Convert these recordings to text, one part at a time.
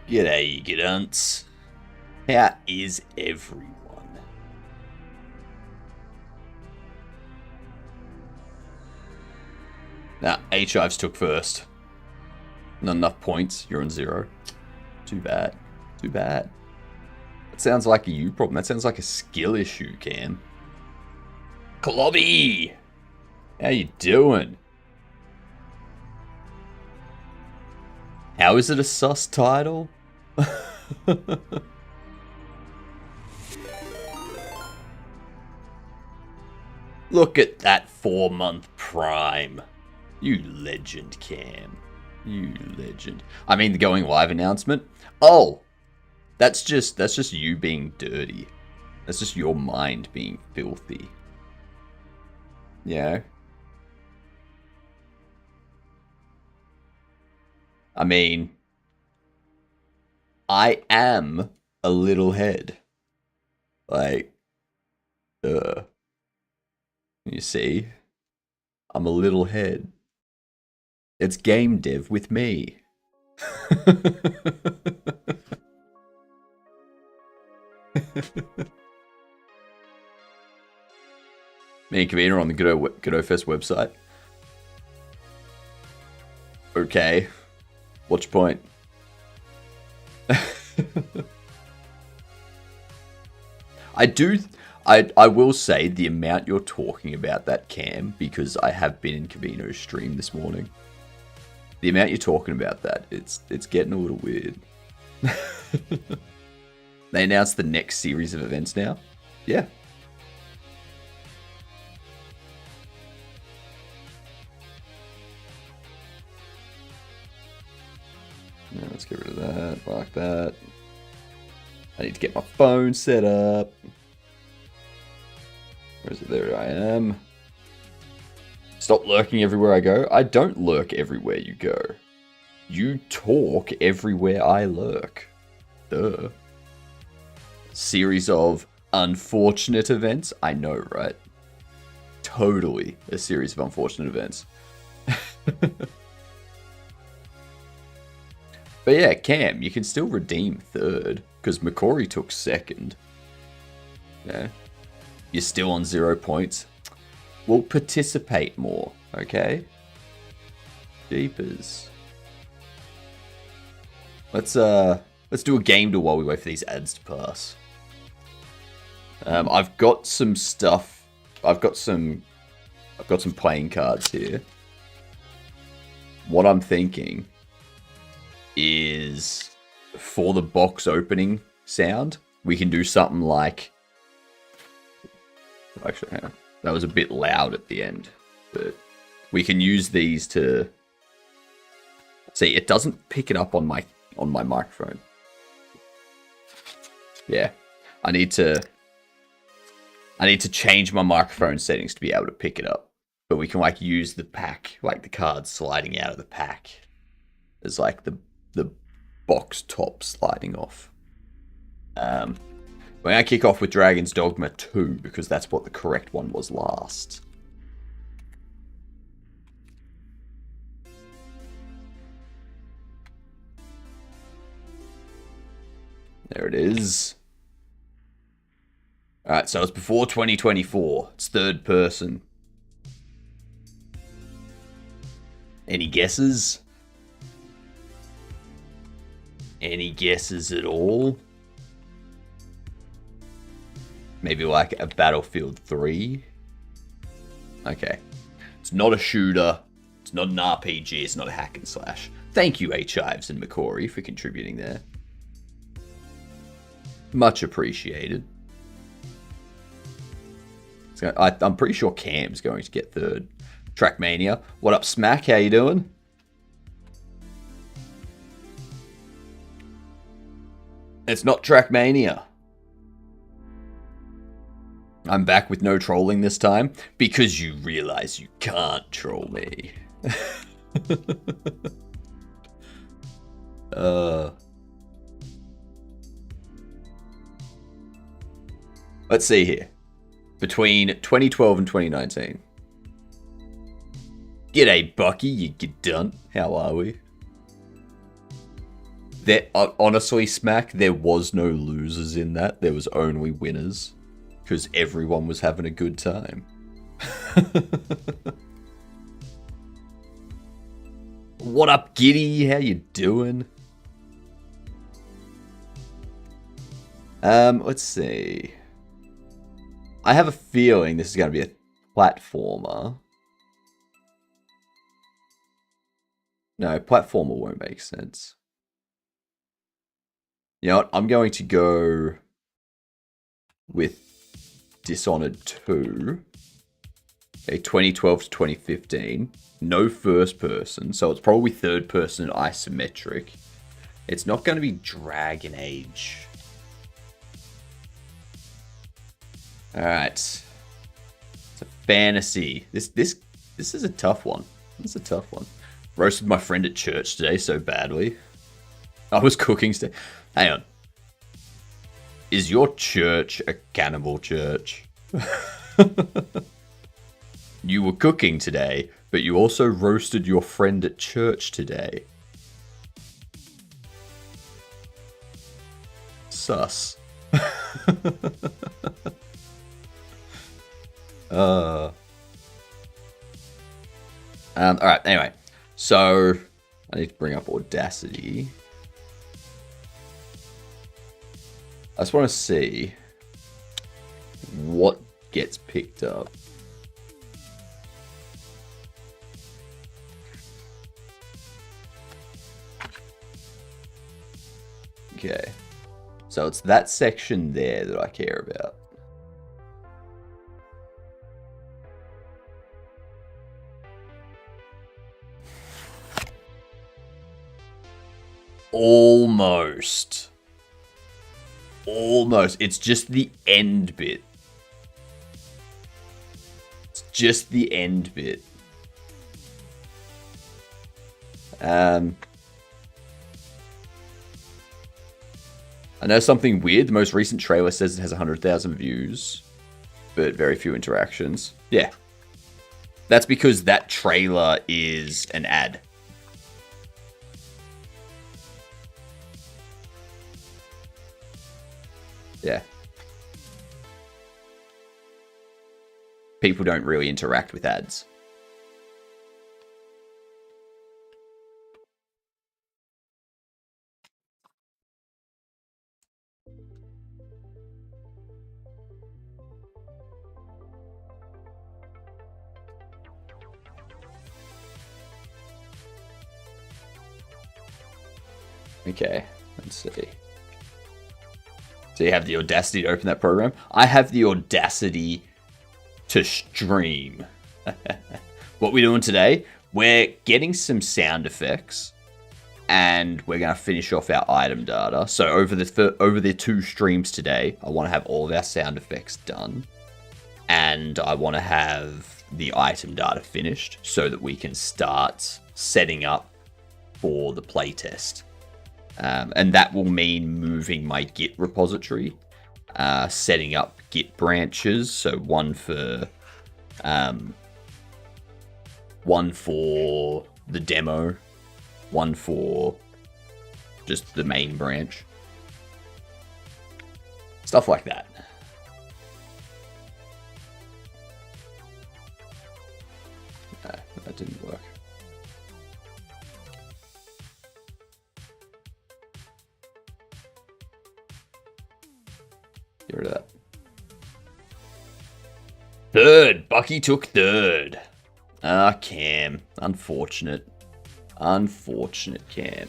G'day, g'dunts. How is everyone? Nah, H-Ives took first. Not enough points. You're on 0. Too bad. Too bad. That sounds like a you problem. That sounds like a skill issue, Cam. Clobby! How you doing? How is it a sus title? Look at that 4-month prime. You legend, Cam. You legend. I mean, the going live announcement. Oh, that's just you being dirty. That's just your mind being filthy. Yeah. I mean, I am a little head. Like, you see, I'm a little head. It's game dev with me. Me and Kavina on the Good Fest website. Okay. What's your point? I will say the amount you're talking about that, Cam, because I have been in Kavino's stream this morning. The amount you're talking about that, it's getting a little weird. They announced the next series of events now. Yeah. Yeah, let's get rid of that, like that. I need to get my phone set up. Where is it? There I am. Stop lurking everywhere I go. I don't lurk everywhere you go. You talk everywhere I lurk. Duh. Series of unfortunate events? I know, right? Totally a series of unfortunate events. But yeah, Cam, you can still redeem third, because McCory took second. Yeah. You're still on 0 points. We'll participate more, okay? Jeepers. Let's do a game to while we wait for these ads to pass. I've got some stuff. I've got some playing cards here. What I'm thinking is for the box opening sound, we can do something like... Actually, hang on. That was a bit loud at the end, but we can use these to... See, it doesn't pick it up on my microphone. Yeah, I need to change my microphone settings to be able to pick it up. But we can like use the pack, like the cards sliding out of the pack, as like the box top sliding off. We're going to kick off with Dragon's Dogma 2, because that's what the correct one was last. There it is. Alright, so it's before 2024. It's third person. Any guesses? Any guesses at all? Maybe like a Battlefield 3? Okay. It's not a shooter. It's not an RPG. It's not a hack and slash. Thank you, H-Ives and McCory, for contributing there. Much appreciated. I'm pretty sure Cam's going to get third. Trackmania. What up, Smack? How you doing? It's not Trackmania. I'm back with no trolling this time, because you realize you can't troll me. Let's see here. Between 2012 and 2019. G'day, Bucky, you get done. How are we? There, honestly, Smack, there was no losers in that. There was only winners. Because everyone was having a good time. What up, Giddy? How you doing? Let's see. I have a feeling this is going to be a platformer. No, platformer won't make sense. You know what? I'm going to go with Dishonored 2. A 2012 to 2015. No first person, so it's probably third person isometric. It's not going to be Dragon Age. Alright. It's a fantasy. This is a tough one. This is a tough one. Roasted my friend at church today so badly. I was cooking today. Hang on. Is your church a cannibal church? You were cooking today, but you also roasted your friend at church today. Sus. Alright, anyway. So, I need to bring up Audacity. I just want to see what gets picked up. Okay. So it's that section there that I care about. Almost. Almost. It's just the end bit. It's just the end bit. I know something weird. The most recent trailer says it has 100,000 views, but very few interactions. Yeah. That's because that trailer is an ad. Yeah. People don't really interact with ads. Okay, let's see. So you have the audacity to open that program. I have the audacity to stream. What we're doing today, we're getting some sound effects, and we're going to finish off our item data. So over the 2 streams today, I want to have all of our sound effects done, and I want to have the item data finished so that we can start setting up for the playtest. And that will mean moving my Git repository, setting up Git branches. So one for the demo, one for just the main branch, stuff like that. No, that didn't work. Get rid of that. Third. Bucky took third. Ah, Cam. Unfortunate. Unfortunate, Cam.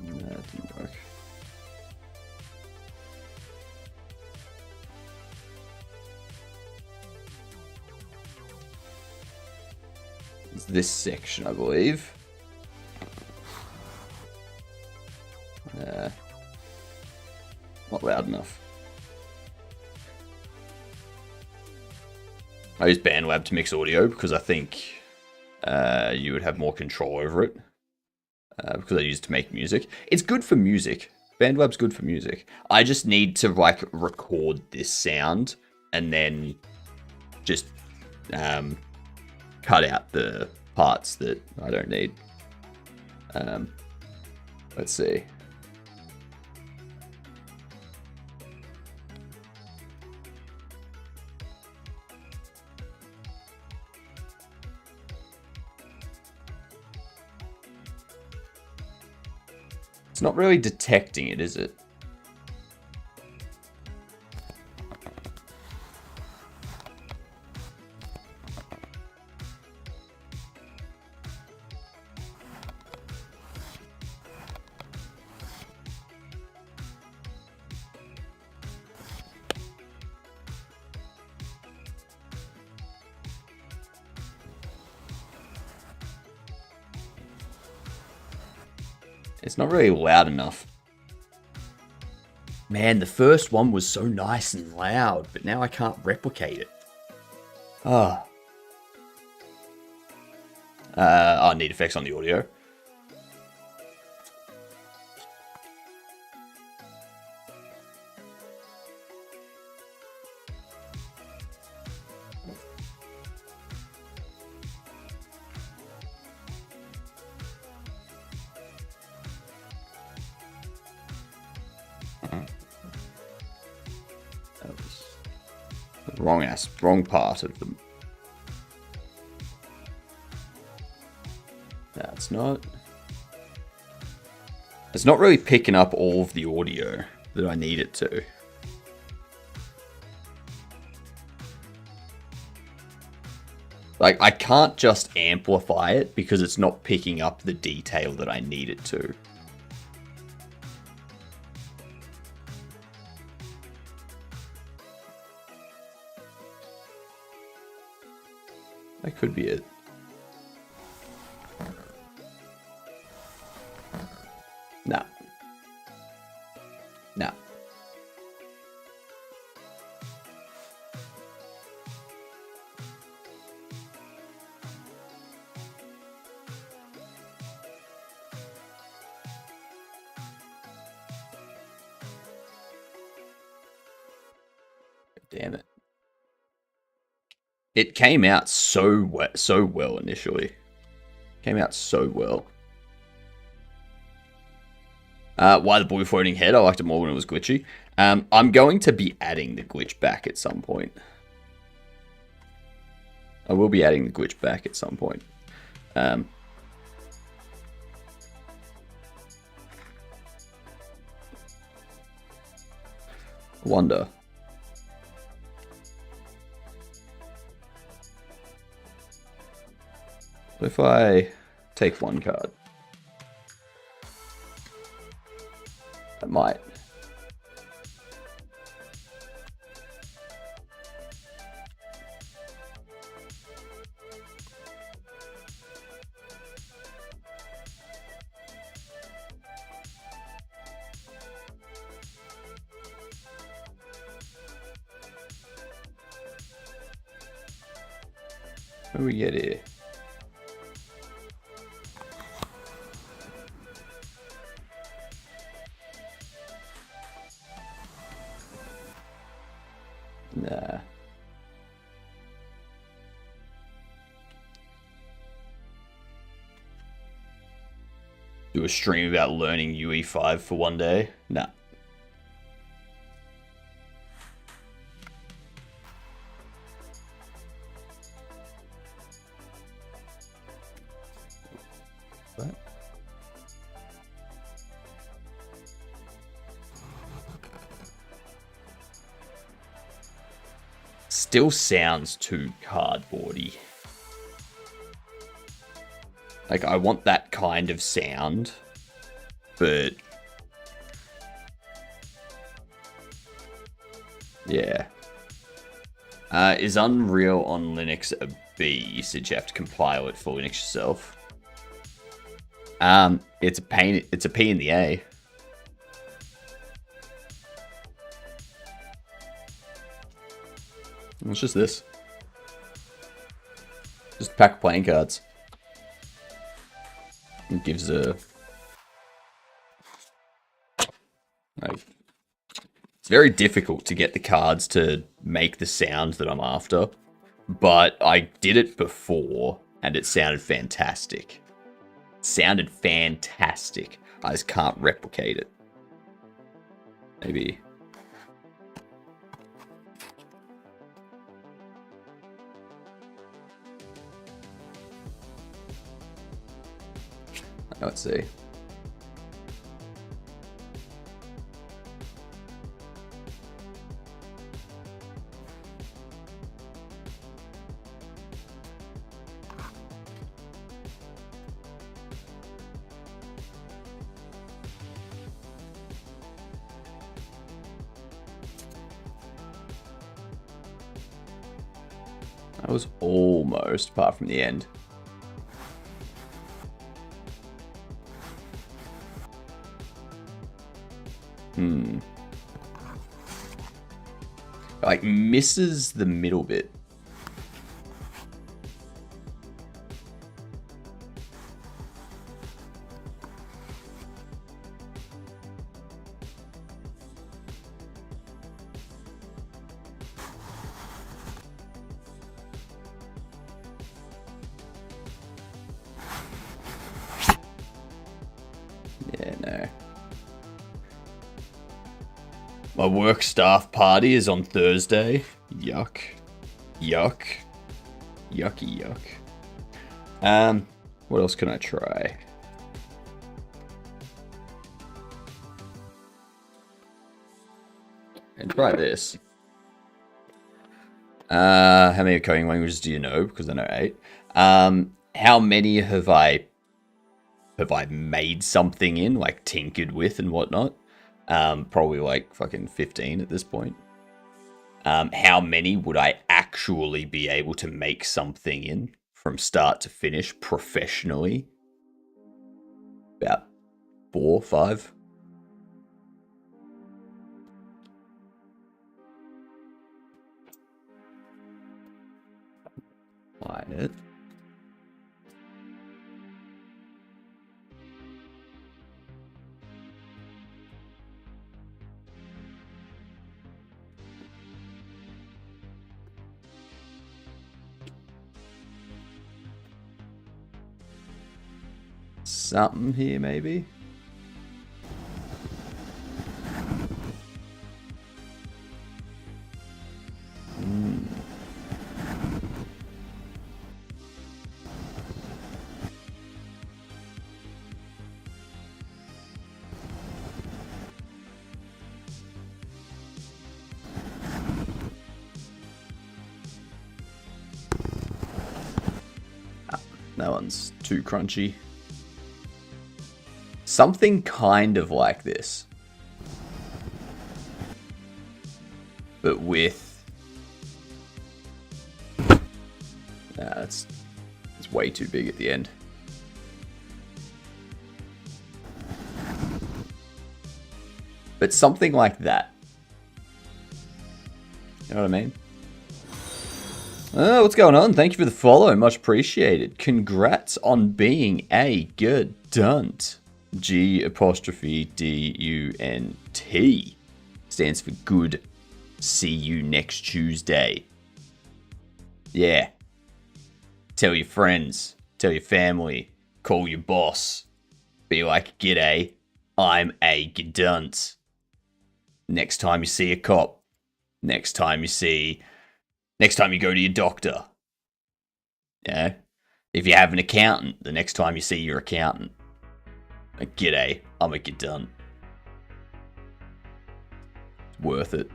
No, that didn't work. It's this section, I believe. Not loud enough. I use BandLab to mix audio because I think you would have more control over it. Because I use it to make music. It's good for music. BandLab's good for music. I just need to like record this sound and then just cut out the parts that I don't need. Let's see. It's not really detecting it, is it? It's not really loud enough. Man, the first one was so nice and loud, but now I can't replicate it. Ah. I need effects on the audio. That was the wrong part of them. No, it's not. It's not really picking up all of the audio that I need it to. Like, I can't just amplify it because it's not picking up the detail that I need it to. That could be it. No. No. Damn it. It came out so well initially. Came out so well. Why the blue floating head? I liked it more when it was glitchy. I'm going to be adding the glitch back at some point. I will be adding the glitch back at some point. I wonder. What if I take one card? I might. What do we get here? Nah. Do a stream about learning UE5 for one day? Nah. What? Still sounds too cardboardy. Like, I want that kind of sound, but yeah. Is Unreal on Linux a beast? You have to compile it for Linux yourself. It's a pain. It's a P in the A. It's just this. Just a pack of playing cards. It gives a... like, it's very difficult to get the cards to make the sound that I'm after. but I did it before, and it sounded fantastic. It sounded fantastic. I just can't replicate it. Maybe. Let's see. That was almost, apart from the end. Like, misses the middle bit. Yeah, no. My work staff party is on Thursday. Yuck. Yuck. Yucky yuck. What else can I try? And try this. How many coding languages do you know? Because I know 8. How many have I made something in, like tinkered with and whatnot? Probably like fucking 15 at this point. How many would I actually be able to make something in from start to finish professionally? About 4, 5. Line it. Something here, maybe? That one's too crunchy. Something kind of like this. But with... Nah, it's way too big at the end. But something like that. You know what I mean? Oh, what's going on? Thank you for the follow. Much appreciated. Congrats on being a good dunt. G''DUNT stands for good. See you next Tuesday. Yeah. Tell your friends. Tell your family. Call your boss. Be like, g'day. I'm a dunt. Next time you see a cop. Next time you go to your doctor. Yeah. If you have an accountant, the next time you see your accountant. Like, g'day, I'm a done. It's worth it.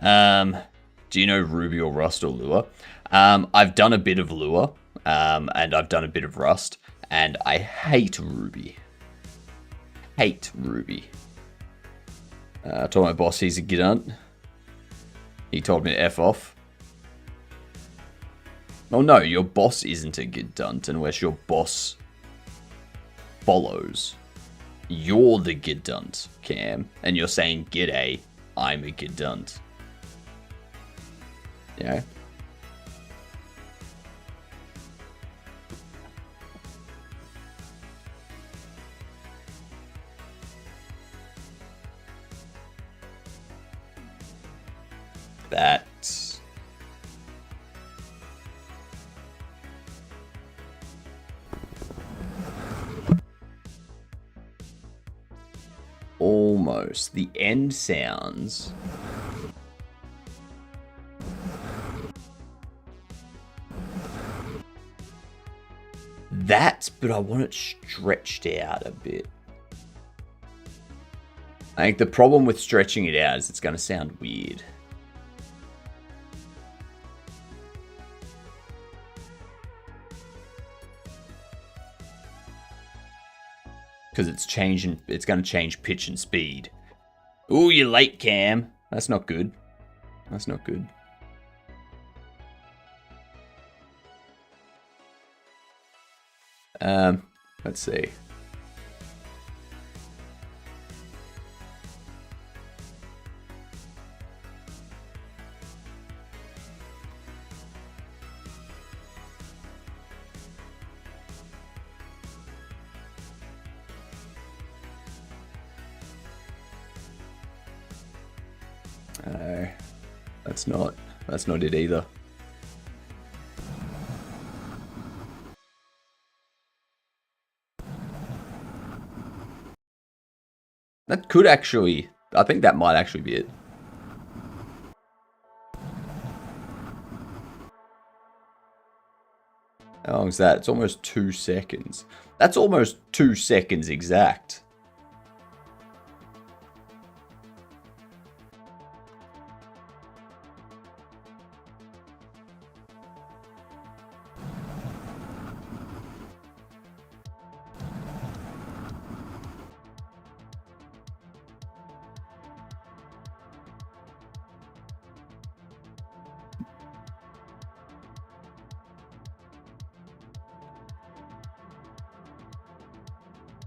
Do you know Ruby or Rust or Lua? I've done a bit of Lua, and I've done a bit of Rust, and I hate Ruby. Hate Ruby. I told my boss he's a gidunt. He told me to F off. Oh no, your boss isn't a gidunt unless your boss follows. You're the gidunt, Cam, and you're saying g'day, I'm a gidunt. Yeah. foremost, the end sounds. But I want it stretched out a bit. I think the problem with stretching it out is it's going to sound weird. Because it's going to change pitch and speed. Ooh, you're late, Cam. That's not good. That's not good. Let's see. That's not it either. That could actually, I think that might actually be it. How long is that? It's almost 2 seconds. That's almost 2 seconds exact.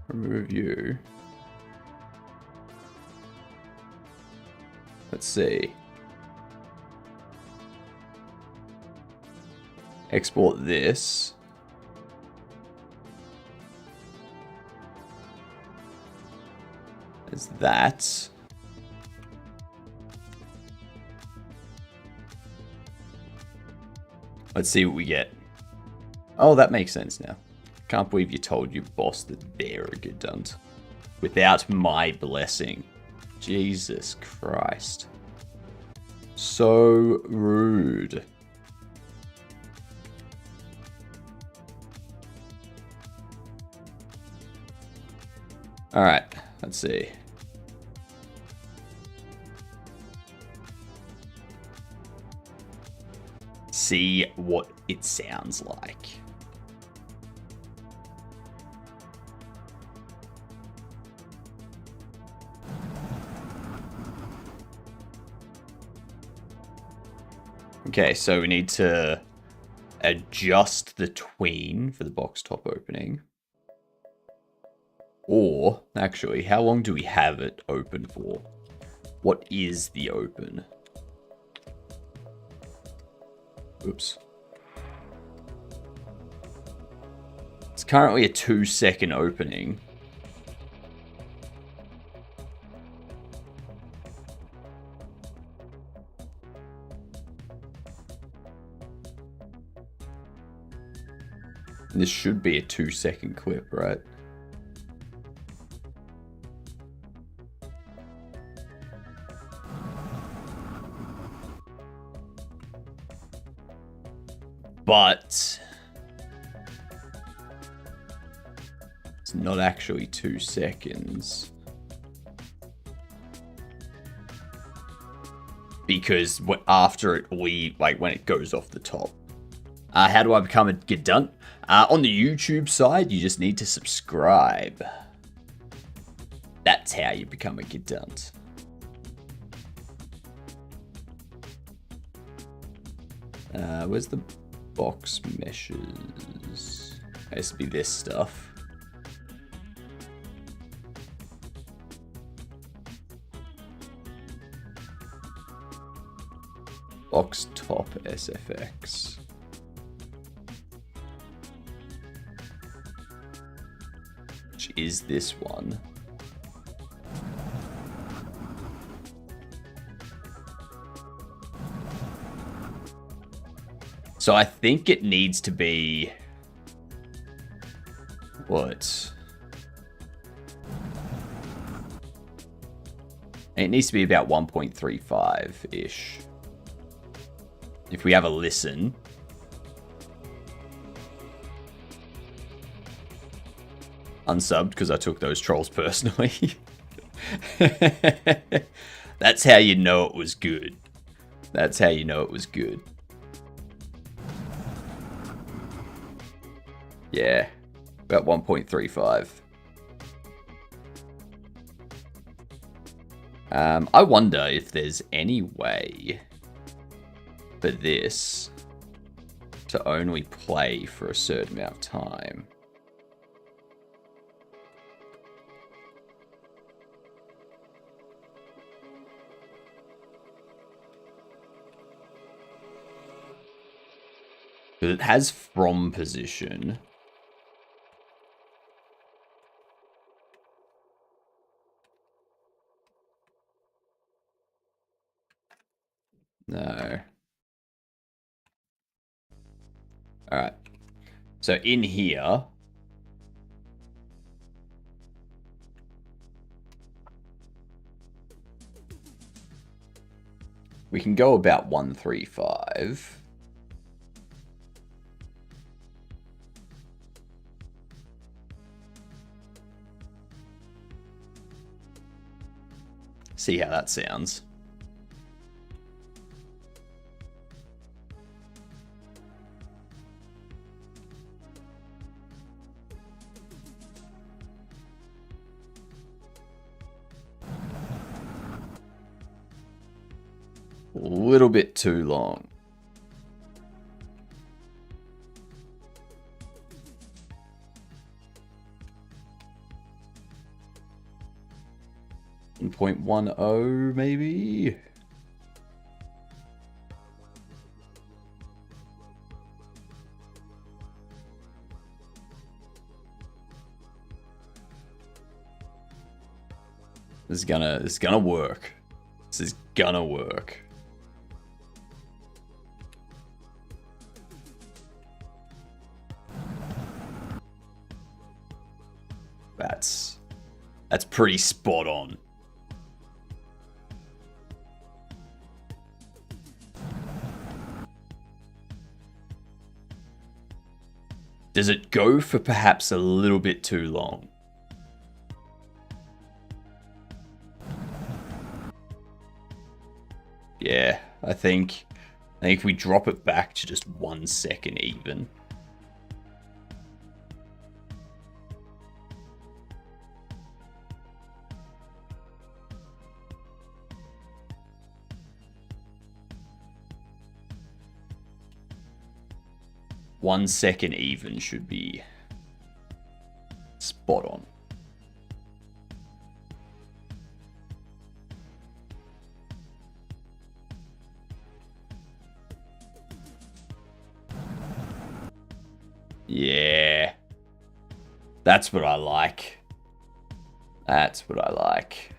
Review. Let's see. Export this. As that. Let's see what we get. Oh, that makes sense now. Can't believe you told your boss that they're a good dunt. Without my blessing. Jesus Christ. So rude. Alright, let's see. See what it sounds like. Okay, so we need to adjust the tween for the box top opening. Or, actually, how long do we have it open for? What is the open? Oops. It's currently a 2-second opening. This should be a 2-second clip, right? But it's not actually 2 seconds. Because after it, when it goes off the top. How do I become a Gedunt? On the YouTube side, you just need to subscribe. That's how you become a Gedunt. Where's the box meshes? It has to be this stuff. Box top SFX. Which is this one. So I think it needs to be... What? It needs to be about 1.35-ish. If we have a listen. Unsubbed because I took those trolls personally. That's how you know it was good. That's how you know it was good. Yeah, about 1.35. I wonder if there's any way for this to only play for a certain amount of time. But it has from position. No. Alright. So in here, we can go about 135. See how that sounds. A little bit too long. In 0.10 maybe. This is gonna work. This is gonna work. That's pretty spot on. Does it go for perhaps a little bit too long? Yeah, I think if we drop it back to just 1 second even. One second even should be spot on. Yeah. That's what I like. That's what I like.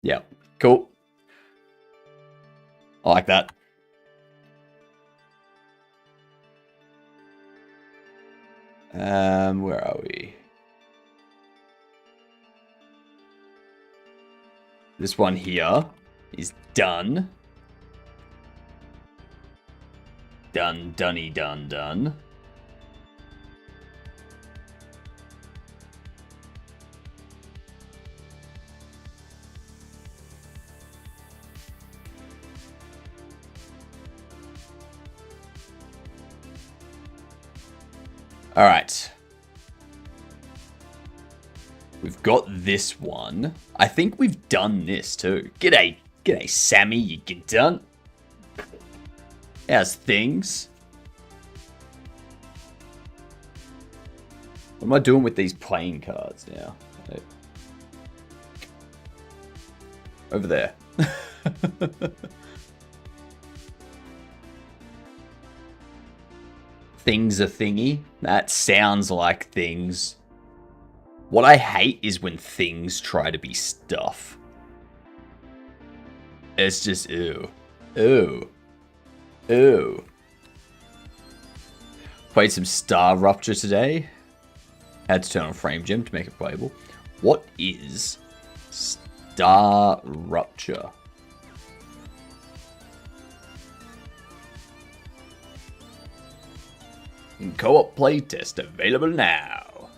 Yeah, cool. I like that. Where are we? This one here is done. Done, dunny, done, done. All right. We've got this one. I think we've done this too. G'day, Sammy, you get done. How's things? What am I doing with these playing cards now? Over there. Things a thingy. That sounds like things. What I hate is when things try to be stuff. It's just ew. Ooh. Ooh. Played some Star Rupture today. Had to turn on Frame Gem to make it playable. What is Star Rupture? Co-op playtest available now.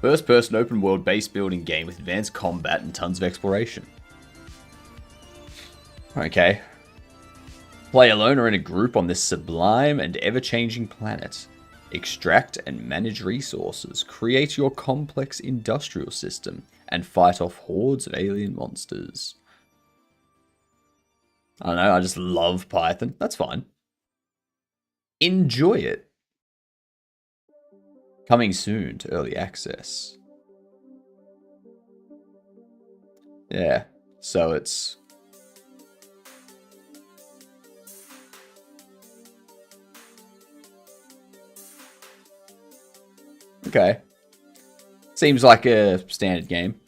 First-person open-world base building game with advanced combat and tons of exploration. Okay. Play alone or in a group on this sublime and ever-changing planet. Extract and manage resources, create your complex industrial system, and fight off hordes of alien monsters. I don't know, I just love Python. That's fine. Enjoy it. Coming soon to early access. Yeah, so it's... Okay. Seems like a standard game.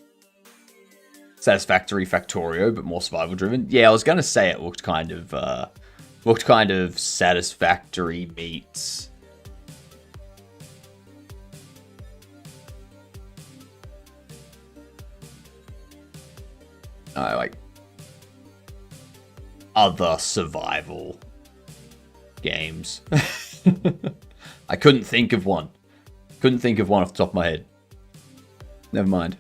Satisfactory Factorio, but more survival driven. Yeah, I was gonna say it looked kind of Satisfactory meets like other survival games. I couldn't think of one. Couldn't think of one off the top of my head. Never mind.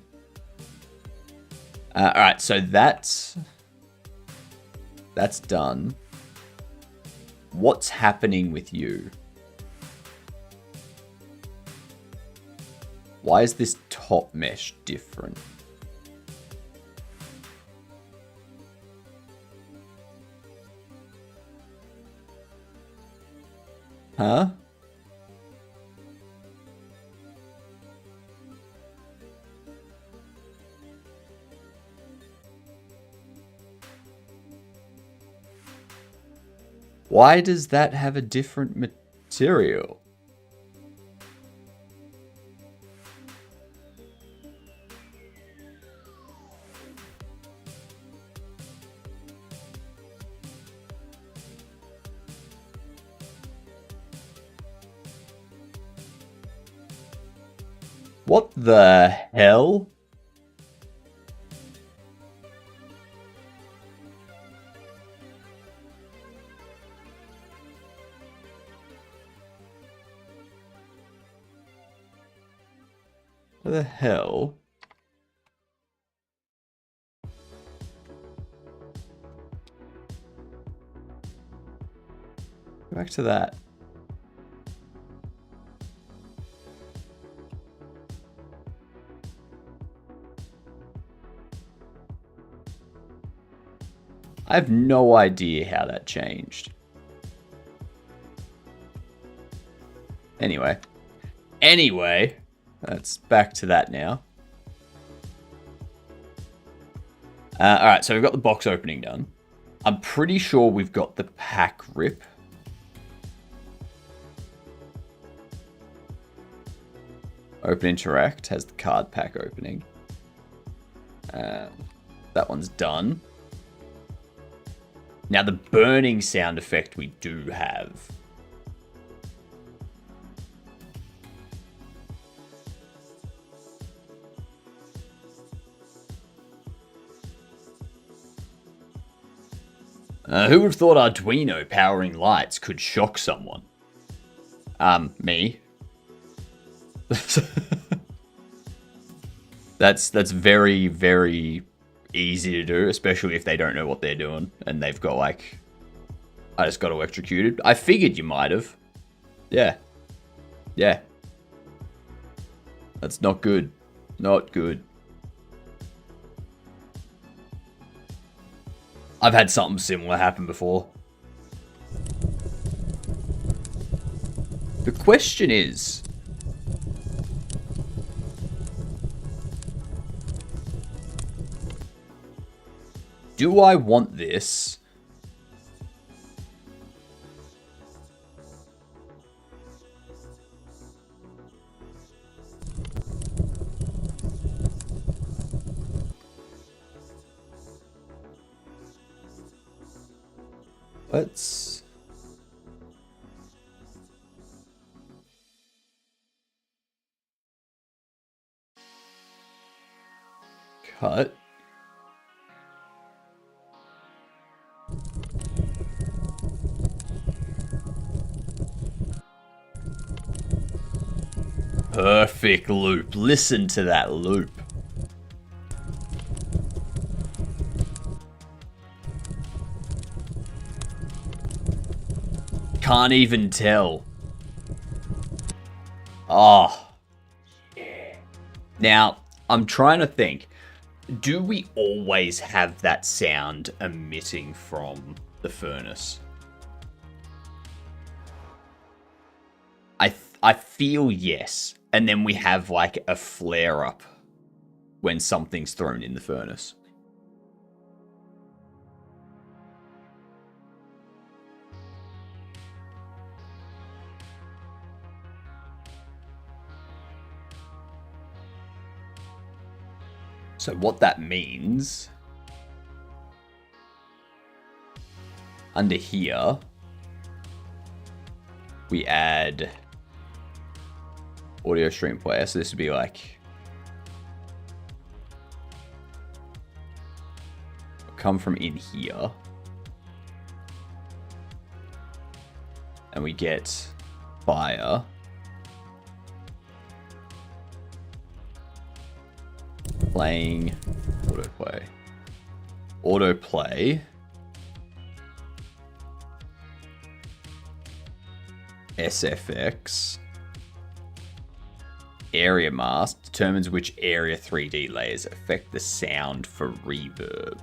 Alright, so that's done. What's happening with you? Why is this top mesh different? Huh? Why does that have a different material? What the hell? What the hell? Go back to that. I have no idea how that changed. Anyway, that's back to that now. Alright, so we've got the box opening done. I'm pretty sure we've got the pack rip. Open Interact has the card pack opening. That one's done. Now the burning sound effect we do have. Who would have thought Arduino powering lights could shock someone? Me. That's very, very easy to do, especially if they don't know what they're doing and they've got like, I just got electrocuted. I figured you might have. Yeah. Yeah. That's not good. Not good. I've had something similar happen before. The question is, do I want this? Let's... cut. Perfect loop. Listen to that loop. Can't even tell. Oh. Yeah. Now, I'm trying to think. Do we always have that sound emitting from the furnace? I feel yes. And then we have like a flare up when something's thrown in the furnace. So what that means, under here, we add audio stream player. So this would be like, come from in here. And we get fire. Playing autoplay. Autoplay. SFX. Area mask determines which area 3D layers affect the sound for reverb.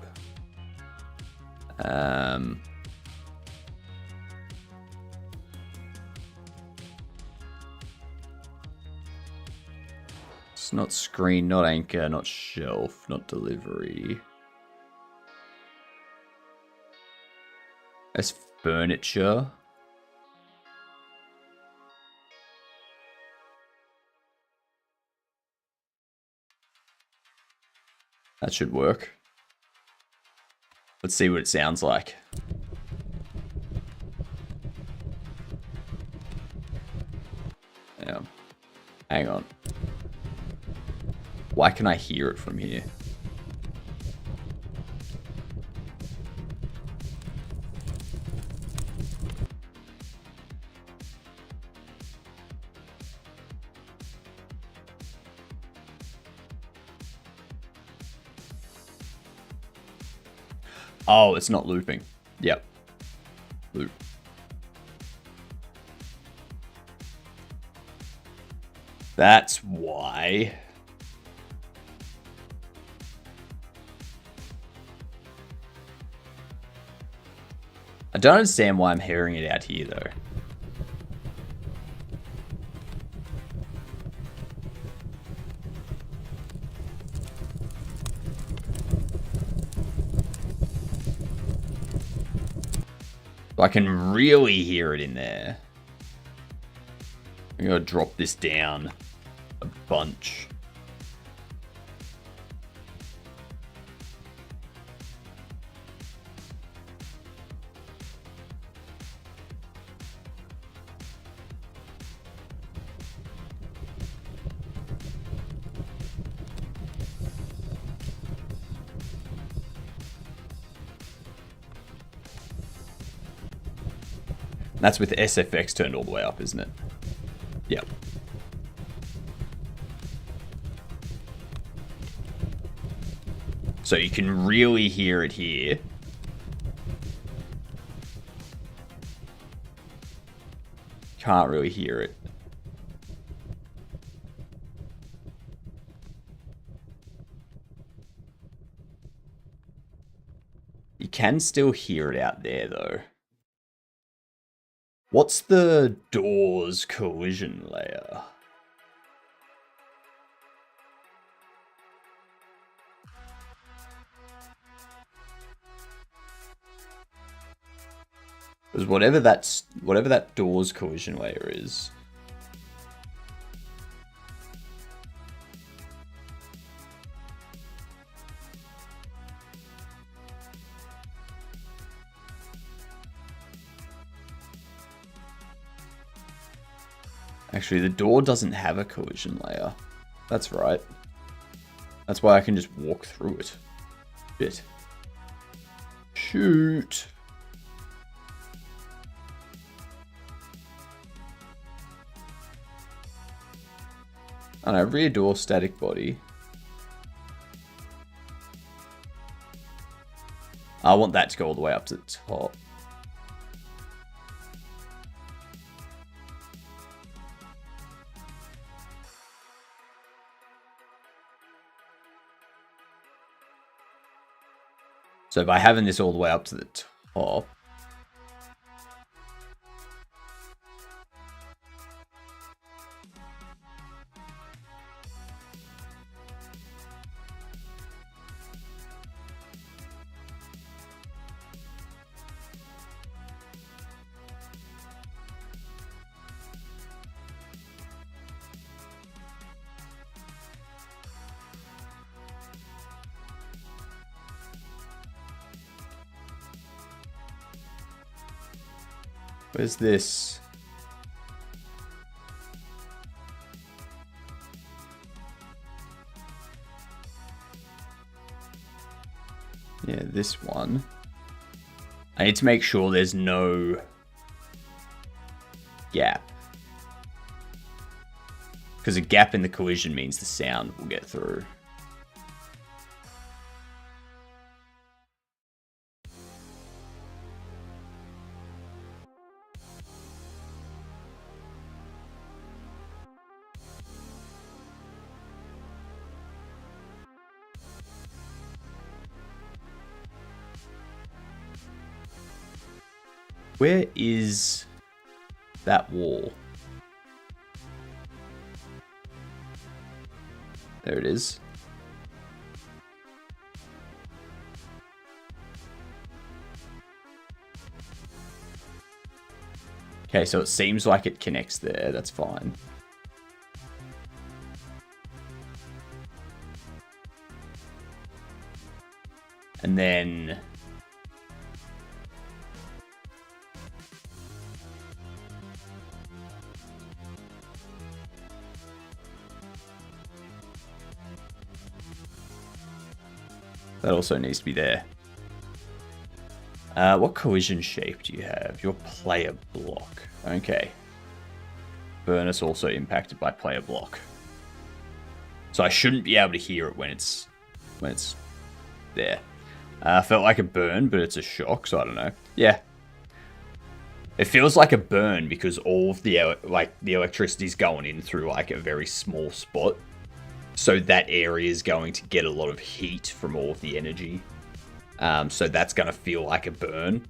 It's not screen, not anchor, not shelf, not delivery. As furniture. That should work. Let's see what it sounds like. Yeah. Hang on. Why can I hear it from here? Oh, it's not looping. Yep. Loop. That's why. I don't understand why I'm hearing it out here, though. I can really hear it in there. I'm gonna drop this down a bunch. That's with SFX turned all the way up, isn't it? Yep. So you can really hear it here. Can't really hear it. You can still hear it out there, though. What's the doors collision layer? Because whatever that doors collision layer is. Actually, the door doesn't have a collision layer. That's right. That's why I can just walk through it. Shit. Shoot. Oh no, rear door, static body. I want that to go all the way up to the top. So by having this all the way up to the top, where's this? Yeah, this one. I need to make sure there's no gap. Because a gap in the collision means the sound will get through. Where is that wall? There it is. Okay, so it seems like it connects there. That's fine. And then... that also needs to be there. What collision shape do you have? Your player block. Okay. Furnace also impacted by player block. So I shouldn't be able to hear it when it's there. Felt like a burn, but it's a shock, so I don't know. Yeah. It feels like a burn because all of the electricity's going in through like a very small spot. So that area is going to get a lot of heat from all of the energy. So that's going to feel like a burn.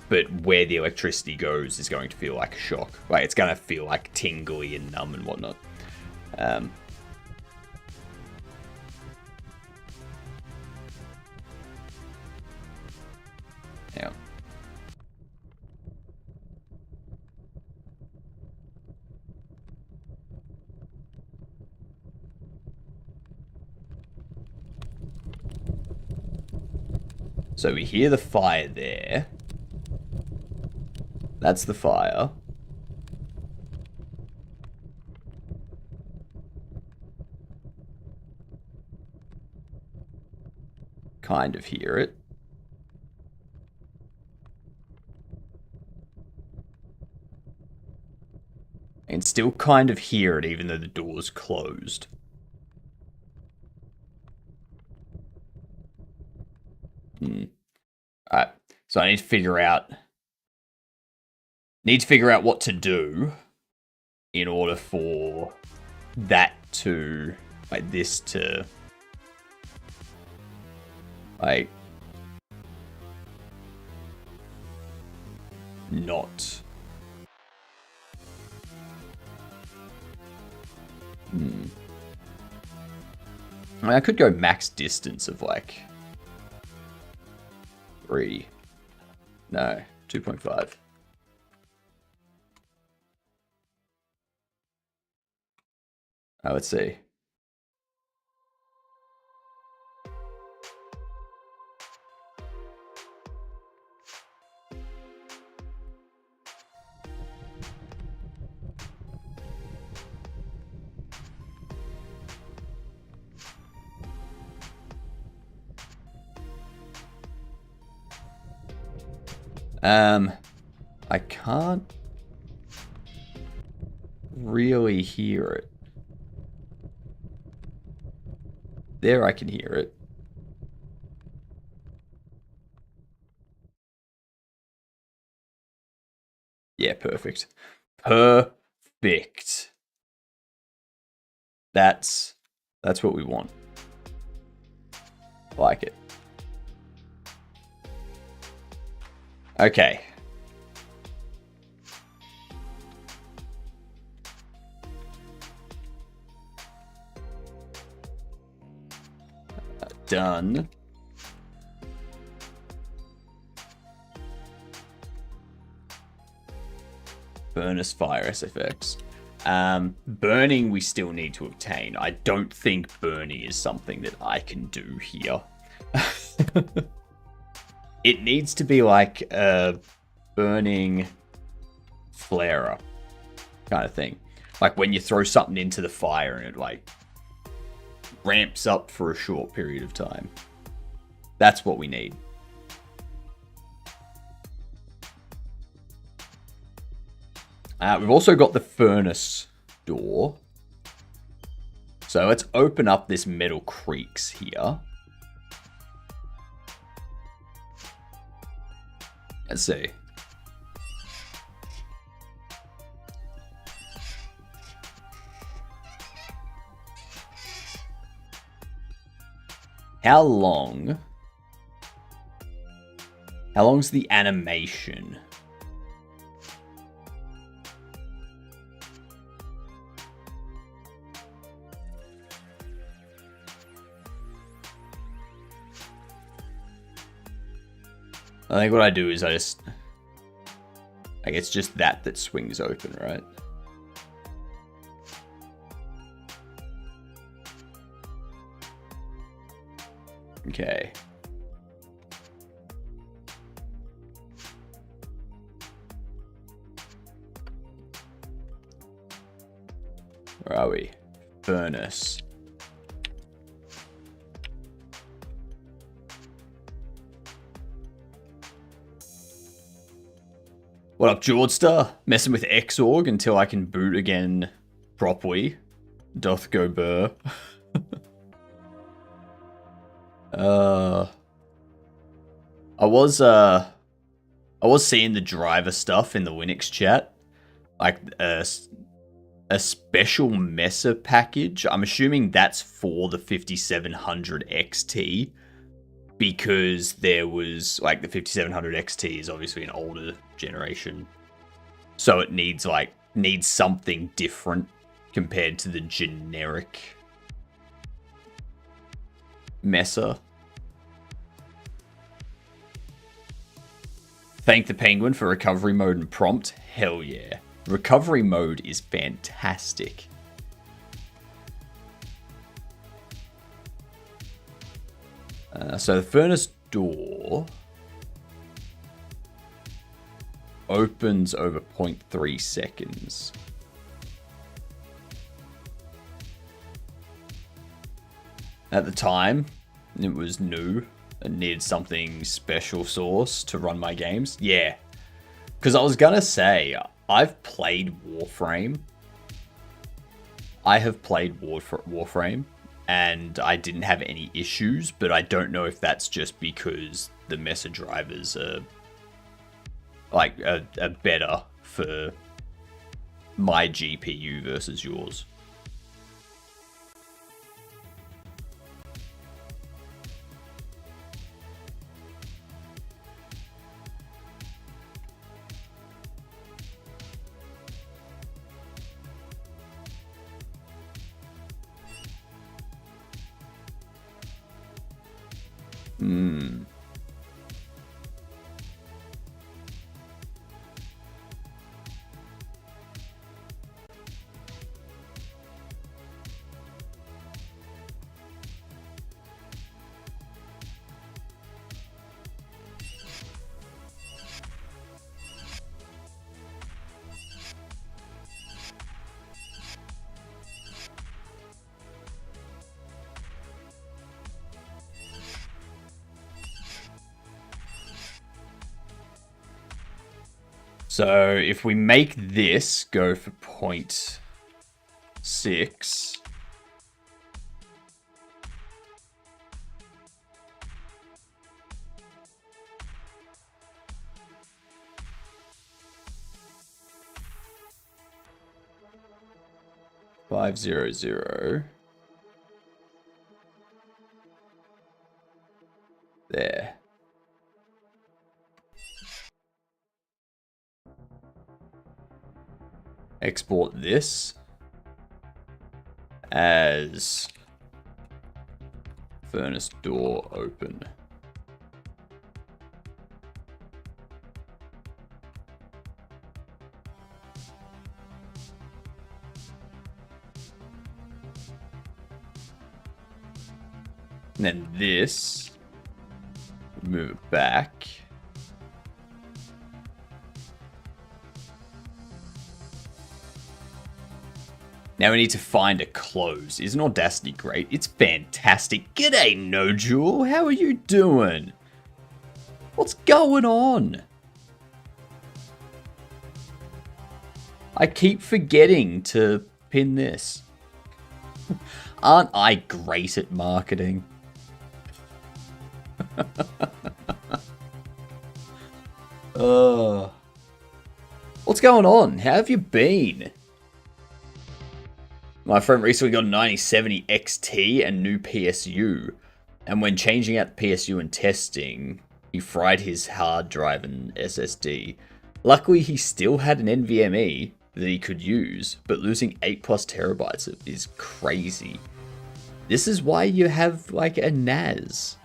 But where the electricity goes is going to feel like a shock. Like, it's going to feel like tingly and numb and whatnot. Yeah. So we hear the fire there. That's the fire. Kind of hear it. And still kind of hear it even though the door's closed. Alright, so I need to figure out what to do in order for that to, like, this to, like, not. I mean, I could go max distance of, like, 3. No, 2.5. Let's see. I can't really hear it. There, I can hear it. Yeah, perfect. Perfect. That's what we want. Like it. Okay. Done. Furnace fire SFX. Burning we still need to obtain. I don't think burning is something that I can do here. It needs to be like a burning flare kind of thing. Like when you throw something into the fire and it like ramps up for a short period of time. That's what we need. We've also got the furnace door. So let's open up this metal creaks here. Let's see. How long's the animation? I think what I do is like it's just that swings open, right? Okay. Where are we? Furnace. What up, Jordster? Messing with Xorg until I can boot again properly. Doth go burr. I was seeing the driver stuff in the Linux chat. Like a special Mesa package. I'm assuming that's for the 5700 XT. Because there was, like, the 5700 XT is obviously an older generation. So it needs something different compared to the generic Mesa. Thank the Penguin for recovery mode and prompt. Hell yeah. Recovery mode is fantastic. So the furnace door opens over 0.3 seconds. At the time, it was new and needed something special sauce to run my games. Yeah, because I was gonna say, I've played Warframe. I have played Warframe. And I didn't have any issues, but I don't know if that's just because the Mesa drivers are better for my GPU versus yours. So if we make this go for 0.6, $500 there. Export this as furnace door open. And then this, move it back. Now we need to find a close. Isn't Audacity great? It's fantastic. G'day, Nojul. How are you doing? What's going on? I keep forgetting to pin this. Aren't I great at marketing? What's going on? How have you been? My friend recently got a 9070 XT and new PSU, and when changing out the PSU and testing, he fried his hard drive and SSD. Luckily, he still had an NVMe that he could use, but losing 8+ terabytes is crazy. This is why you have like a NAS.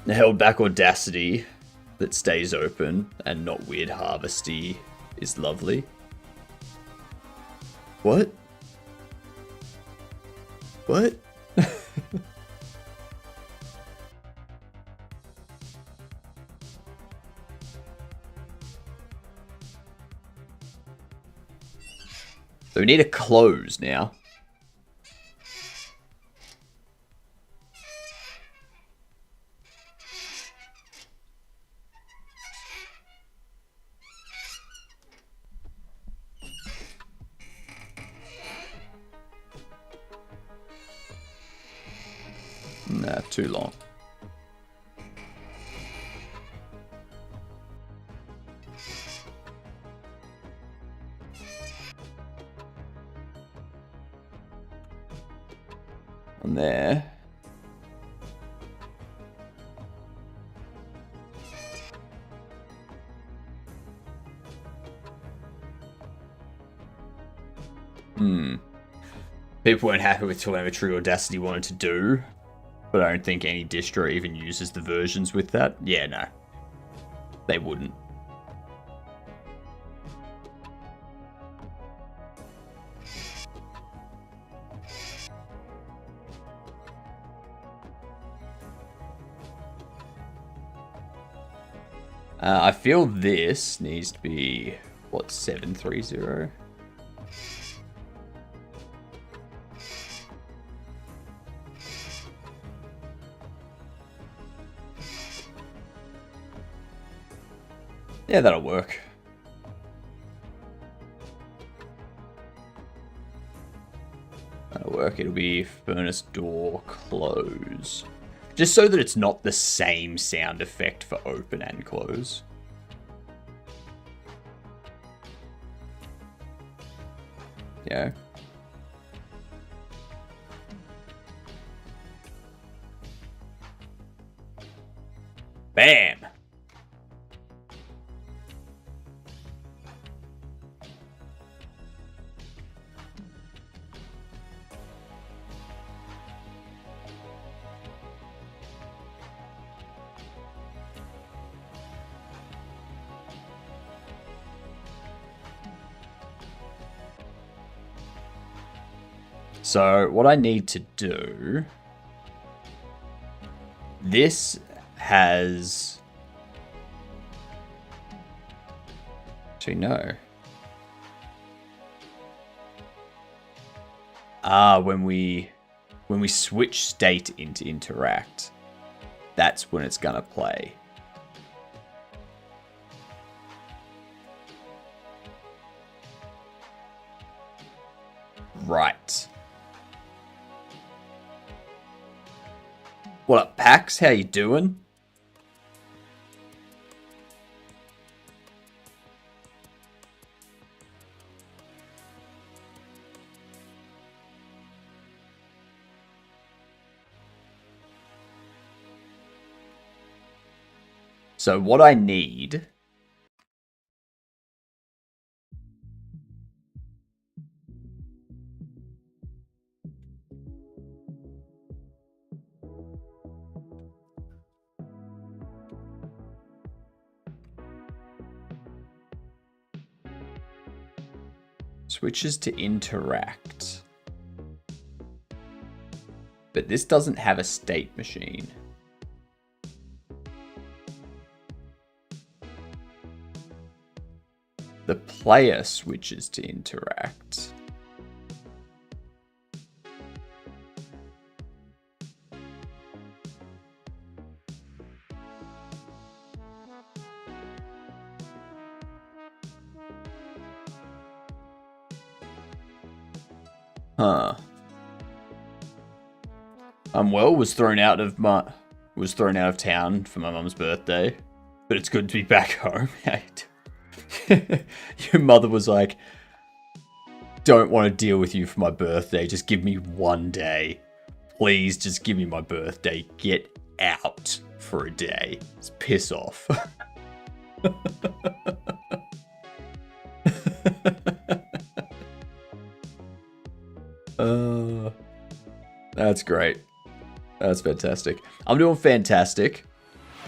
The held back Audacity that stays open and not weird harvesty is lovely. What? What? So we need a close now. Nah, too long. On there. People weren't happy with telemetry Audacity wanted to do, but I don't think any distro even uses the versions with that. Yeah, no. They wouldn't. I feel this needs to be, what, 730? Yeah, that'll work. That'll work. It'll be furnace door close. Just so that it's not the same sound effect for open and close. Yeah. Bam! So what I need to do, this has, actually no. When we switch state into interact, that's when it's gonna play. Right. What up, Pax? How you doing? So what I need... switches to interact. But this doesn't have a state machine. The player switches to interact. Huh. Well, was thrown out of town for my mum's birthday, but it's good to be back home. Your mother was like, "Don't want to deal with you for my birthday. Just give me one day, please. Just give me my birthday. Get out for a day. Just piss off." That's great. That's fantastic. I'm doing fantastic.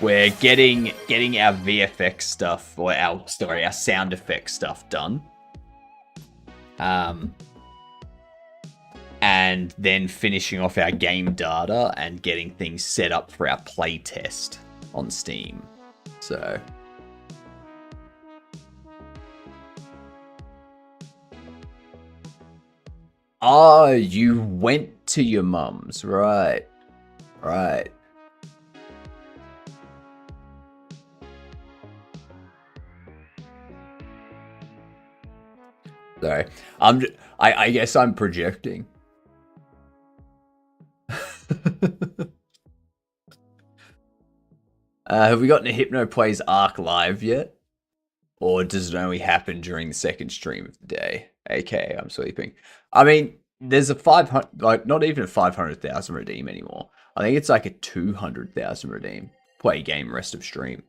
We're getting our VFX stuff, or our sound effects stuff done. And then finishing off our game data and getting things set up for our play test on Steam. So... oh, you went to your mum's, right? Right. Sorry, I guess I'm projecting. Have we gotten a Hypno Plays Arc live yet? Or does it only happen during the second stream of the day? AK, I'm sleeping. I mean, there's a 500, like, not even a 500,000 redeem anymore. I think it's like a 200,000 redeem. Play game, rest of stream.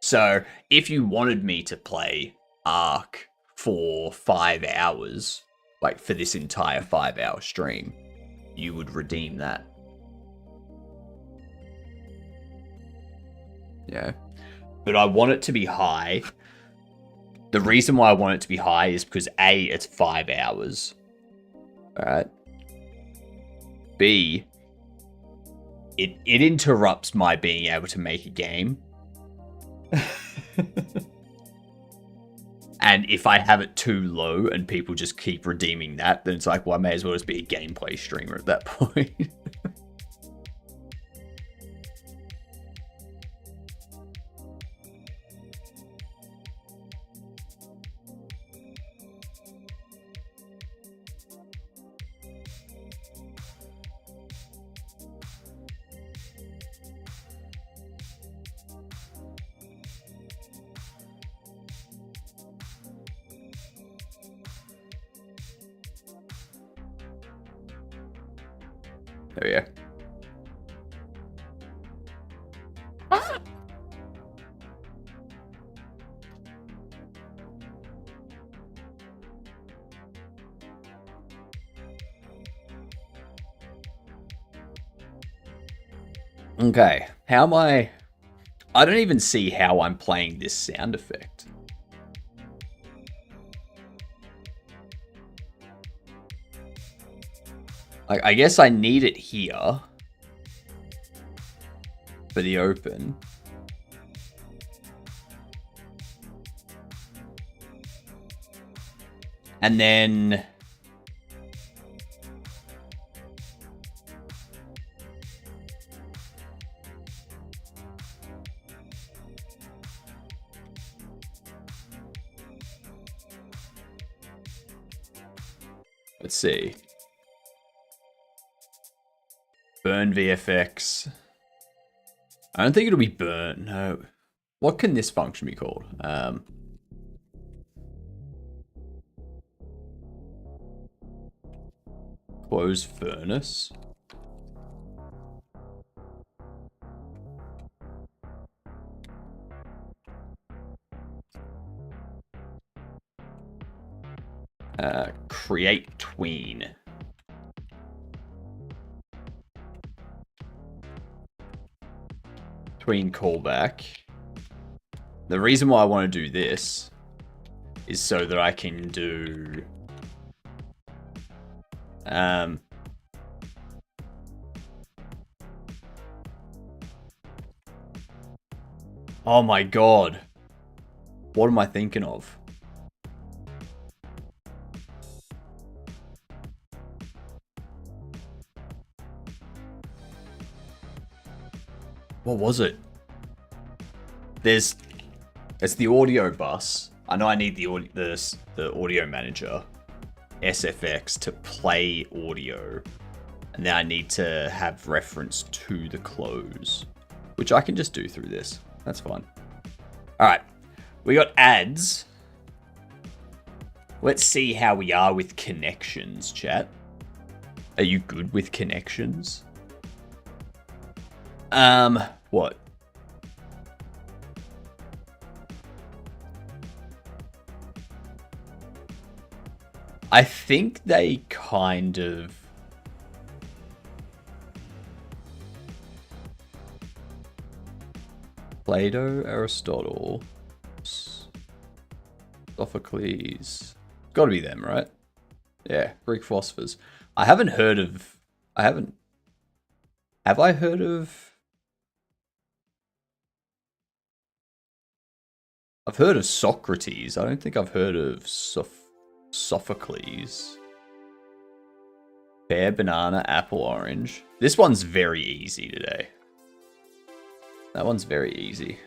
So, if you wanted me to play Arc for 5 hours, like for this entire 5-hour stream, you would redeem that. Yeah. But I want it to be high. The reason why I want it to be high is because A, it's 5 hours. Alright. B, it interrupts my being able to make a game. And if I have it too low and people just keep redeeming that, then it's like, well, I may as well just be a gameplay streamer at that point. There we go. Okay, how am I don't even see how I'm playing this sound effect. I guess I need it here for the open. And then... let's see. Burn VFX. I don't think it'll be burn. No. What can this function be called? Close furnace. Create tween. Tween callback. The reason why I want to do this is so that I can do oh my god. What am I thinking of? What was it? It's the audio bus. I know I need the audio manager, SFX, to play audio. And then I need to have reference to the close, which I can just do through this. That's fine. All right, we got ads. Let's see how we are with connections, chat. Are you good with connections? What? I think they kind of... Plato, Aristotle, Sophocles. Gotta be them, right? Yeah, Greek philosophers. Have I heard of... I've heard of Socrates. I don't think I've heard of Sophocles. Pear, banana, apple, orange. This one's very easy today. That one's very easy.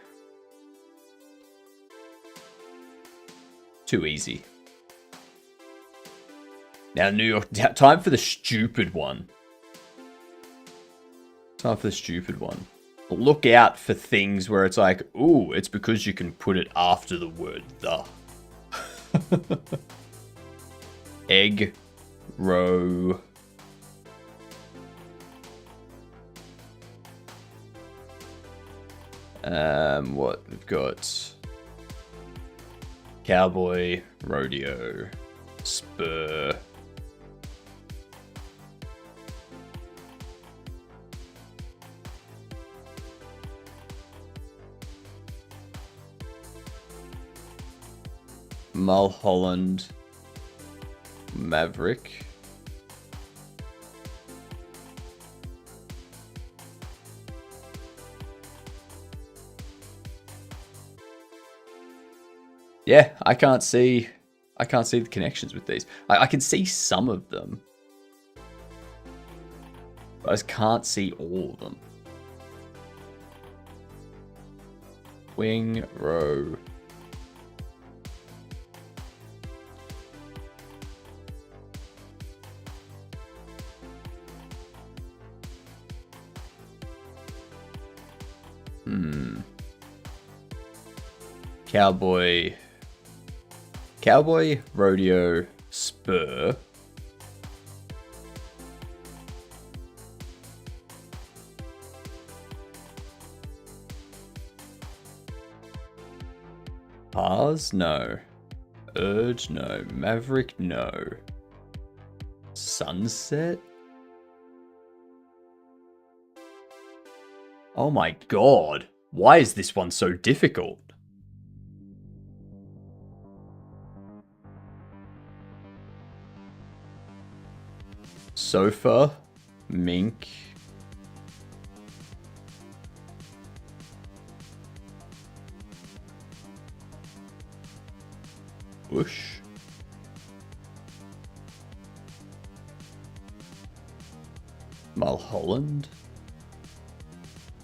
Too easy. Now, New York, time for the stupid one. Time for the stupid one. Look out for things where it's like, ooh, it's because you can put it after the word the. Egg, row. What we've got? Cowboy, rodeo, spur. Mulholland, Maverick. Yeah, I can't see the connections with these. I can see some of them, but I just can't see all of them. Wing, row. Cowboy, rodeo, spur. Pars? No. Urge? No. Maverick? No. Sunset? Oh my god. Why is this one so difficult? Sofa, mink. Bush. Mulholland.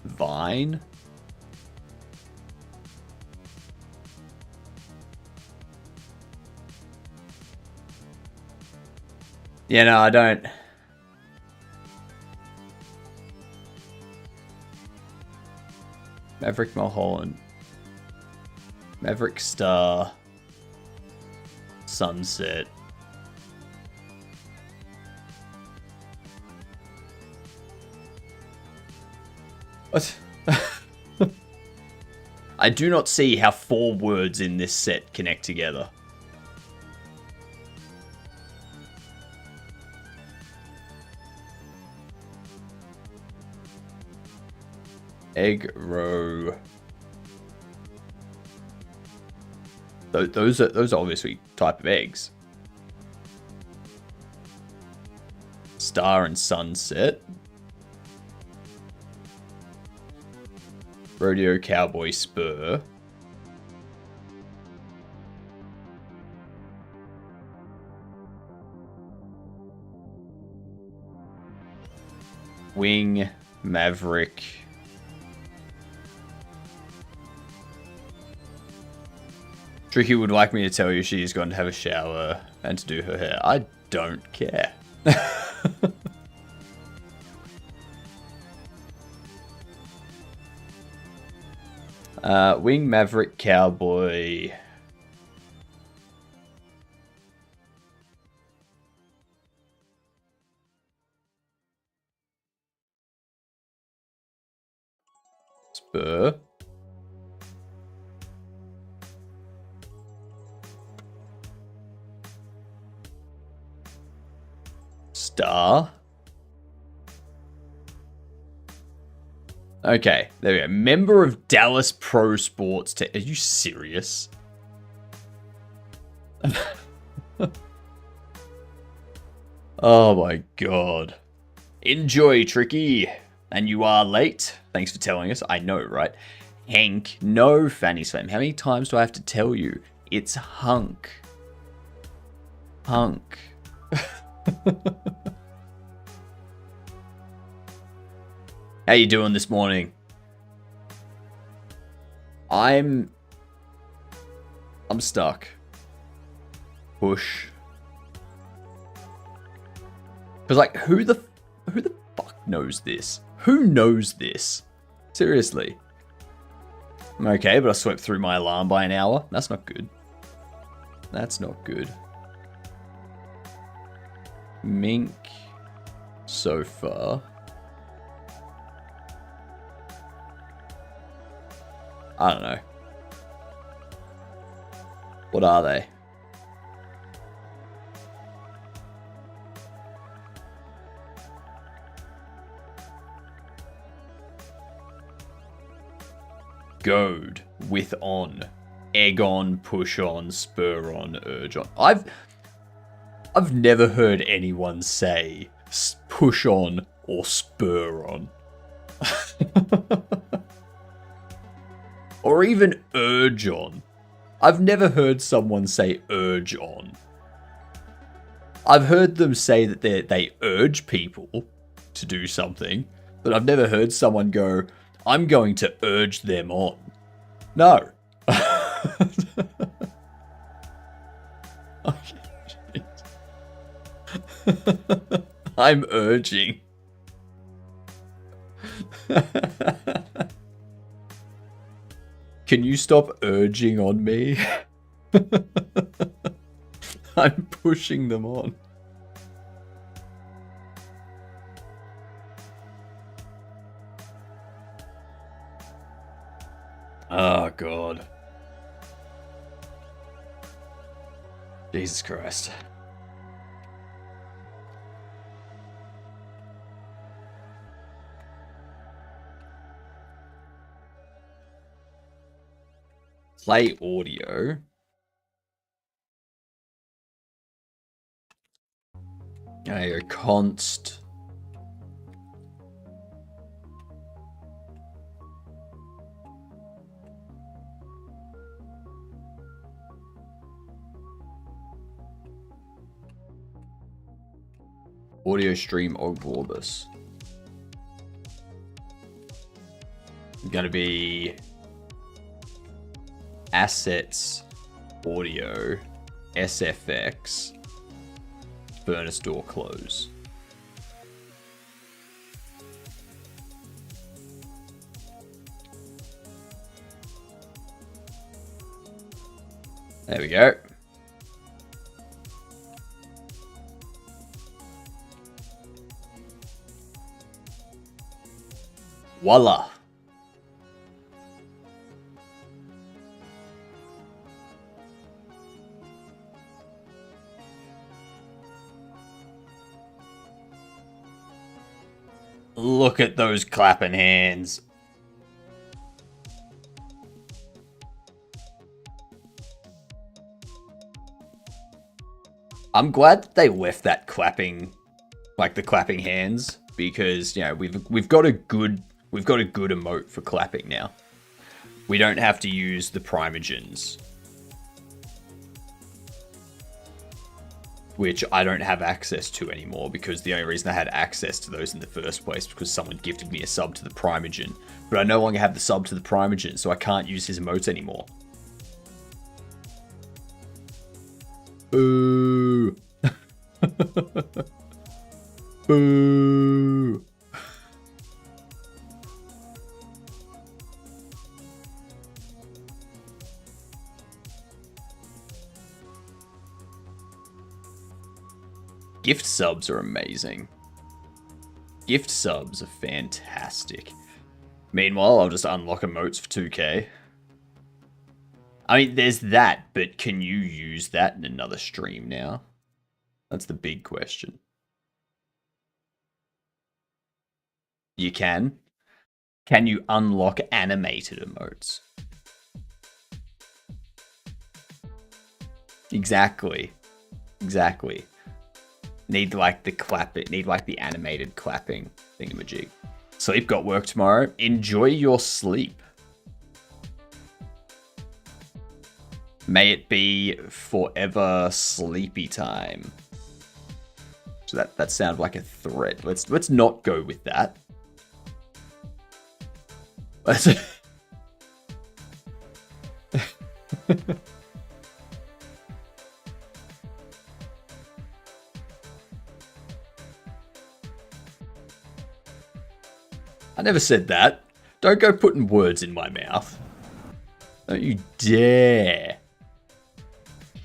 Vine. Yeah, no, I don't. Maverick Mulholland. Maverick Star. Sunset. What? I do not see how 4 words in this set connect together. Egg row. Those are obviously type of eggs. Star and sunset. Rodeo cowboy spur. Wing maverick. Tricky would like me to tell you she is going to have a shower and to do her hair. I don't care. Wing maverick cowboy. Spur. Star. Okay, there we go. Member of Dallas Pro Sports. Are you serious? Oh my god. Enjoy, Tricky. And you are late. Thanks for telling us. I know, right? Hank. No, Fanny Slam. How many times do I have to tell you? It's Hunk. Hunk. How you doing this morning? I'm stuck. Push. Cause like who the fuck knows this? Who knows this? Seriously. I'm okay, but I swept through my alarm by an hour. That's not good. That's not good. Mink. So far. I don't know. What are they? Goad, with on, egg on, push on, spur on, urge on. I've never heard anyone say push on or spur on. Or even urge on. I've never heard someone say urge on. I've heard them say that they urge people to do something, but I've never heard someone go, I'm going to urge them on. No. I'm urging. Can you stop urging on me? I'm pushing them on. Oh, God. Jesus Christ. Play audio. A const. Audio stream Orbis. Gonna be assets, audio, SFX, furnace door close. There we go. Voila. Look at those clapping hands. I'm glad that they left that clapping, like the clapping hands, because you know we've got a good emote for clapping now. We don't have to use the Primogens, which I don't have access to anymore, because the only reason I had access to those in the first place was because someone gifted me a sub to the Primogen. But I no longer have the sub to the Primogen, so I can't use his emotes anymore. Boo. Boo. Gift subs are amazing. Gift subs are fantastic. Meanwhile, I'll just unlock emotes for 2k. I mean, there's that, but can you use that in another stream now? That's the big question. You can? Can you unlock animated emotes? Exactly. Exactly. Need like the clapping, need like the animated clapping thingamajig. Sleep, got work tomorrow. Enjoy your sleep. May it be forever sleepy time. So that sounded like a threat. Let's not go with that. Let's I never said that. Don't go putting words in my mouth. Don't you dare.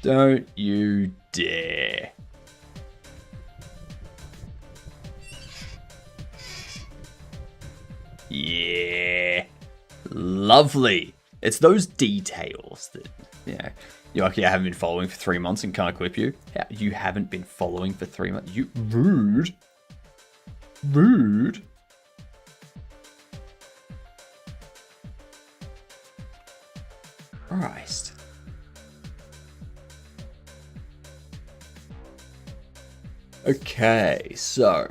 Don't you dare. Yeah. Lovely. It's those details that, you know, you're like, yeah, I haven't been following for 3 months and can't clip you. Yeah, you haven't been following for 3 months. You rude. Rude. Christ. Okay, so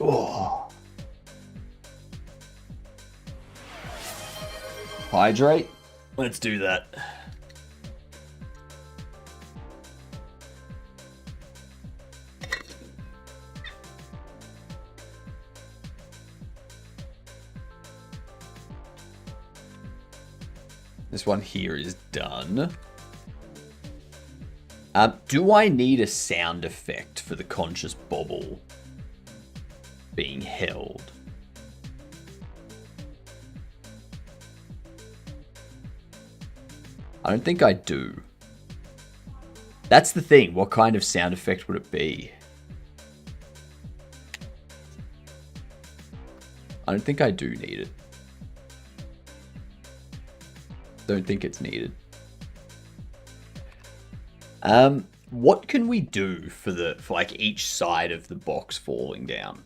oh. Hydrate? Let's do that. This one here is done. Do I need a sound effect for the conscious bobble being held? I don't think I do. That's the thing. What kind of sound effect would it be? I don't think I do need it. Don't think it's needed. What can we do for like each side of the box falling down?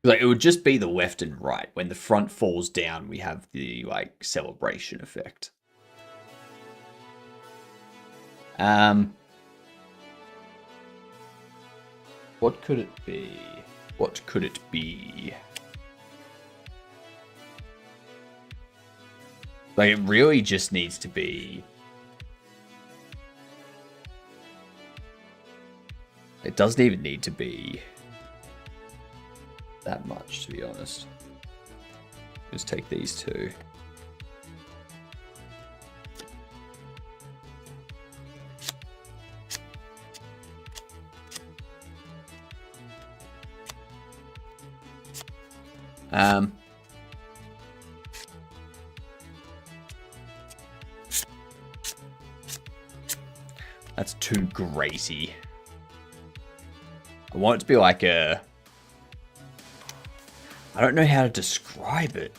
Like, it would just be the left and right. When the front falls down, we have the like celebration effect. What could it be? What could it be? Like, it really just needs to be... It doesn't even need to be that much, to be honest. Just take these two. Um, that's too Gracie. I want it to be like a... I don't know how to describe it.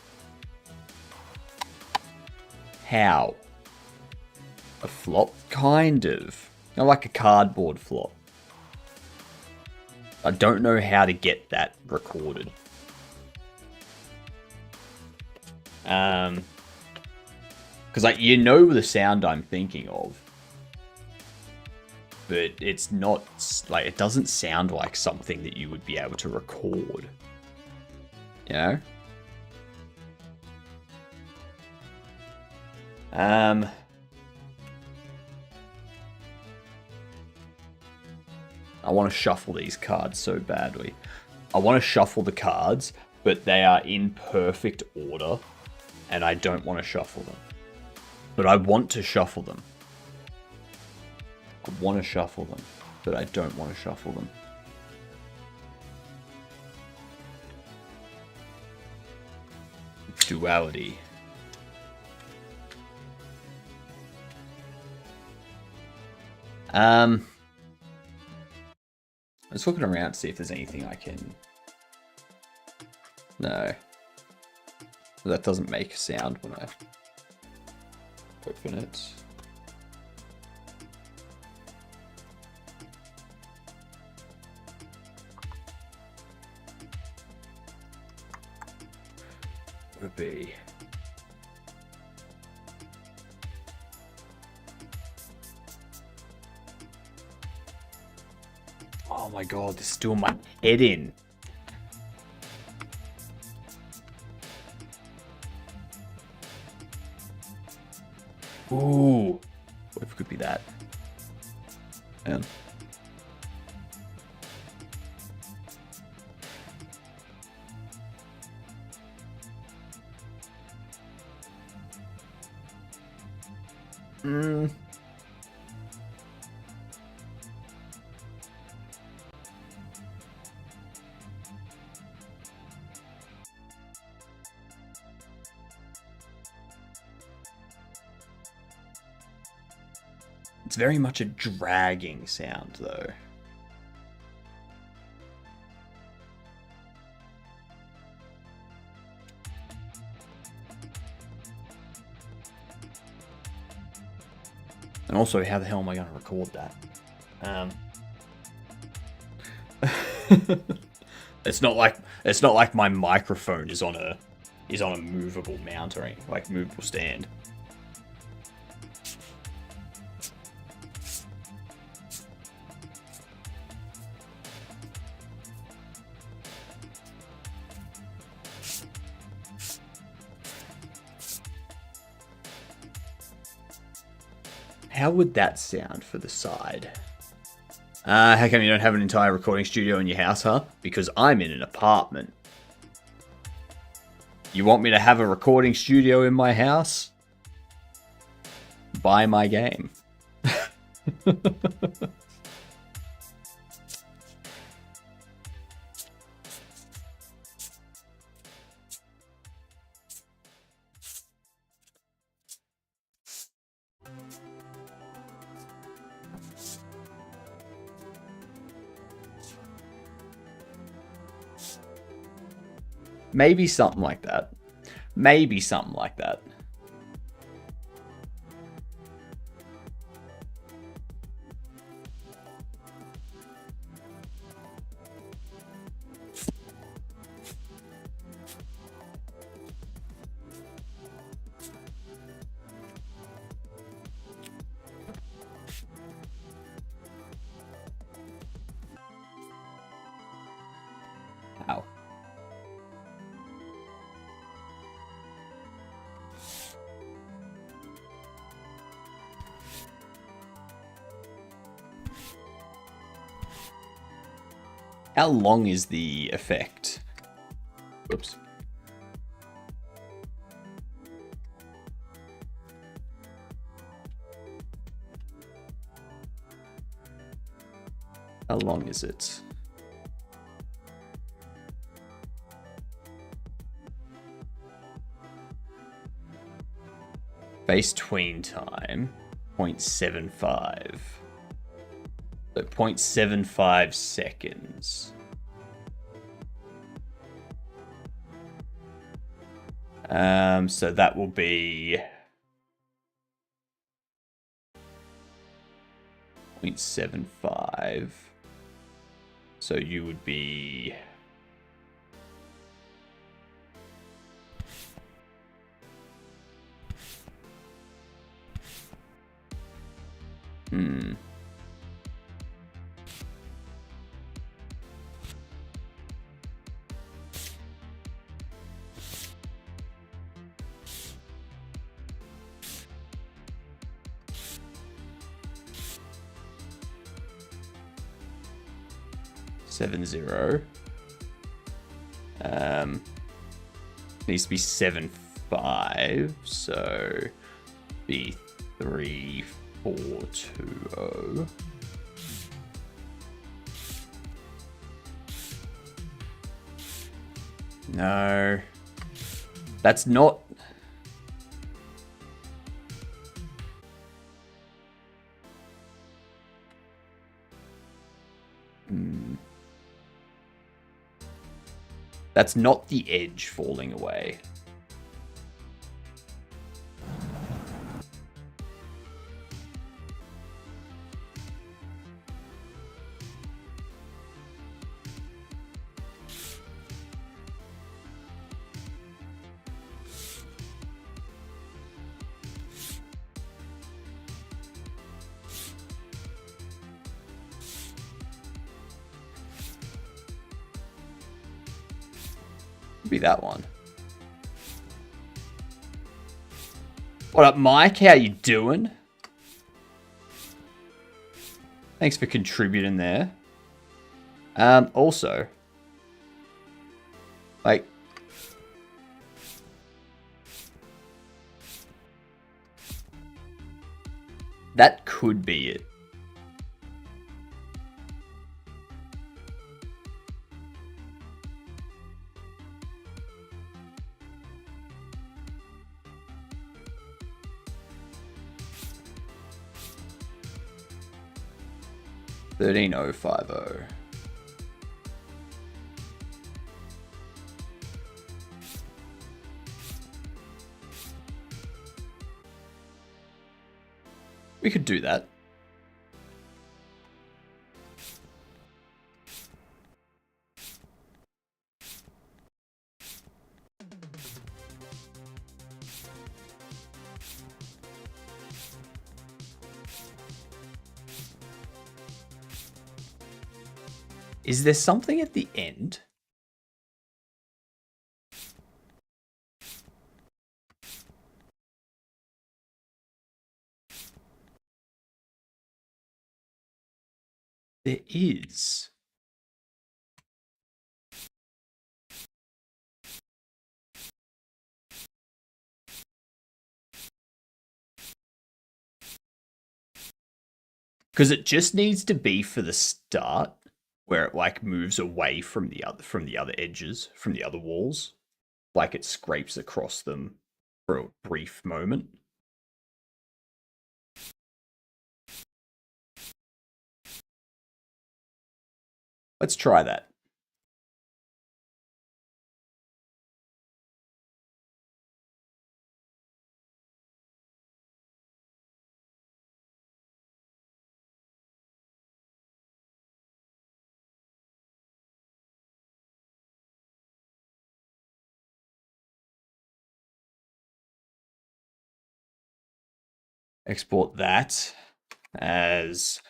How? A flop? Kind of. You know, like a cardboard flop. I don't know how to get that recorded. Because, like, you know the sound I'm thinking of. But it's not, like, it doesn't sound like something that you would be able to record. You know? I want to shuffle these cards so badly. I want to shuffle the cards, but they are in perfect order, and I don't want to shuffle them. But I want to shuffle them. I want to shuffle them, but I don't want to shuffle them. Duality. I'm just looking around to see if there's anything I can... No. That doesn't make a sound when I open it. Would be... Oh my god, this is doing my head in. Ooh. What if it could be that? Man. It's very much a dragging sound, though. And also, how the hell am I going to record that? It's not like my microphone is on a movable mount or anything, like movable stand. How would that sound for the side? How come you don't have an entire recording studio in your house, huh? Because I'm in an apartment. You want me to have a recording studio in my house? Buy my game. Maybe something like that. Maybe something like that. Ow. How long is the effect? Oops. How long is it? Base tween time, 0.75. So 0.75 seconds. So that will be 0.75. So you would be Hmm. Seven zero. Needs to be 7.5, so be 3.420. No, that's not. That's not the edge falling away. Be that one. What up, Mike? How you doing? Thanks for contributing there. Also, like, that could be it. $13,050. We could do that. Is there something at the end? There is. Because it just needs to be for the start, where it like moves away from the other edges, from the other walls, like it scrapes across them for a brief moment. Let's try that. Export that as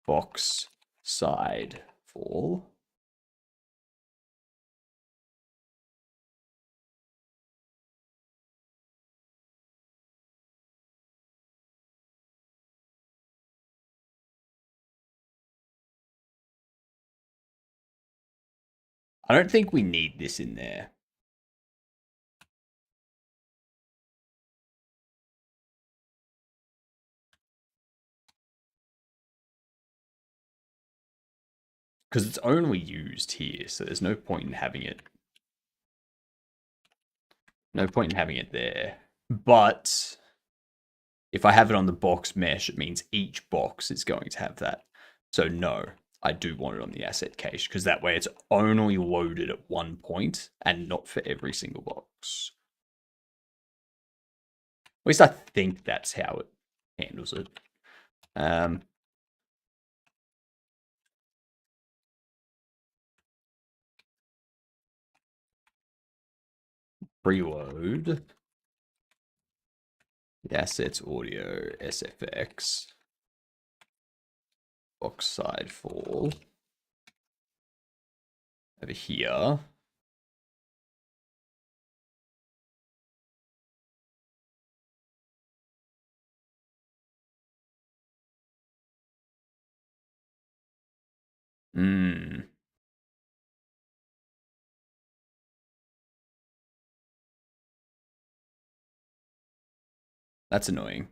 box side fall. I don't think we need this in there. Because it's only used here, so there's no point in having it. No point in having it there. But If I have it on the box mesh, it means each box is going to have that. So no, I do want it on the asset cache because that way it's only loaded at one point and not for every single box. At least I think that's how it handles it. Preload. The assets audio SFX. Box side fall. Over here. That's annoying.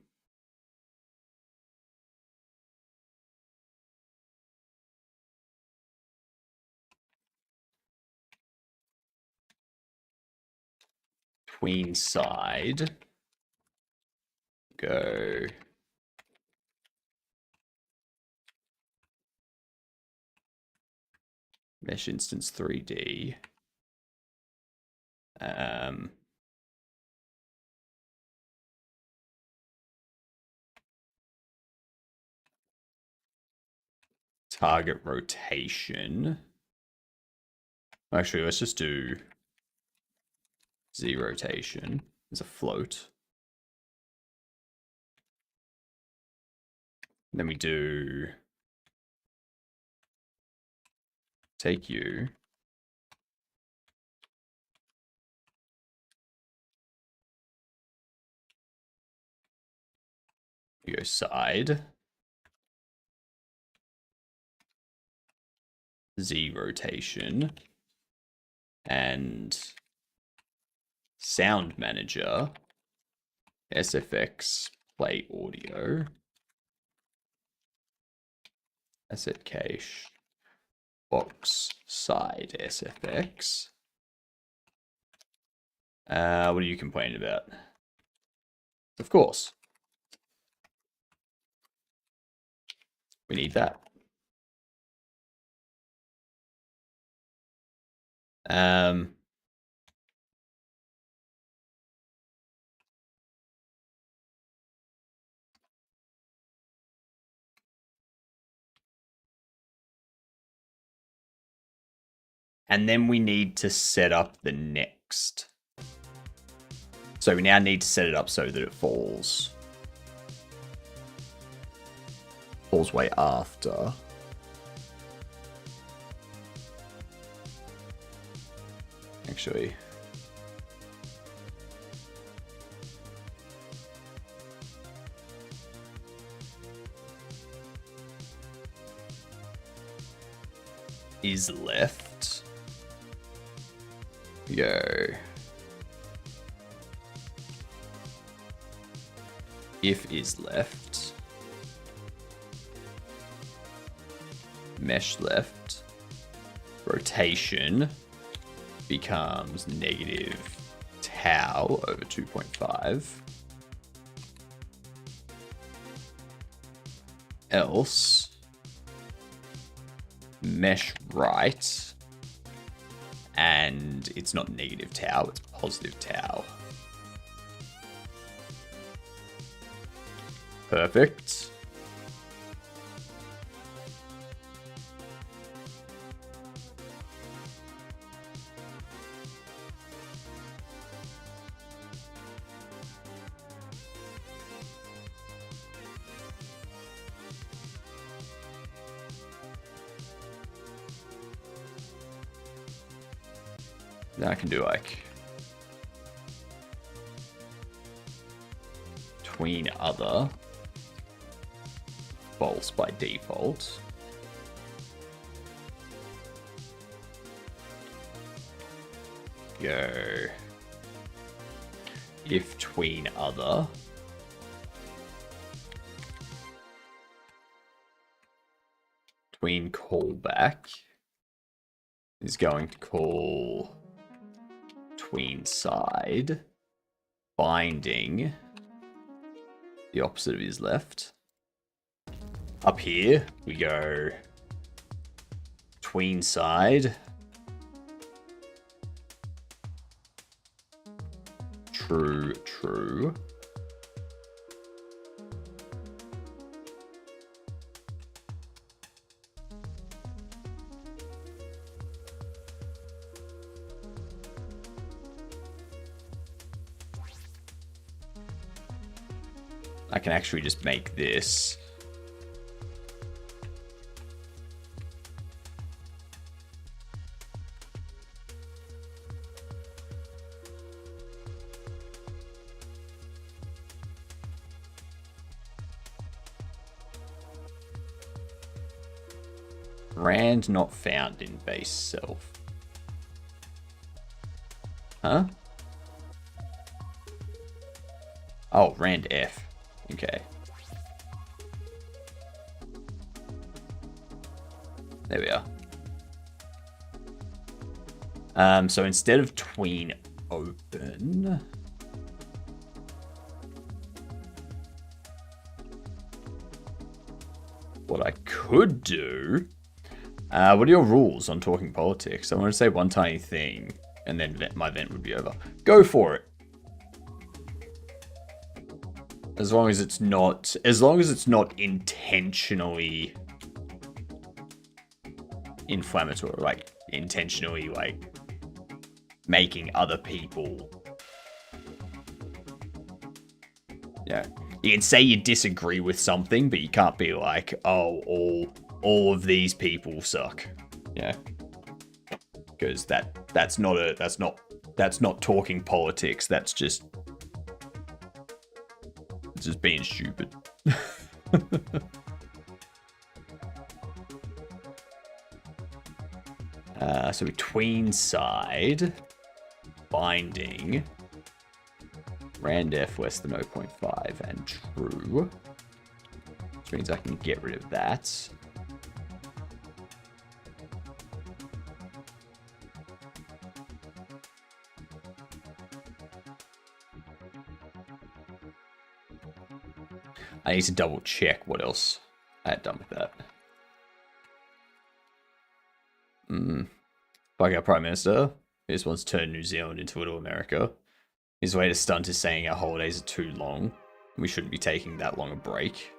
Queen side. Go. Mesh instance 3D. Target rotation. Actually, let's just do Z rotation as a float. Then we do take you. You go side. Z rotation. And sound manager. SFX play audio. Asset cache. Box side SFX. What are you complaining about? Of course. We need that. And then we need to set up the next. So we now need to set it up so that it falls way after. Actually. Is left. Go. If is left. Mesh left. Rotation becomes negative tau over 2.5. Else mesh right, and it's not negative tau, it's positive tau. Perfect. Then I can do like tween other false by default. Go if tween other tween callback is going to call tween side binding the opposite of his left. Up here, we go tween side. True, true. I can actually just make this. Rand not found in base self. Huh? Oh, Rand F. Okay. There we are. So instead of tween open, what I could do, what are your rules on talking politics? I want to say one tiny thing, and then my vent would be over. Go for it. As long as it's not intentionally inflammatory, like intentionally like making other people. Yeah. You can say you disagree with something, but you can't be like, oh, all of these people suck. Yeah. Because that's not talking politics, that's just being stupid. So between side, binding, Rand F less than 0.5 and true. Which means I can get rid of that. I need to double check what else I had done with that. Like our Prime Minister, who just wants to turn New Zealand into Little America. His way to stunt is saying our holidays are too long. We shouldn't be taking that long a break.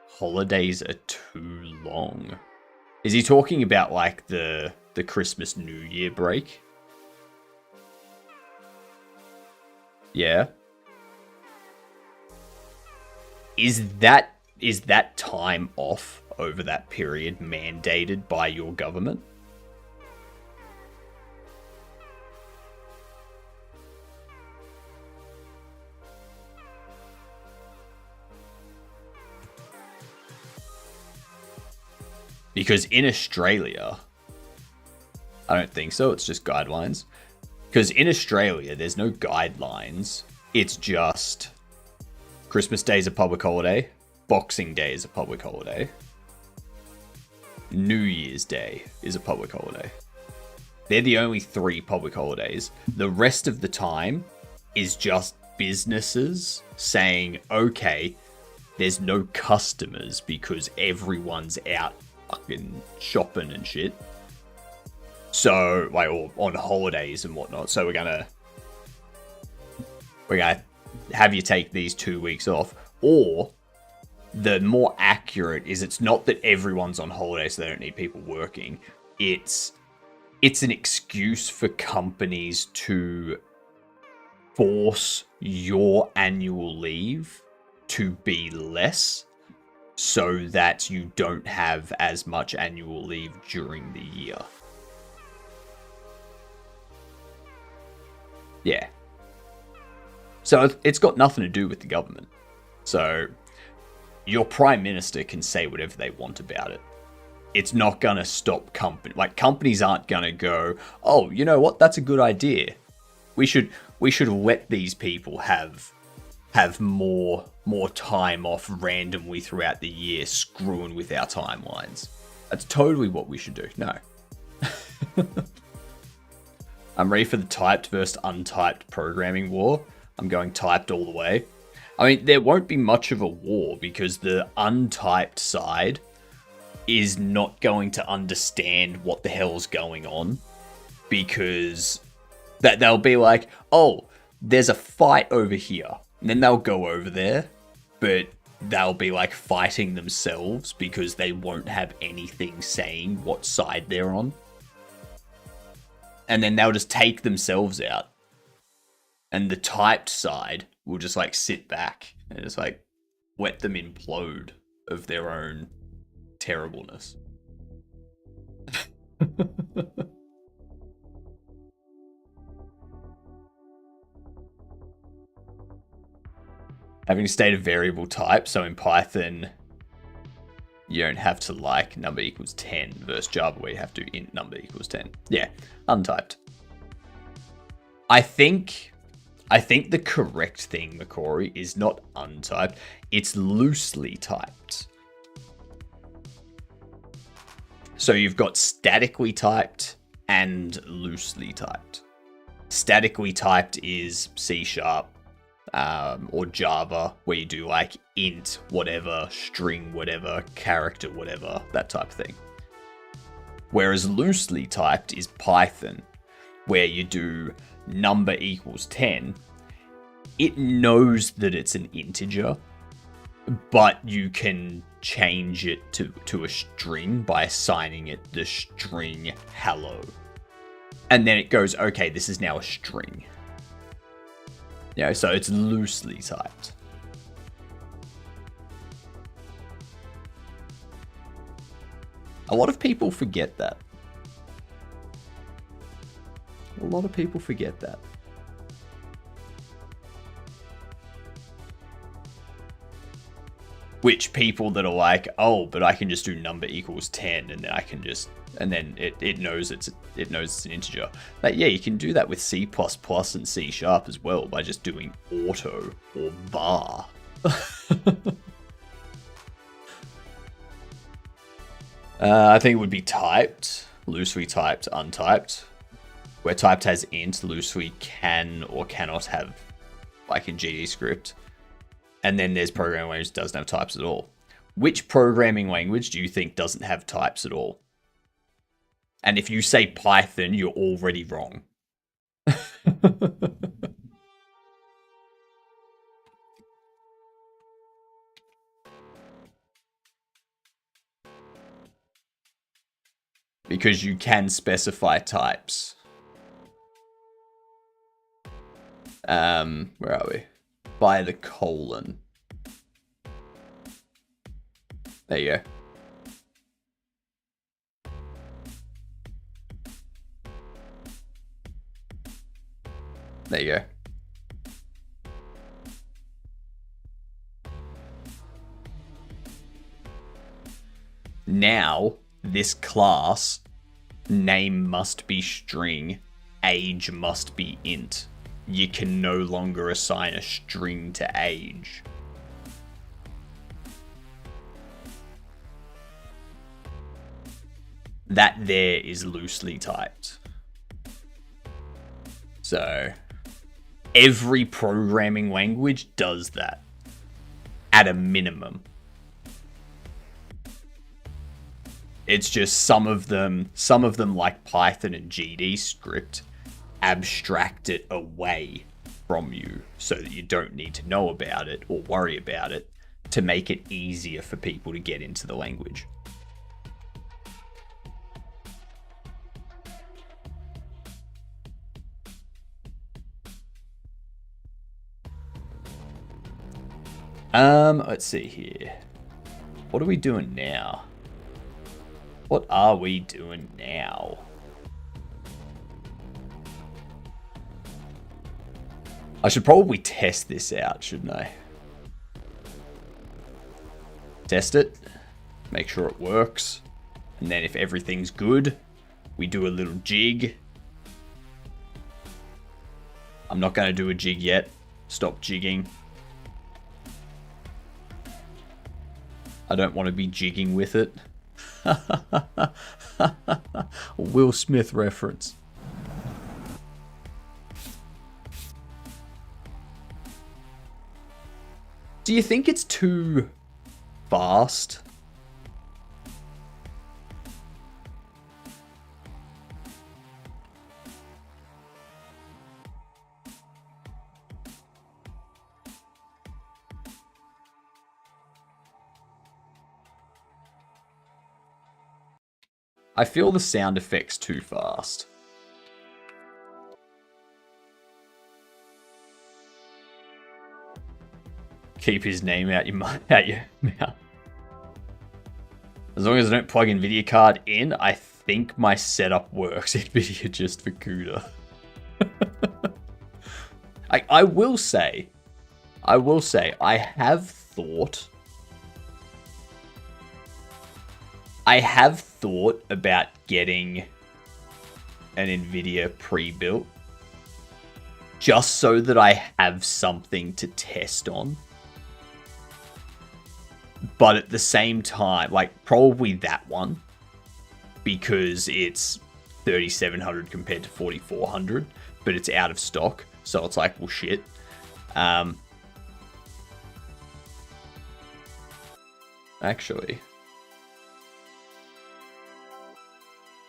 Holidays are too long. Is he talking about like the Christmas New Year break? Yeah. Is that time off over that period mandated by your government? Because in Australia, I don't think so. It's just guidelines. Because in Australia, there's no guidelines. It's just Christmas Day is a public holiday. Boxing Day is a public holiday. New Year's Day is a public holiday. They're the only 3 public holidays. The rest of the time is just businesses saying, okay, there's no customers because everyone's out fucking shopping and shit. So, like, or on holidays and whatnot. So we're gonna have you take these 2 weeks off. Or the more accurate is, it's not that everyone's on holiday so they don't need people working. It's an excuse for companies to force your annual leave to be less so that you don't have as much annual leave during the year. Yeah. So it's got nothing to do with the government. So your prime minister can say whatever they want about it. It's not going to stop companies aren't going to go, oh, you know what? That's a good idea. We should let these people have more time off randomly throughout the year, screwing with our timelines. That's totally what we should do. No. I'm ready for the typed versus untyped programming war. I'm going typed all the way. I mean, there won't be much of a war because the untyped side is not going to understand what the hell's going on, because that they'll be like, oh, there's a fight over here. And then they'll go over there, but they'll be like fighting themselves because they won't have anything saying what side they're on. And then they'll just take themselves out. And the typed side will just like sit back and just like let them implode of their own terribleness. Having state a variable type, so in Python, you don't have to like number equals 10 versus Java where you have to int number equals 10. Yeah, untyped. I think the correct thing, Macquarie, is not untyped, it's loosely typed. So you've got statically typed and loosely typed. Statically typed is C# or Java, where you do like int whatever, string whatever, character whatever, that type of thing. Whereas loosely typed is Python, where you do number equals 10. It knows that it's an integer, but you can change it to a string by assigning it the string hello. And then it goes, okay, this is now a string. You know, so it's loosely typed. A lot of people forget that. A lot of people forget that. Which people that are like, oh, but I can just do number equals 10 and then I can just, and then it knows it's an integer. Like, yeah, you can do that with C++ and C# as well by just doing auto or var. I think it would be typed, loosely typed, untyped. Where typed has int, loosely can or cannot have, like in GD script. And then there's programming language that doesn't have types at all. Which programming language do you think doesn't have types at all? And if you say Python, you're already wrong. Because you can specify types. Where are we? By the colon. There you go. There you go. Now, this class, name must be string, age must be int. You can no longer assign a string to age. That there is loosely typed. So, every programming language does that, at a minimum. It's just some of them like Python and GD script, abstract it away from you so that you don't need to know about it or worry about it to make it easier for people to get into the language. Let's see here. What are we doing now? What are we doing now? I should probably test this out, shouldn't I? Test it, make sure it works, and then if everything's good, we do a little jig. I'm not going to do a jig yet. Stop jigging. I don't want to be jigging with it. Will Smith reference. Do you think it's too fast? I feel the sound effects too fast. Keep his name out your mouth. As long as I don't plug NVIDIA card in, I think my setup works. NVIDIA just for CUDA. I will say, I have thought about getting an NVIDIA pre-built just so that I have something to test on. But at the same time, like, probably that one, because it's 3,700 compared to 4,400, but it's out of stock, so it's like, well, shit. Actually,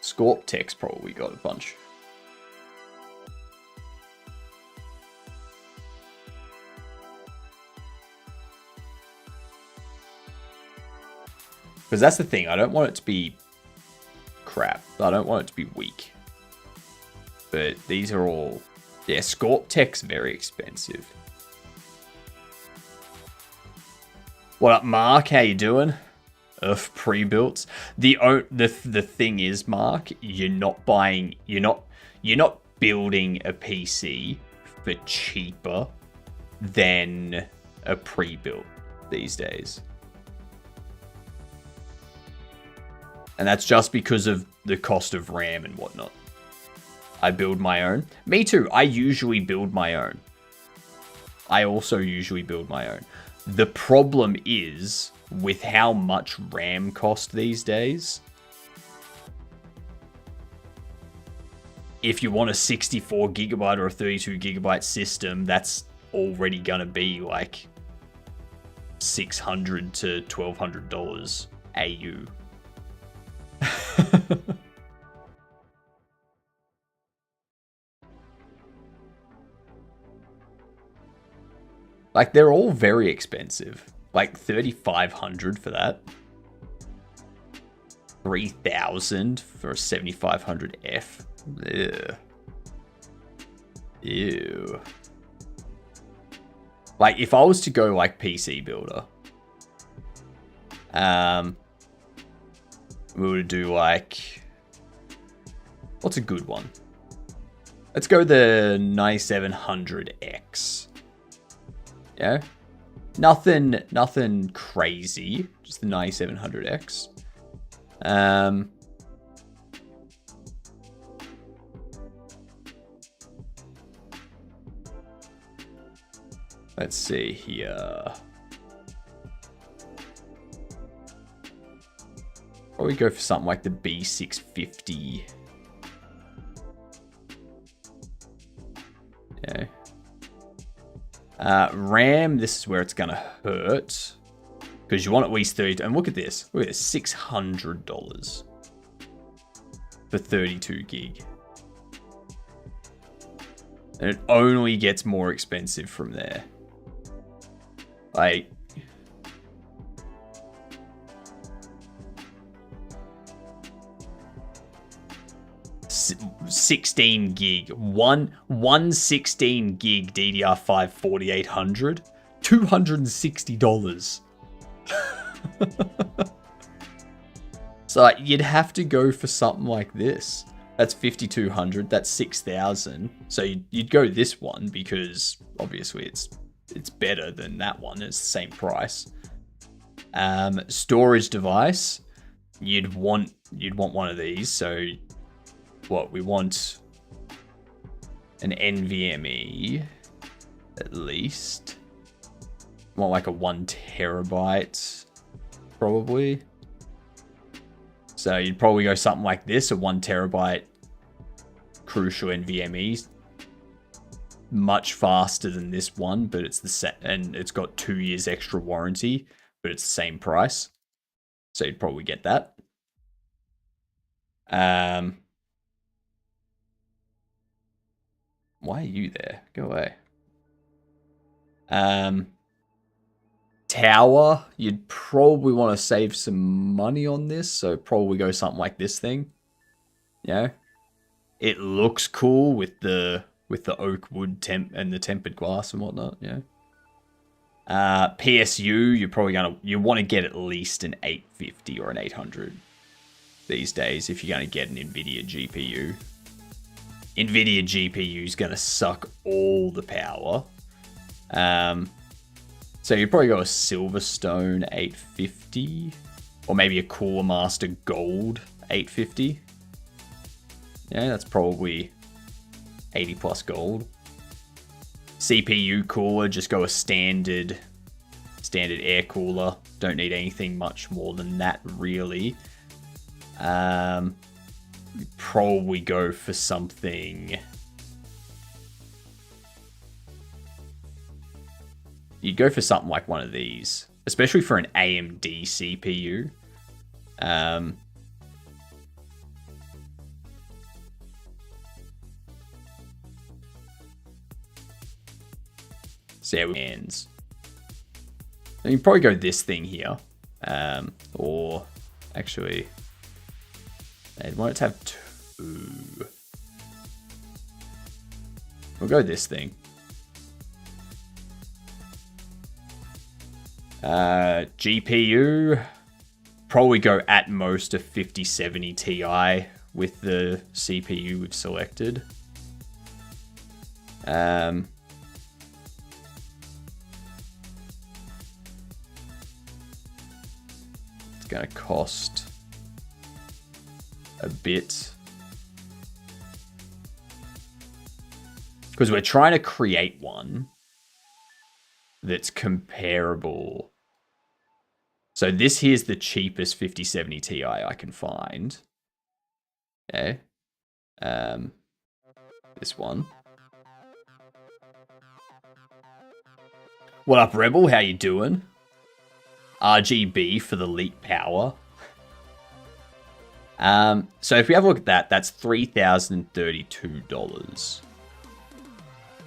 Scorp Tech's probably got a bunch. Because that's the thing, I don't want it to be crap. I don't want it to be weak. But these are all... Yeah, Scorp Tech's very expensive. What up, Mark? How you doing? Pre-built. The thing is, Mark, you're not building a PC for cheaper than a pre-built these days. And that's just because of the cost of RAM and whatnot. I build my own. Me too. I usually build my own. I also usually build my own. The problem is with how much RAM costs these days. If you want a 64 gigabyte or a 32 gigabyte system, that's already gonna be like $600 to $1,200 AU. Like, they're all very expensive. Like 3,500 for that. 3,000 for a 7500F. Ew. Ew. Like, if I was to go like PC Builder, we would do like, what's a good one? Let's go the 9700X. Yeah, nothing crazy. Just the 9700X. Let's see here. Probably go for something like the B650. Yeah. RAM, this is where it's going to hurt. Because you want at least 30. And look at this. Look at this. $600 for 32 gig. And it only gets more expensive from there. Like, $16 gig, one 16 gig DDR5 4800, $260. So like, you'd have to go for something like this. That's 5,200. That's 6,000. So you'd go this one because obviously it's better than that one. It's the same price. Storage device, you'd want one of these. So what we want, an NVMe at least. Want like a 1 terabyte probably. So you'd probably go something like this, a 1 terabyte Crucial NVMe. much faster than this one, but it's the set, and it's got 2 years extra warranty, but it's the same price. So you'd probably get that. Why are you there? Go away. Tower, you'd probably want to save some money on this, so probably go something like this thing. Yeah. It looks cool with the oak wood temp and the tempered glass and whatnot, yeah. PSU, you want to get at least an 850 or an 800 these days if you're going to get an NVIDIA GPU. NVIDIA GPU is going to suck all the power. So you'd probably go a Silverstone 850 or maybe a Cooler Master Gold 850. Yeah, that's probably 80 plus gold. CPU cooler, just go a standard air cooler. Don't need anything much more than that, really. Probably go for something. You'd go for something like one of these, especially for an AMD CPU. So yeah, hands. You can probably go this thing here, or actually, I'd want it to have 2. We'll go this thing. GPU, probably go at most a 5070 Ti with the CPU we've selected. It's gonna cost a bit because we're trying to create one that's comparable. So this here's the cheapest 5070 Ti I can find. Okay. This one. What up, Rebel? How you doing? RGB for the leak power. So if we have a look at that, that's $3,032.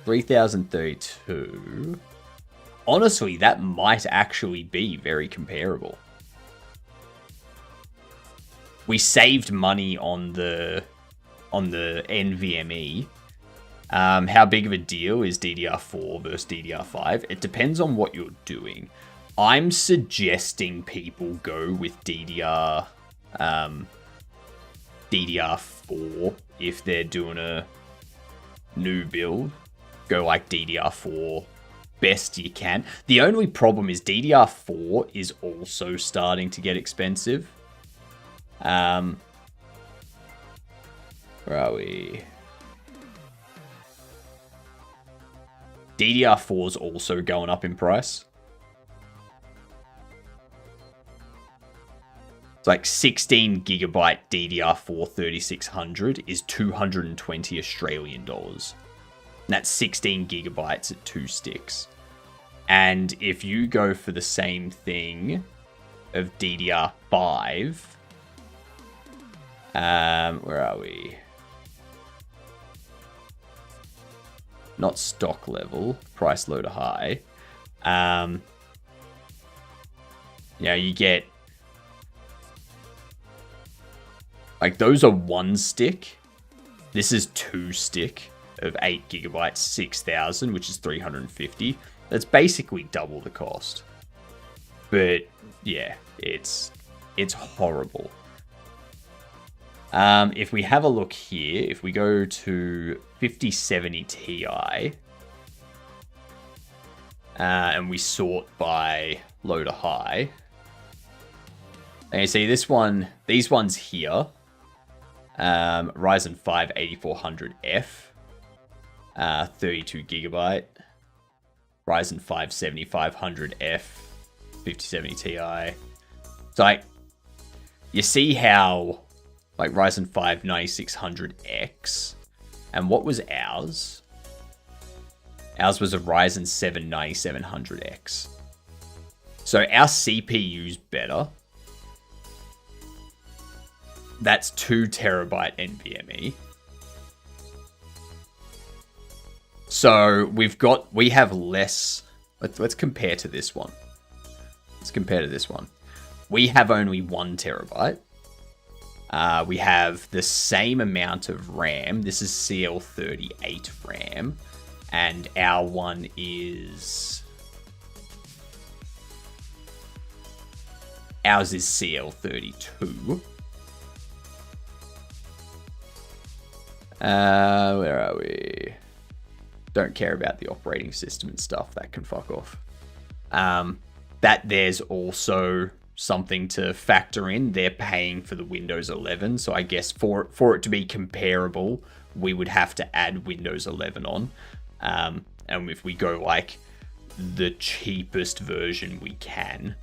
$3,032. Honestly, that might actually be very comparable. We saved money on the NVMe. How big of a deal is DDR4 versus DDR5? It depends on what you're doing. I'm suggesting people go with DDR4 if they're doing a new build. Go like DDR4 best you can. The only problem is DDR4 is also starting to get expensive. Where are we? DDR4 is also going up in price. It's like 16 gigabyte DDR4 3600 is 220 Australian dollars. And that's 16 gigabytes at 2 sticks. And if you go for the same thing of DDR5, where are we? Not stock level, price low to high. Yeah, you get like those are 1 stick. This is 2 stick of 8 gigabytes, 6,000, which is 350. That's basically double the cost. But yeah, it's horrible. If we have a look here, if we go to 5070 Ti, and we sort by low to high, and you see this one, these ones here, Ryzen 5 8400F, 32 gigabyte, Ryzen 5 7500F, 5070 Ti. So like, you see how like Ryzen 5 9600X, and what was ours? Ours was a Ryzen 7 9700X. So our CPU's better. That's 2 terabyte NVMe. So we have less. Let's compare to this one. We have only 1 terabyte. We have the same amount of RAM. This is CL38 RAM. And our one is... Ours is CL32. Where are we? Don't care about the operating system and stuff. That can fuck off. That there's also something to factor in. They're paying for the Windows 11. So I guess for it to be comparable, we would have to add Windows 11 on. And if we go like the cheapest version we can,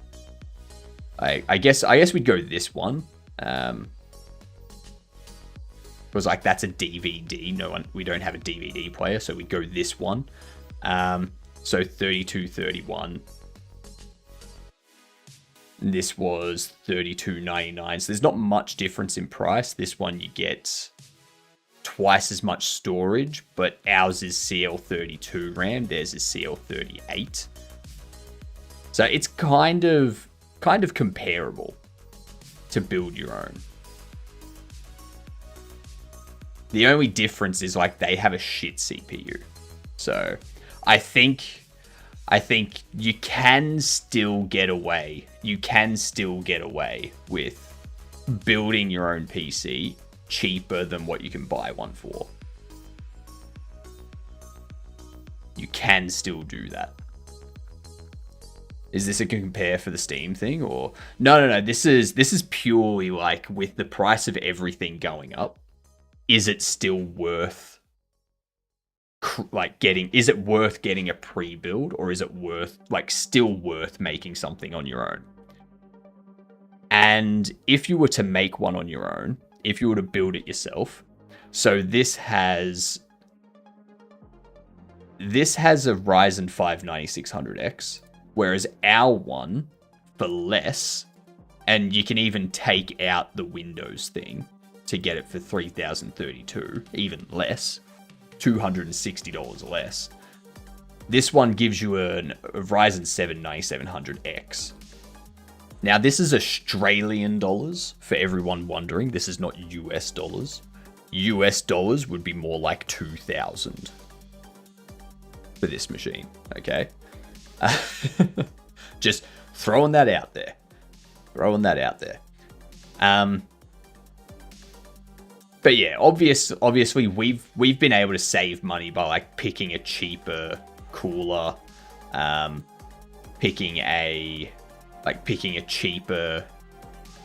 I guess we'd go this one. Because like that's a DVD. We don't have a DVD player, so we go this one. So 3231. This was $32.99. So there's not much difference in price. This one you get twice as much storage, but ours is CL32 RAM. Theirs is CL38. So it's kind of comparable to build your own. The only difference is like they have a shit CPU. So I think you can still get away. You can still get away with building your own PC cheaper than what you can buy one for. You can still do that. Is this a compare for the Steam thing or no? This is purely like with the price of everything going up. Is it still worth is it worth getting a pre-build, or is it still worth making something on your own? And if you were to make one on your own, if you were to build it yourself, so this has a Ryzen 5 9600X, whereas our one for less, and you can even take out the Windows thing to get it for $3,032, even less, $260 less. This one gives you a Ryzen 7 9700X. Now, this is Australian dollars, for everyone wondering. This is not US dollars. US dollars would be more like 2,000 for this machine, okay? Just throwing that out there. But yeah, obviously we've been able to save money by like picking a cheaper cooler, picking a cheaper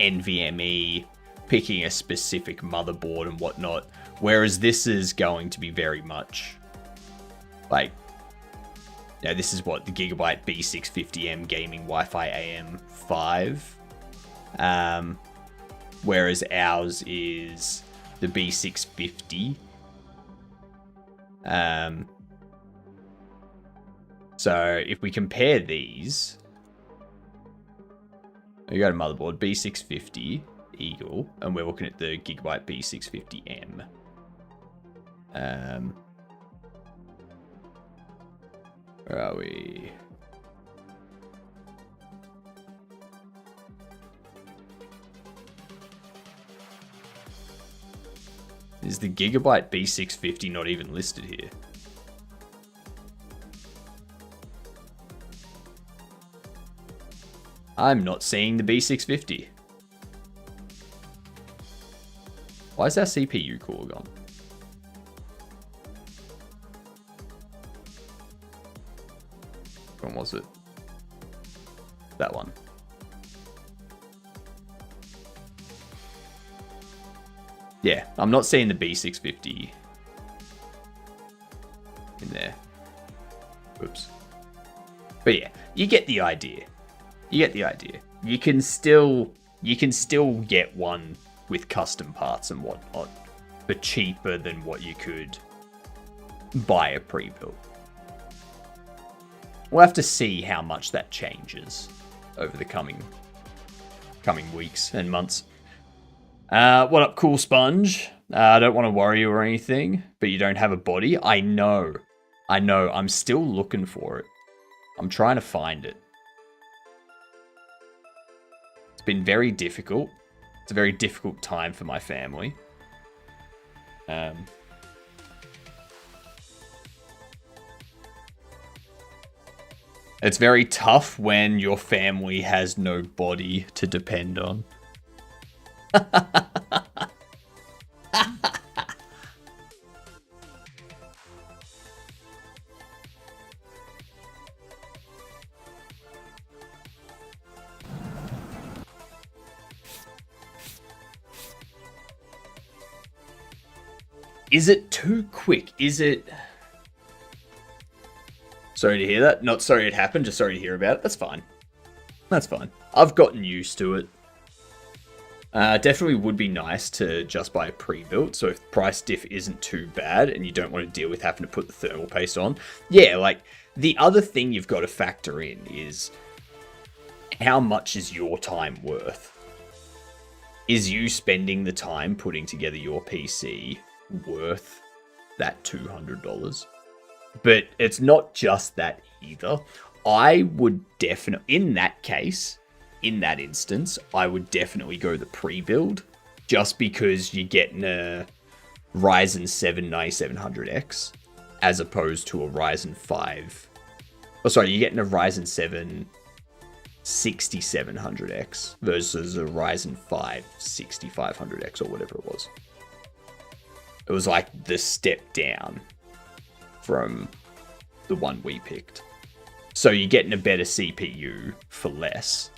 NVMe, picking a specific motherboard and whatnot. Whereas this is going to be very much like, this is what the Gigabyte B650M gaming Wi-Fi AM5, whereas ours is the B650. So if we compare these, we got a motherboard B650 Eagle, and we're looking at the Gigabyte B650M. Where are we? Is the Gigabyte B650 not even listed here? I'm not seeing the B650. Why is our CPU core gone? When was it? That one. Yeah, I'm not seeing the B650 in there. Oops. But yeah, you get the idea. You can still get one with custom parts and whatnot for cheaper than what you could buy a pre-built. We'll have to see how much that changes over the coming weeks and months. What up, Cool Sponge? I don't want to worry you or anything, but you don't have a body? I know. I'm still looking for it. I'm trying to find it. It's been very difficult. It's a very difficult time for my family. It's very tough when your family has no body to depend on. Is it too quick? Is it... Sorry to hear that. Not sorry it happened, just sorry to hear about it. That's fine. That's fine. I've gotten used to it. Definitely would be nice to just buy a pre-built, so if price diff isn't too bad and you don't want to deal with having to put the thermal paste on. Yeah, like, the other thing you've got to factor in is how much is your time worth? Is you spending the time putting together your PC worth that $200? But it's not just that either. I would definitely, in that case, in that instance, I would definitely go the pre-build, just because you're getting a Ryzen 7 9700X as opposed to a Ryzen 5. Oh, sorry, you're getting a Ryzen 7 6700X versus a Ryzen 5 6500X or whatever it was. It was like the step down from the one we picked. So you're getting a better CPU for less.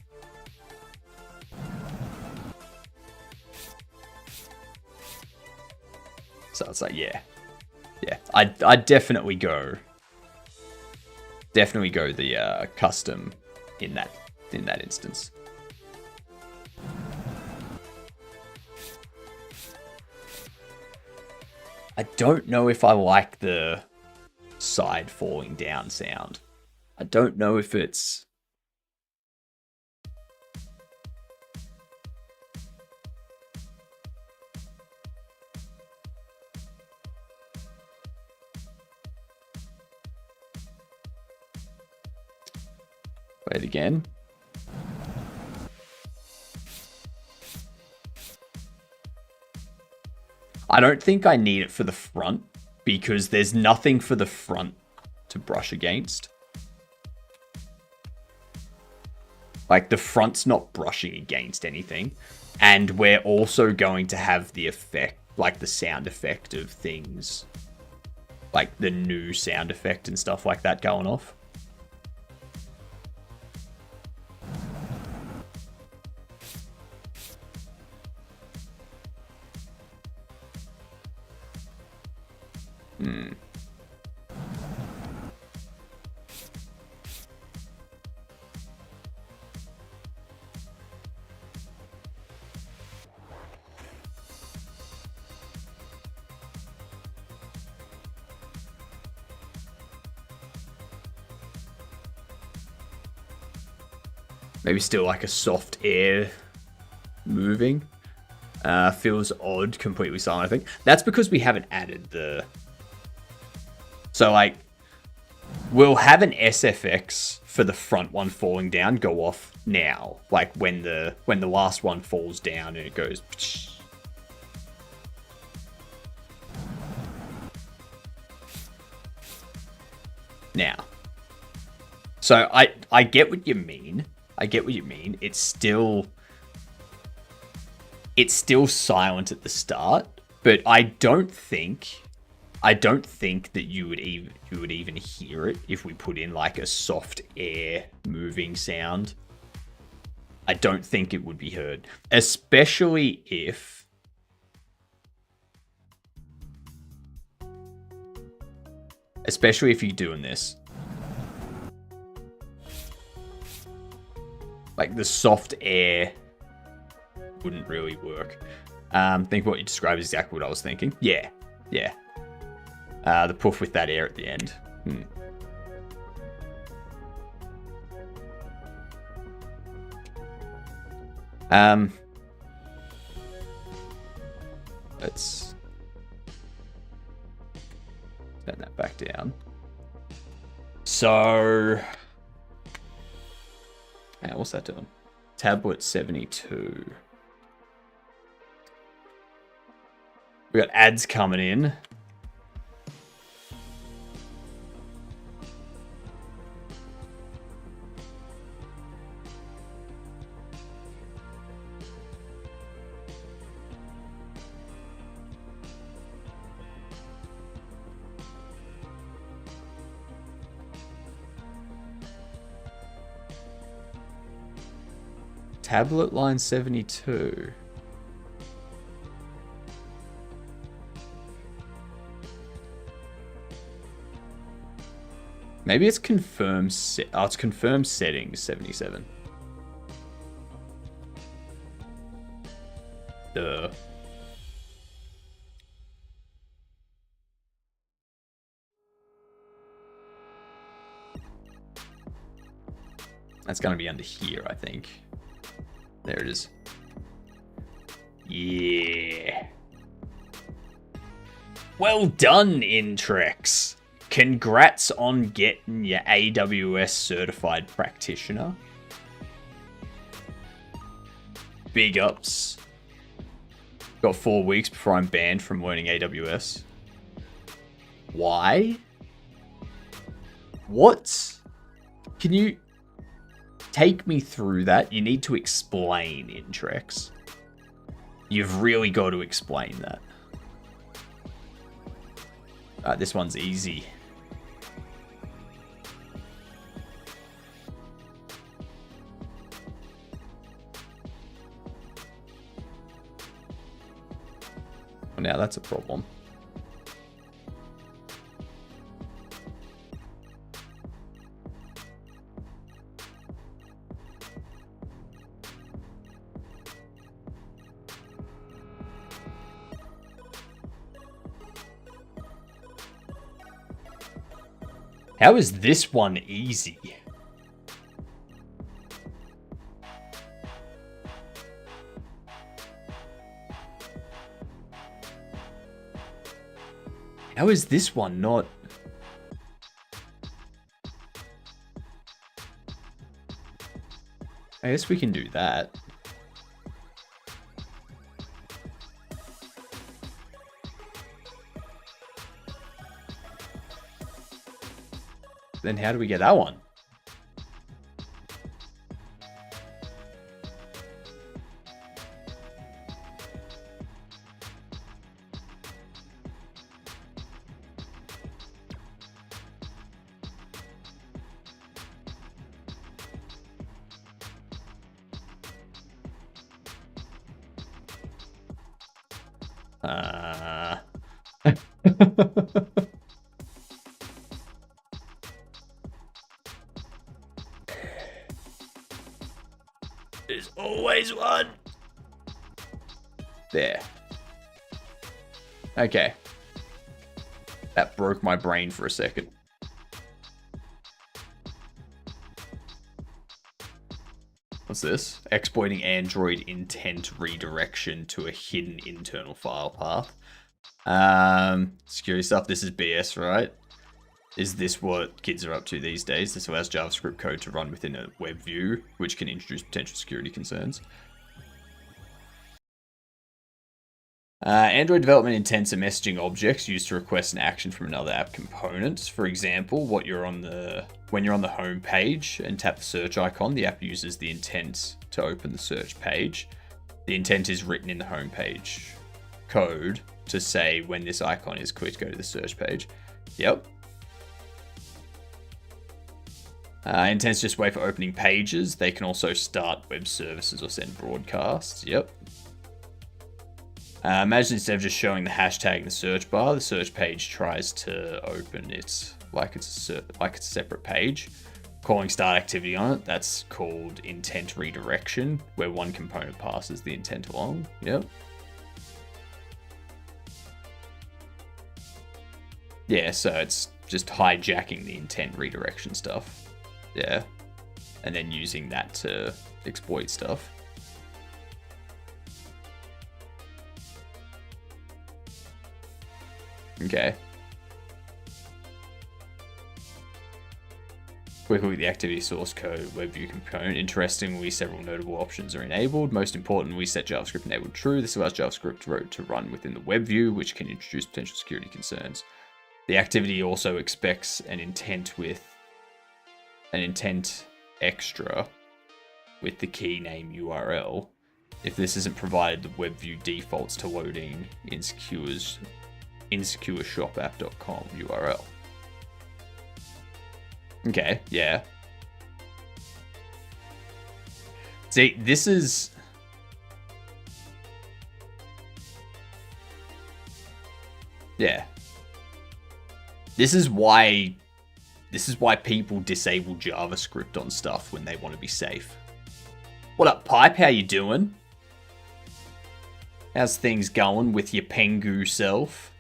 So it's like, yeah. I'd definitely go the custom in that instance. I don't know if I like the side falling down sound. I don't know if it's... Play it again. I don't think I need it for the front, because there's nothing for the front to brush against. Like, the front's not brushing against anything. And we're also going to have the effect, like the sound effect of things. Like the new sound effect and stuff like that going off. Maybe still like a soft air moving. Feels odd, completely silent, I think. That's because we haven't added the... So, like, we'll have an SFX for the front one falling down go off now. Like, when the last one falls down and it goes... Now. So, I get what you mean. It's still silent at the start, but I don't think that you would even hear it if we put in like a soft air moving sound. I don't think it would be heard, especially if you're doing this. Like, the soft air wouldn't really work. I think what you described is exactly what I was thinking. Yeah. The puff with that air at the end. Let's turn that back down. So, what's that doing? Tablet 72. We got ads coming in. Tablet line 72. Maybe it's confirmed. It's confirmed settings 77. Duh. That's gonna be under here, I think. There it is. Yeah. Well done, Intrex. Congrats on getting your AWS certified practitioner. Big ups. Got 4 weeks before I'm banned from learning AWS. Why? What? Can you take me through that? You need to explain, Intrex. You've really got to explain that. This one's easy. Well, now that's a problem. How is this one easy? How is this one not? I guess we can do that. Then how do we get that one? There's always one. There. Okay. That broke my brain for a second. What's this? Exploiting Android intent redirection to a hidden internal file path. Security stuff. This is BS, right? Is this what kids are up to these days? This allows JavaScript code to run within a web view, which can introduce potential security concerns. Android development intents are messaging objects used to request an action from another app component. For example, when you're on the home page and tap the search icon, the app uses the intent to open the search page. The intent is written in the home page code to say when this icon is clicked, go to the search page. Yep. Intents just wait for opening pages. They can also start web services or send broadcasts. Yep. Imagine instead of just showing the hashtag in the search bar, the search page tries to open it like it's a separate page. Calling start activity on it, that's called intent redirection, where one component passes the intent along. Yep. Yeah, so it's just hijacking the intent redirection stuff. Yeah. And then using that to exploit stuff. Okay. Quick look at the activity source code web view component. Interestingly, several notable options are enabled. Most importantly, we set JavaScript enabled true. This allows JavaScript to run within the web view, which can introduce potential security concerns. The activity also expects an intent extra with the key name URL. If this isn't provided, the web view defaults to loading insecureshopapp.com URL. Okay, yeah. See, this is... Yeah. This is why people disable JavaScript on stuff when they want to be safe. What up, Pipe? How you doing? How's things going with your Pengu self?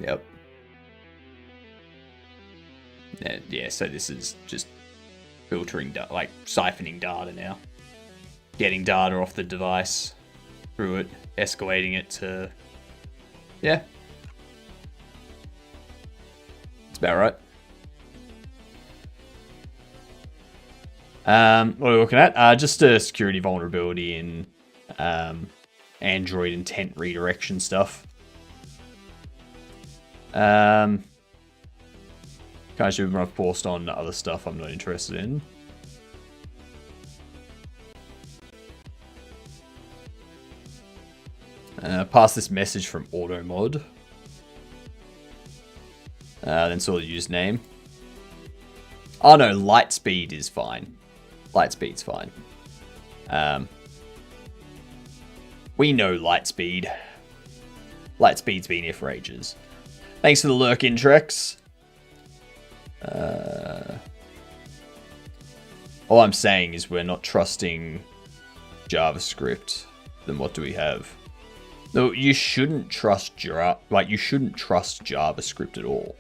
Yep. Yeah, so this is just filtering, like siphoning data now. Getting data off the device through it, escalating it to... Yeah. That's about right. What are we looking at? Just a security vulnerability in Android intent redirection stuff. Kind of should have paused on other stuff I'm not interested in. Pass this message from AutoMod. Then saw the username. Oh no, Lightspeed is fine. Lightspeed's fine. We know Lightspeed. Lightspeed's been here for ages. Thanks for the lurk, Intrex. All I'm saying is we're not trusting JavaScript. Then what do we have? No, you shouldn't trust you shouldn't trust JavaScript at all.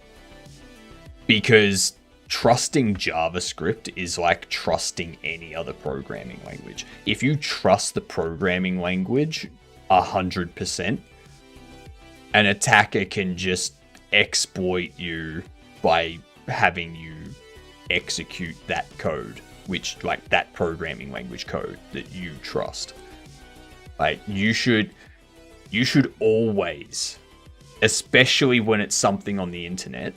Because trusting JavaScript is like trusting any other programming language. If you trust the programming language 100%, an attacker can just exploit you by having you execute that code, which, like, that programming language code that you trust. Like, you should always, especially when it's something on the internet,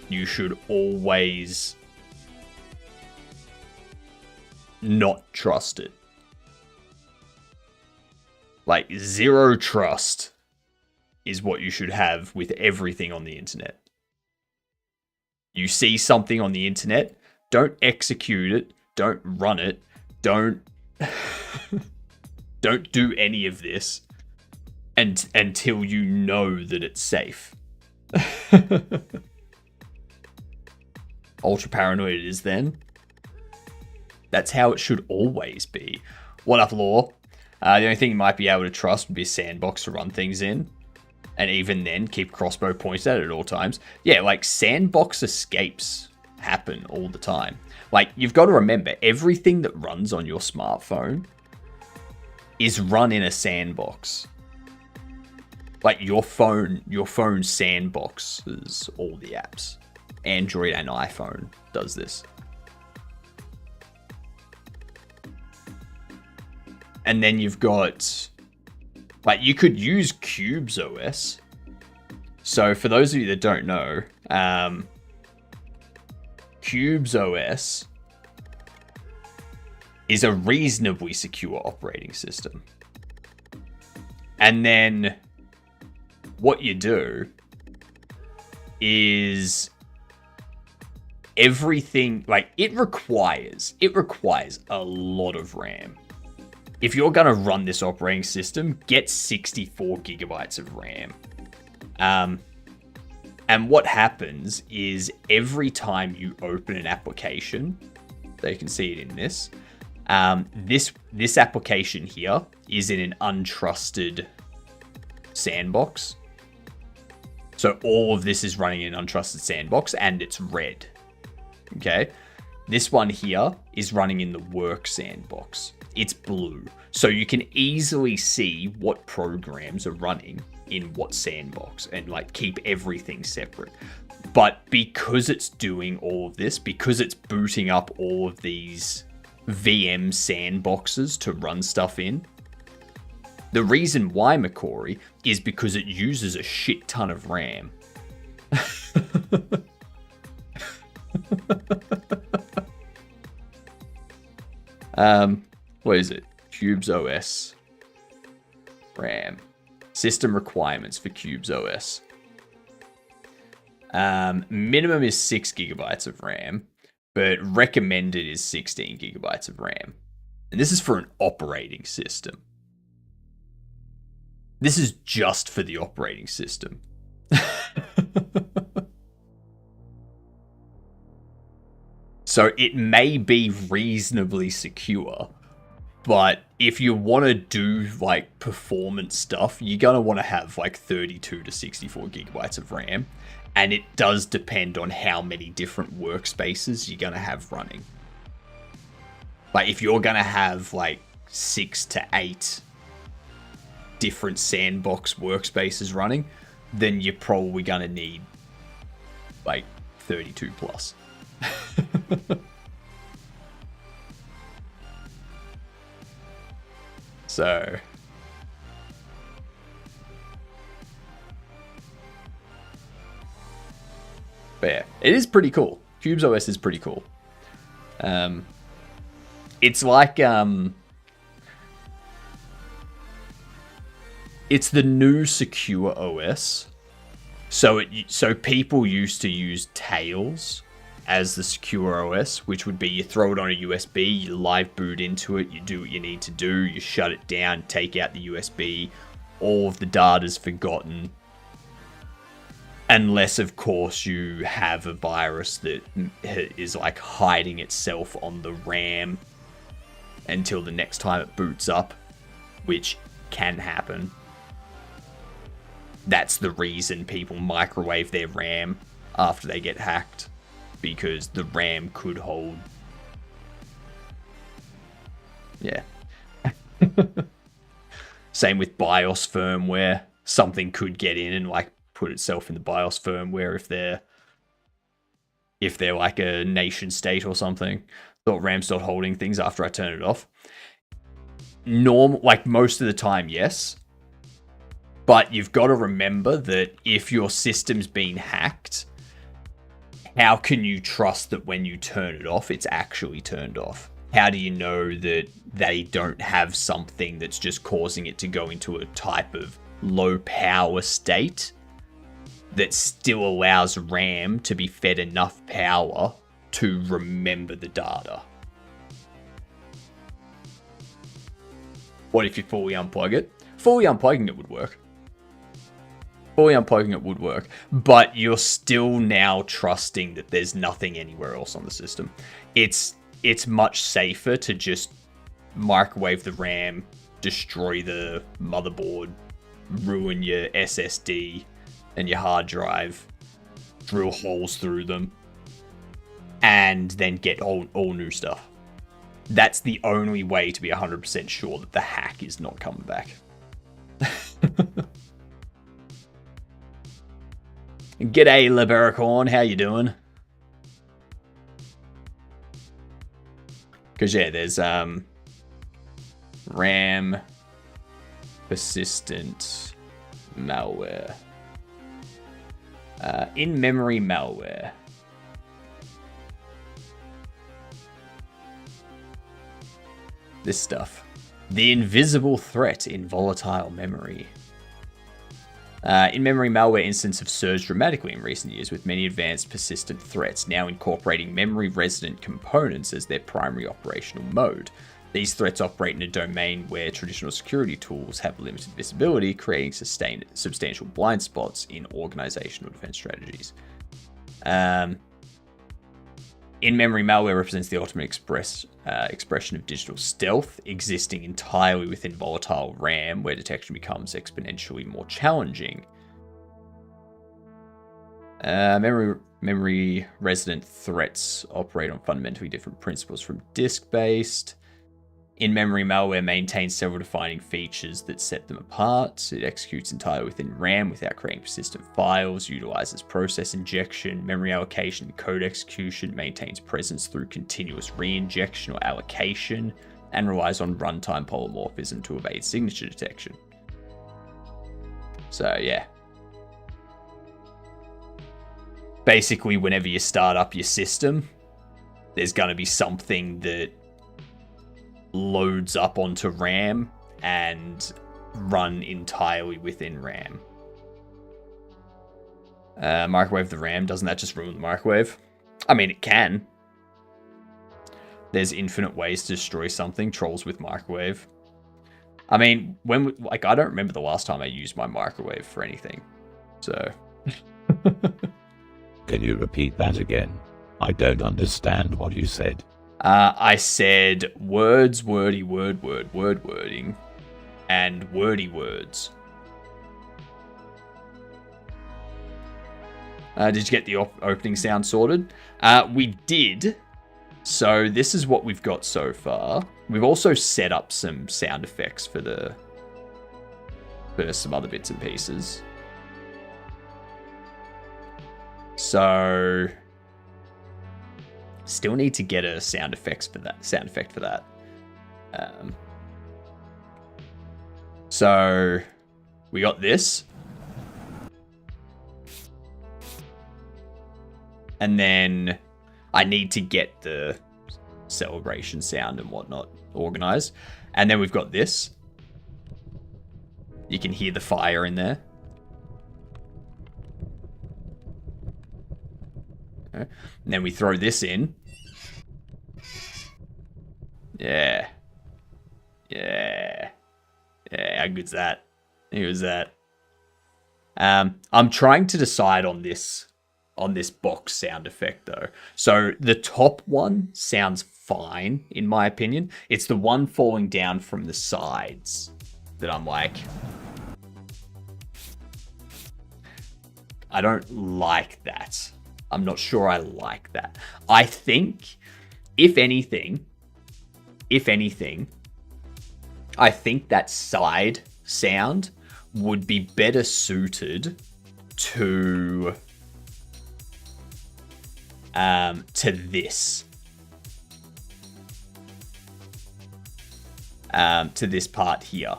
you should always not trust it. Like, zero trust is what you should have with everything on the internet. You see something on the internet, don't execute it, don't run it, don't do any of this until you know that it's safe. Ultra paranoid it is then. That's how it should always be. What up, Law? The only thing you might be able to trust would be a sandbox to run things in. And even then, keep crossbow pointed at all times. Yeah, like, sandbox escapes happen all the time. Like, you've got to remember, everything that runs on your smartphone is run in a sandbox. Like, your phone sandboxes all the apps. Android and iPhone does this. And then you've got... Like, you could use Cube's OS. So, for those of you that don't know, Cube's OS is a reasonably secure operating system. And then what you do is everything, like, it requires a lot of RAM. If you're going to run this operating system, get 64 gigabytes of RAM. And what happens is every time you open an application, so you can see it in this, this application here is in an untrusted sandbox. So all of this is running in an untrusted sandbox, and it's red. Okay? This one here is running in the work sandbox. It's blue. So you can easily see what programs are running in what sandbox and like keep everything separate. But because it's doing all of this, because it's booting up all of these VM sandboxes to run stuff in, the reason why, McCory, is because it uses a shit ton of RAM. What is it? Cubes OS. RAM. System requirements for Cubes OS. Minimum is 6 gigabytes of RAM, but recommended is 16 gigabytes of RAM. And this is for an operating system. This is just for the operating system. So it may be reasonably secure, but if you want to do like performance stuff, you're going to want to have like 32 to 64 gigabytes of RAM. And it does depend on how many different workspaces you're going to have running. Like if you're going to have like 6 to 8 different sandbox workspaces running, then you're probably going to need like 32 plus. So but yeah, it is pretty cool. Cubes OS is pretty cool. It's like it's the new secure OS. So people used to use Tails as the secure OS, which would be you throw it on a USB, you live boot into it, you do what you need to do, you shut it down, take out the USB, all of the data's forgotten. Unless, of course, you have a virus that is like hiding itself on the RAM until the next time it boots up, which can happen. That's the reason people microwave their RAM after they get hacked, because the RAM could hold. Yeah. Same with BIOS firmware. Something could get in and like put itself in the BIOS firmware if they're like a nation state or something. Thought RAM stopped holding things after I turn it off. Like most of the time, yes. But you've got to remember that if your system's been hacked, how can you trust that when you turn it off, it's actually turned off? How do you know that they don't have something that's just causing it to go into a type of low power state that still allows RAM to be fed enough power to remember the data? What if you fully unplug it? Fully unplugging it would work. Fully unplugging it would work, but you're still now trusting that there's nothing anywhere else on the system. It's much safer to just microwave the RAM, destroy the motherboard, ruin your SSD and your hard drive, drill holes through them, and then get all new stuff. That's the only way to be 100% sure that the hack is not coming back. G'day, Libericorn, how you doing? Because yeah, there's RAM persistent malware. In-memory malware. This stuff. The invisible threat in volatile memory. In-memory malware instances have surged dramatically in recent years, with many advanced persistent threats now incorporating memory-resident components as their primary operational mode. These threats operate in a domain where traditional security tools have limited visibility, creating substantial blind spots in organizational defense strategies. In-memory malware represents the ultimate expression of digital stealth, existing entirely within volatile RAM, where detection becomes exponentially more challenging. Memory resident threats operate on fundamentally different principles from disk-based. In-memory malware maintains several defining features that set them apart. It executes entirely within RAM without creating persistent files, utilizes process injection, memory allocation, code execution, maintains presence through continuous re-injection or allocation, and relies on runtime polymorphism to evade signature detection. So, yeah. Basically, whenever you start up your system, there's going to be something that loads up onto RAM and run entirely within RAM. Microwave the RAM, doesn't that just ruin the microwave? I mean, it can. There's infinite ways to destroy something. Trolls with microwave. I mean, I don't remember the last time I used my microwave for anything. So. Can you repeat that again? I don't understand what you said. I said words, wordy, wording, and wordy words. Did you get the opening sound sorted? We did. So this is what we've got so far. We've also set up some sound effects for some other bits and pieces. So still need to get a sound effect for that. So we got this. And then I need to get the celebration sound and whatnot organized. And then we've got this. You can hear the fire in there. Okay. And then we throw this in. Yeah. How good's that? Who's that? I'm trying to decide on this box sound effect though. So the top one sounds fine in my opinion. It's the one falling down from the sides that I'm like, I don't like that. I'm not sure I like that. I think, if anything, I think that side sound would be better suited to this. To this part here.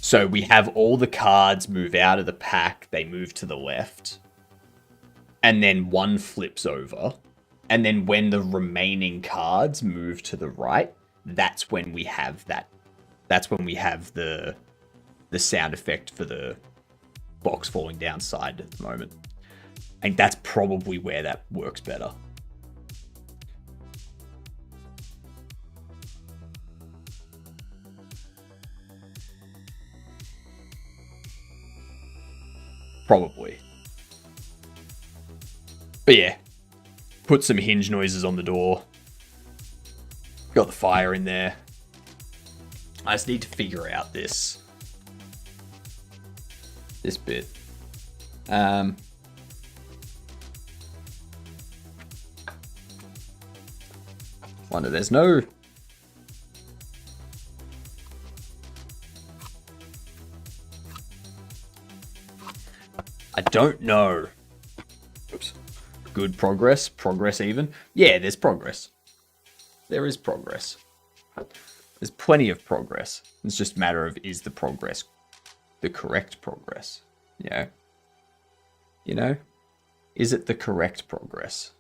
So we have all the cards move out of the pack, they move to the left. And then one flips over. And then when the remaining cards move to the right, that's when we have that. That's when we have the sound effect for the box falling down side at the moment. I think that's probably where that works better. Probably. But yeah, put some hinge noises on the door. Got the fire in there. I just need to figure out this bit. Wonder there's no... I don't know. Oops. Good progress. Progress even. Yeah, there's progress. There is progress. There's plenty of progress. It's just a matter of, is the progress the correct progress? You know? Is it the correct progress?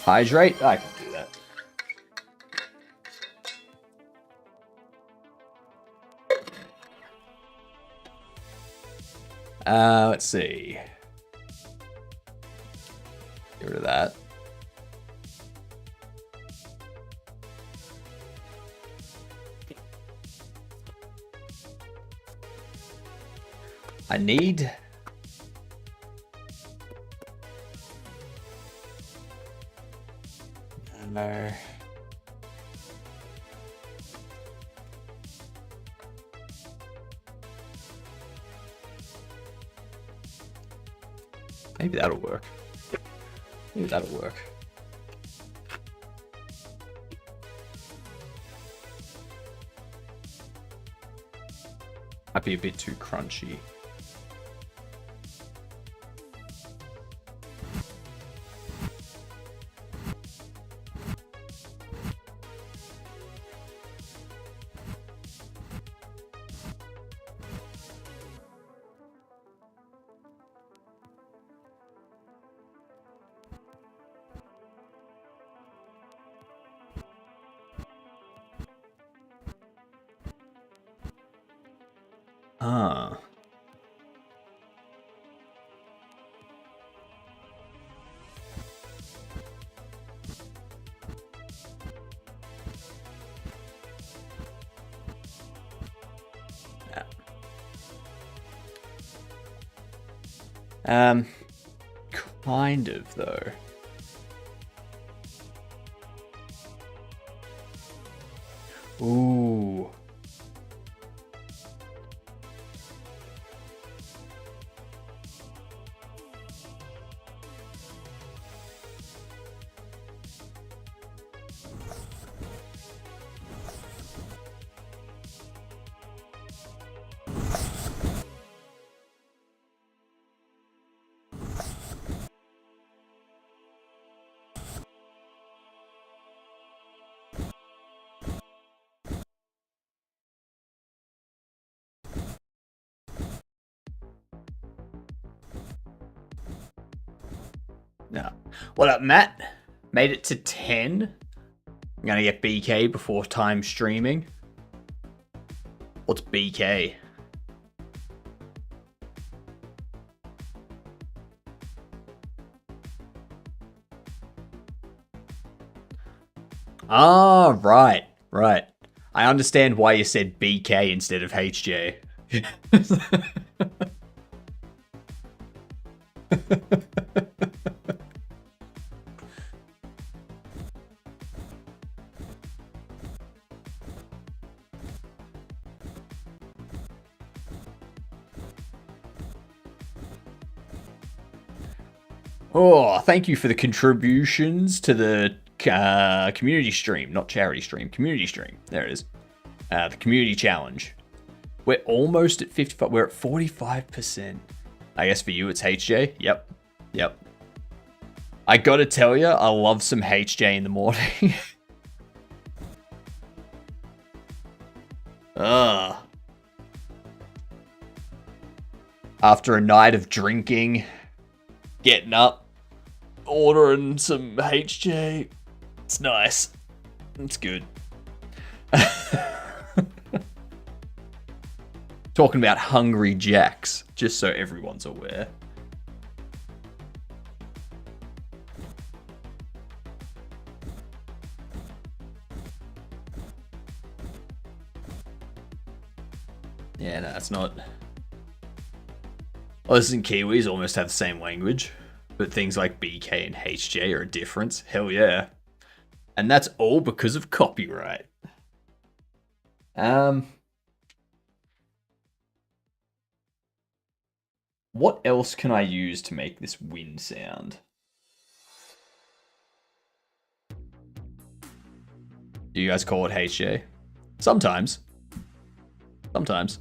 Hydrate? I can do that. Let's see. Get rid of that. I need... No. Maybe that'll work. Maybe that'll work. Might be a bit too crunchy. Ah. Kind of though. Ooh. No. What up, Matt? Made it to 10. I'm gonna get BK before time streaming. What's BK? Ah, right, right. I understand why you said BK instead of HJ. Oh, thank you for the contributions to the community stream, not charity stream, community stream. There it is. The community challenge. We're almost at 55. We're at 45%. I guess for you it's HJ. Yep. Yep. I gotta tell you, I love some HJ in the morning. Ugh. After a night of drinking, getting up, ordering some HJ. It's nice. It's good. Talking about Hungry Jacks, just so everyone's aware. Yeah, no, it's not. Us and Kiwis almost have the same language, but things like BK and HJ are a difference. Hell yeah. And that's all because of copyright. What else can I use to make this wind sound? Do you guys call it HJ? Sometimes. Sometimes.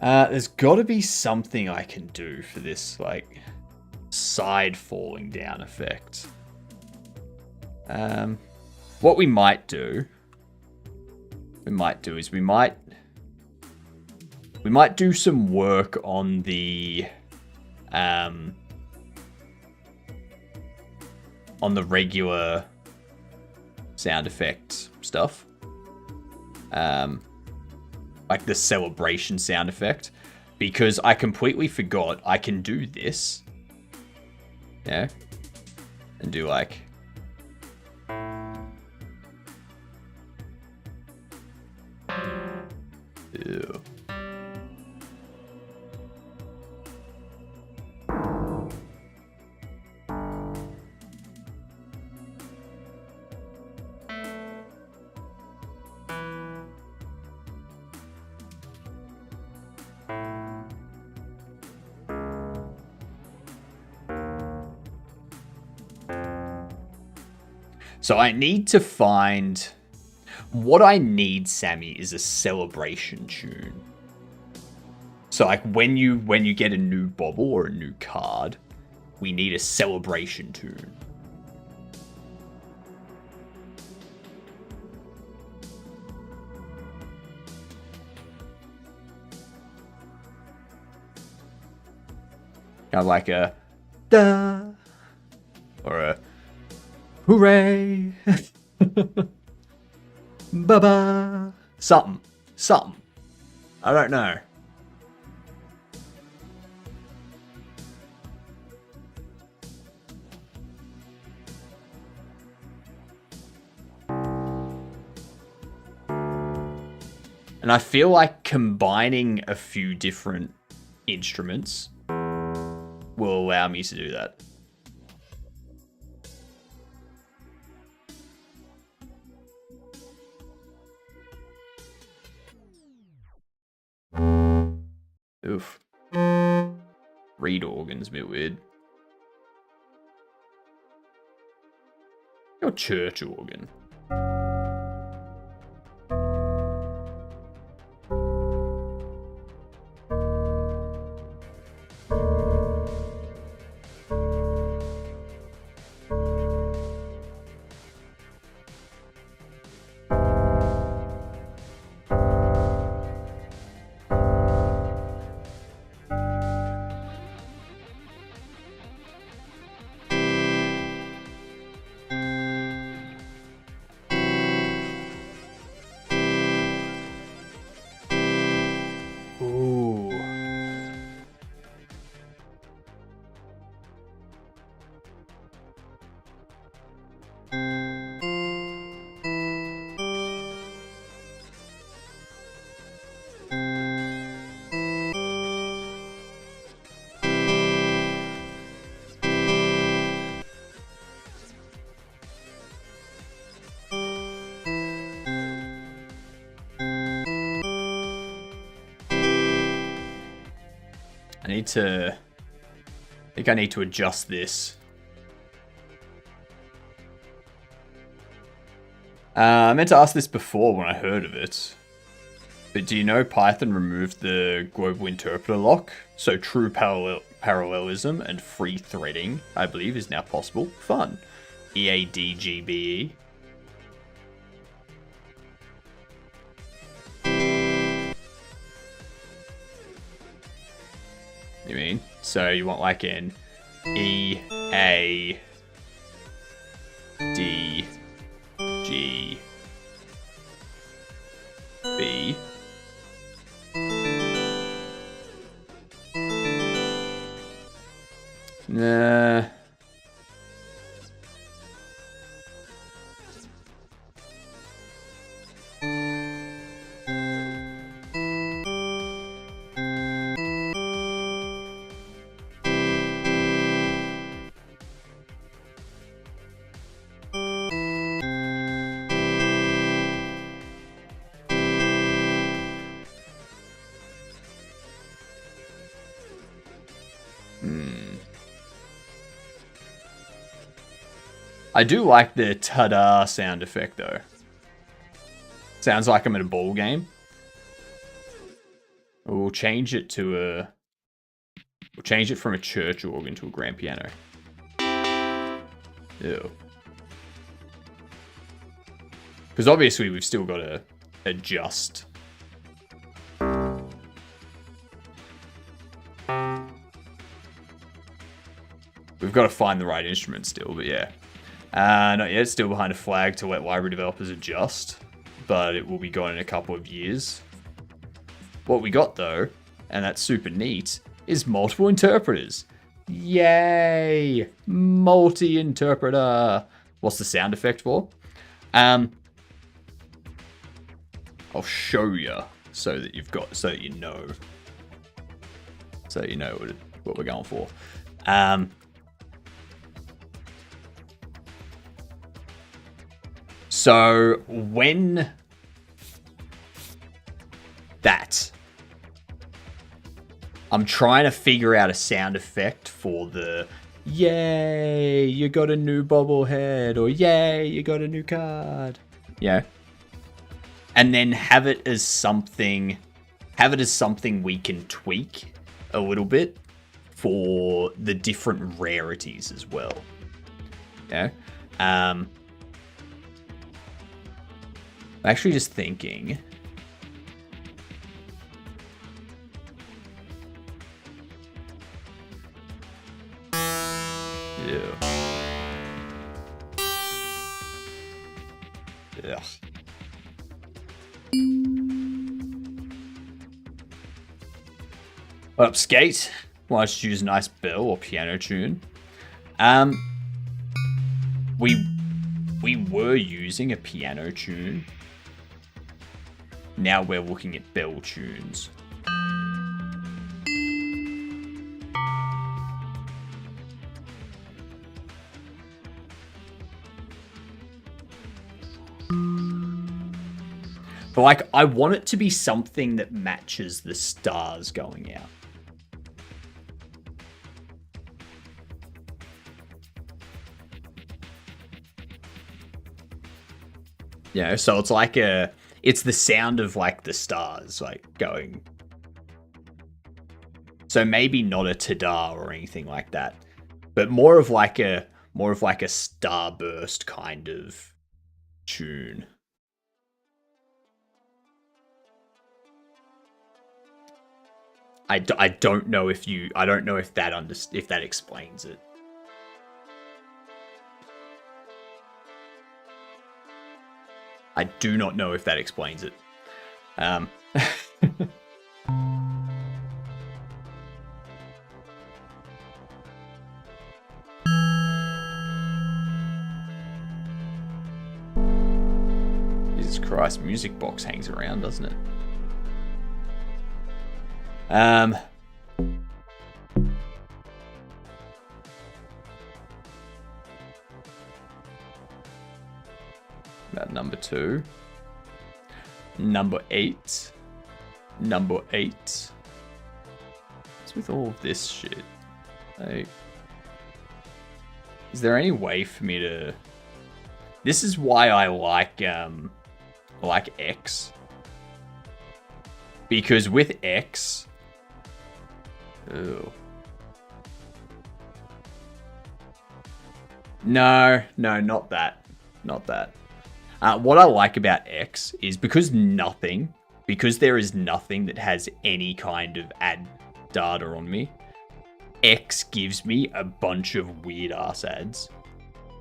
There's got to be something I can do for this, like, side falling down effect. What we might do is we might do some work on the regular sound effect stuff. Like the celebration sound effect. Because I completely forgot I can do this. Yeah. And do like... Ew. So I need to find... What I need, Sammy, is a celebration tune. So like when you get a new bobble or a new card, we need a celebration tune. Kind of like a da or a hooray. Ba-ba. Something. I don't know. And I feel like combining a few different instruments will allow me to do that. Oof. Reed organ's a bit weird. Your church organ. I think I need to adjust this. I meant to ask this before when I heard of it. But do you know Python removed the global interpreter lock? So true parallelism and free threading, I believe, is now possible. Fun. EADGBE. You mean? So you want like an E, A, D, G, B. Nah. I do like the ta-da sound effect though. Sounds like I'm at a ball game. We'll change it to a... We'll change it from a church organ to a grand piano. Ew. Because obviously we've still got to adjust. We've got to find the right instrument still, but yeah. Not yet. Still behind a flag to let library developers adjust, but it will be gone in a couple of years. What we got, though, and that's super neat, is multiple interpreters. Yay! Multi-interpreter. What's the sound effect for? I'll show you so that you know. So you know what we're going for. So when I'm trying to figure out a sound effect for the yay, you got a new bobblehead, or yay, you got a new card. Yeah. And then have it as something we can tweak a little bit for the different rarities as well. Yeah. I'm actually just thinking. Yeah. Ugh. What up, Skate? Why don't you choose a nice bell or piano tune? We were using a piano tune. Now we're looking at bell tunes. But like, I want it to be something that matches the stars going out. You know, so it's like it's the sound of like the stars like going. So maybe not a ta-da or anything like that, but more of like a starburst kind of tune. I don't know if that explains it. I do not know if that explains it. Jesus Christ, Music Box hangs around, doesn't it? About number 2. Number 8. Number 8. What's with all of this shit? Like, is there any way for me to... This is why I like X. Because with X... Ew. No, not that. Not that. What I like about X is because there is nothing that has any kind of ad data on me, X gives me a bunch of weird ass ads.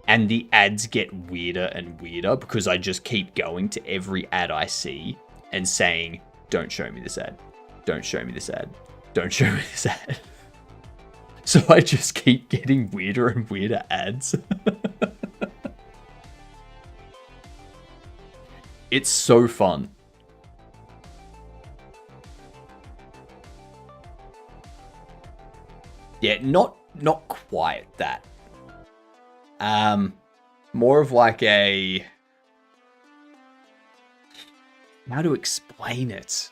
And the ads get weirder and weirder because I just keep going to every ad I see and saying, don't show me this ad. Don't show me this ad. Don't show me this ad. So I just keep getting weirder and weirder ads. It's so fun. Yeah, not quite that. More of like a... How to explain it?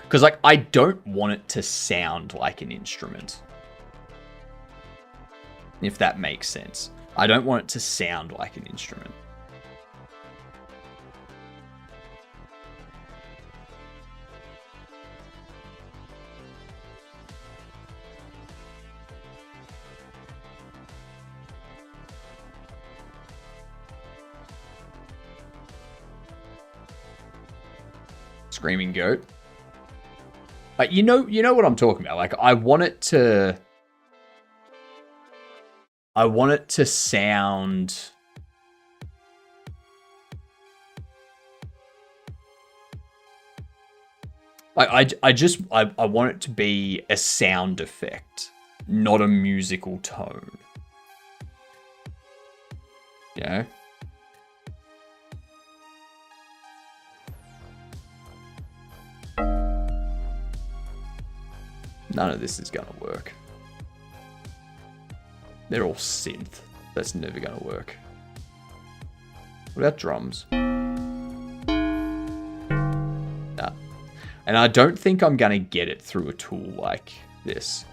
Because like, I don't want it to sound like an instrument. If that makes sense. I don't want it to sound like an instrument. Screaming goat. Like, you know what I'm talking about. Like, I want it to... I want it to sound... I want it to be a sound effect, not a musical tone. Yeah. None of this is gonna work. They're all synth. That's never gonna work. What about drums? Nah. And I don't think I'm gonna get it through a tool like this.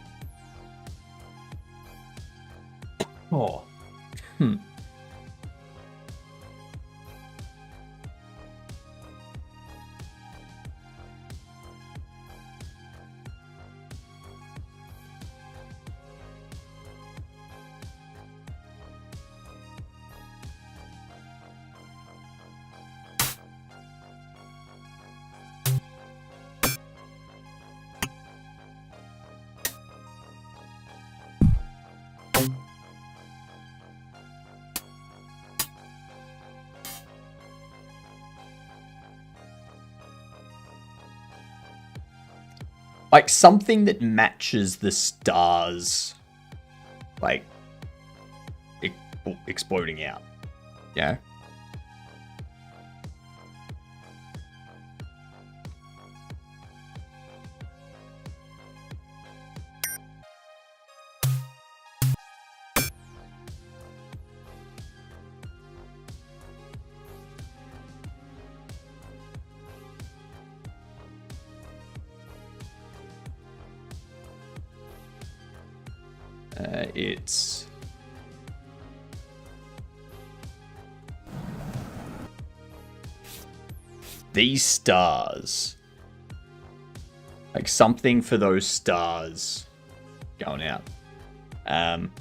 Oh. Like something that matches the stars, like exploding out. Yeah. It's these stars, like something for those stars going out. But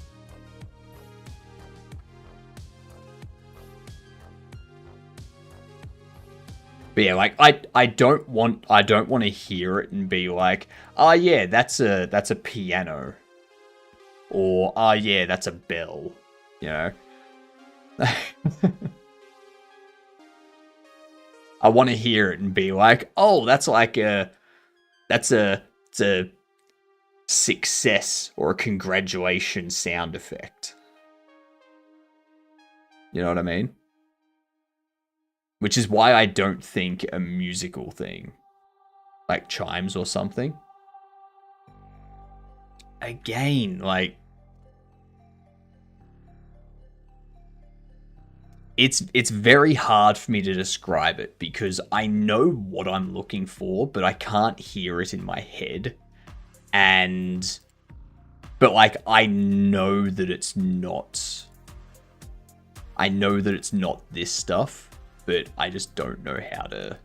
yeah, like I don't want to hear it and be like, oh yeah, that's a piano. Or, oh yeah, that's a bell, you know? I want to hear it and be like, oh, that's a success or a congratulation sound effect. You know what I mean? Which is why I don't think a musical thing, like chimes or something. Again, like, it's very hard for me to describe it because I know what I'm looking for, but I can't hear it in my head. But like, I know that it's not this stuff, but I just don't know how to.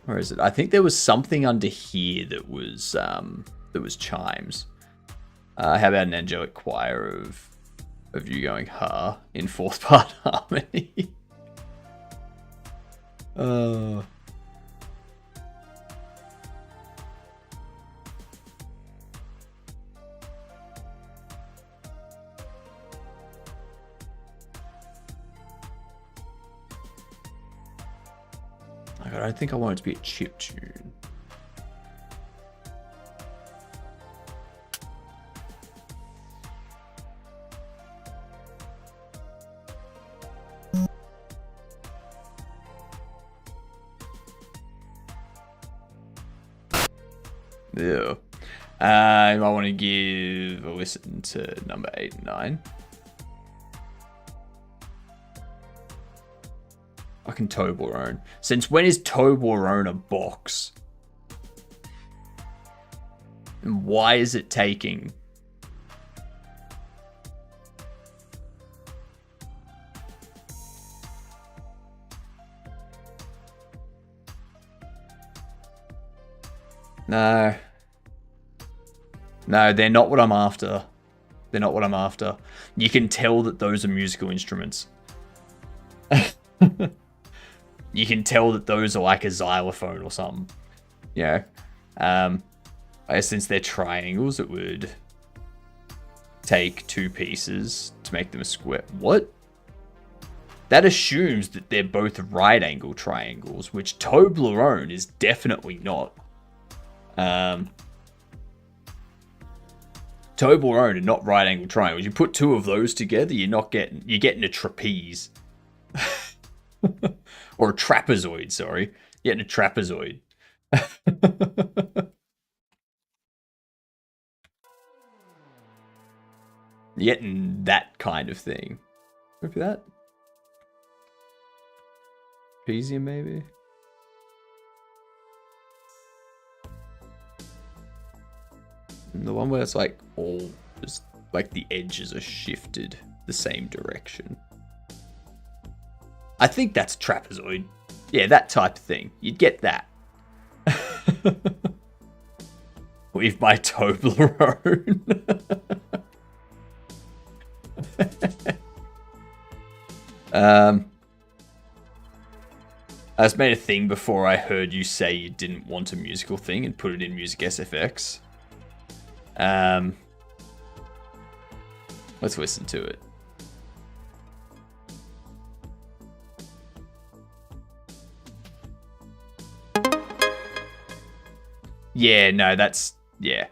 Where is it? I think there was something under here that was chimes. How about an angelic choir of you going ha in fourth part harmony? I don't think I want it to be a chip tune. Yeah. I want to give a listen to number 8 and 9. Fucking Toblerone. Since when is Toblerone a box? And why is it taking... No. No, they're not what I'm after. They're not what I'm after. You can tell that those are musical instruments. You can tell that those are like a xylophone or something. You know, I guess since they're triangles, it would take 2 pieces to make them a square. What? That assumes that they're both right angle triangles, which Toblerone is definitely not. Toblerone are not right angle triangles. You put 2 of those together, you're getting a trapeze. Or a trapezoid, sorry. You're getting a trapezoid. You're getting that kind of thing. Maybe that? Trapezium, maybe? And the one where it's like all just like the edges are shifted the same direction. I think that's trapezoid. Yeah, that type of thing. You'd get that. With my Toblerone. I just made a thing before I heard you say you didn't want a musical thing and put it in Music SFX. Let's listen to it. Yeah, no, that's... yeah.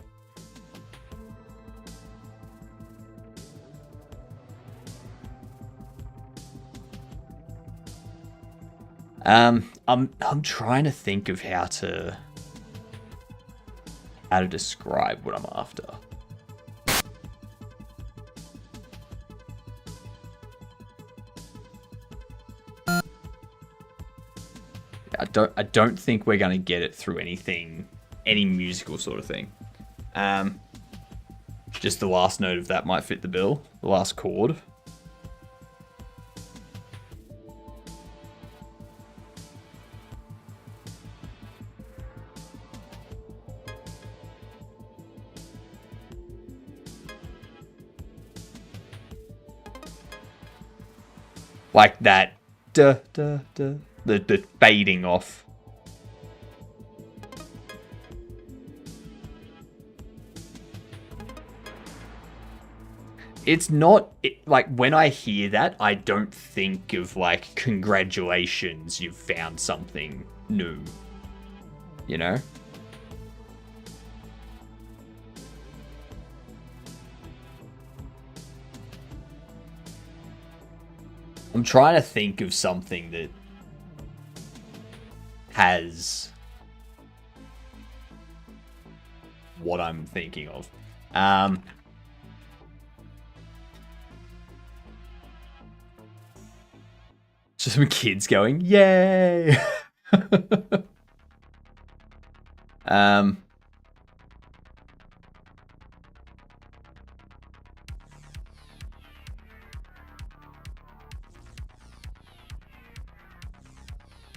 I'm trying to think of how to describe what I'm after. I don't think we're gonna get it through any musical sort of thing. Just the last note of that might fit the bill. The last chord. Like that, duh, duh, duh, the fading off. It's not, like, when I hear that, I don't think of, like, congratulations, you've found something new. You know? I'm trying to think of something that has what I'm thinking of. Just some kids going, yay!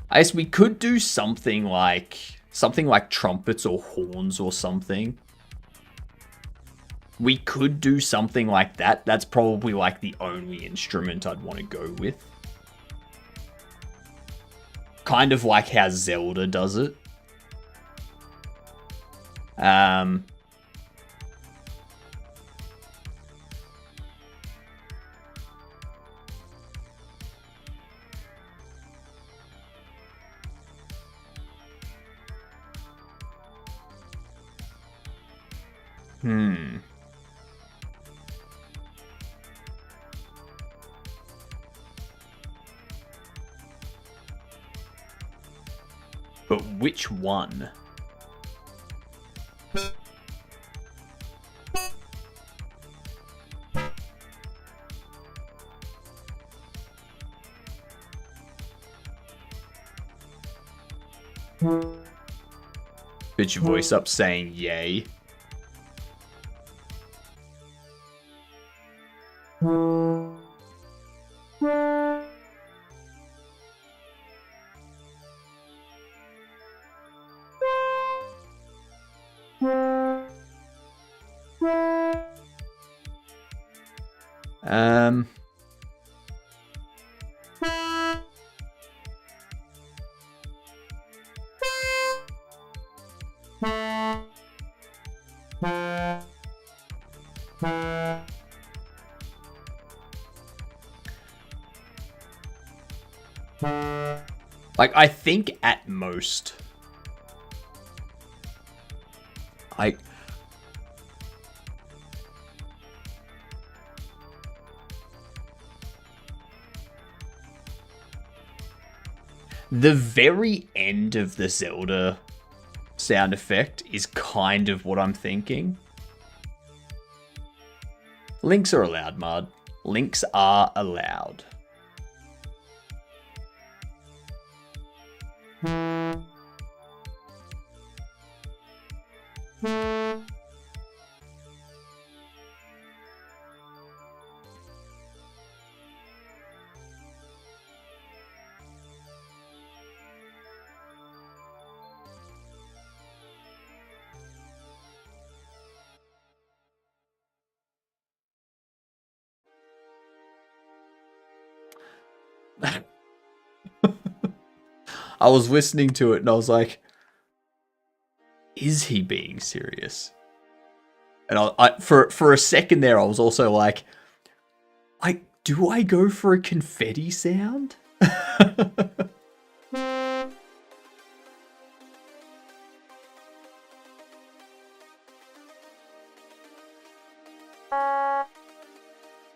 I guess we could do something like trumpets or horns or something. We could do something like that. That's probably like the only instrument I'd want to go with. Kind of like how Zelda does it. But which one? Pitch your voice up saying yay. Like, I think at most, the very end of the Zelda sound effect is kind of what I'm thinking. Links are allowed, Mud. Links are allowed. I was listening to it and I was like, is he being serious? And for a second there, I was also like, do I go for a confetti sound?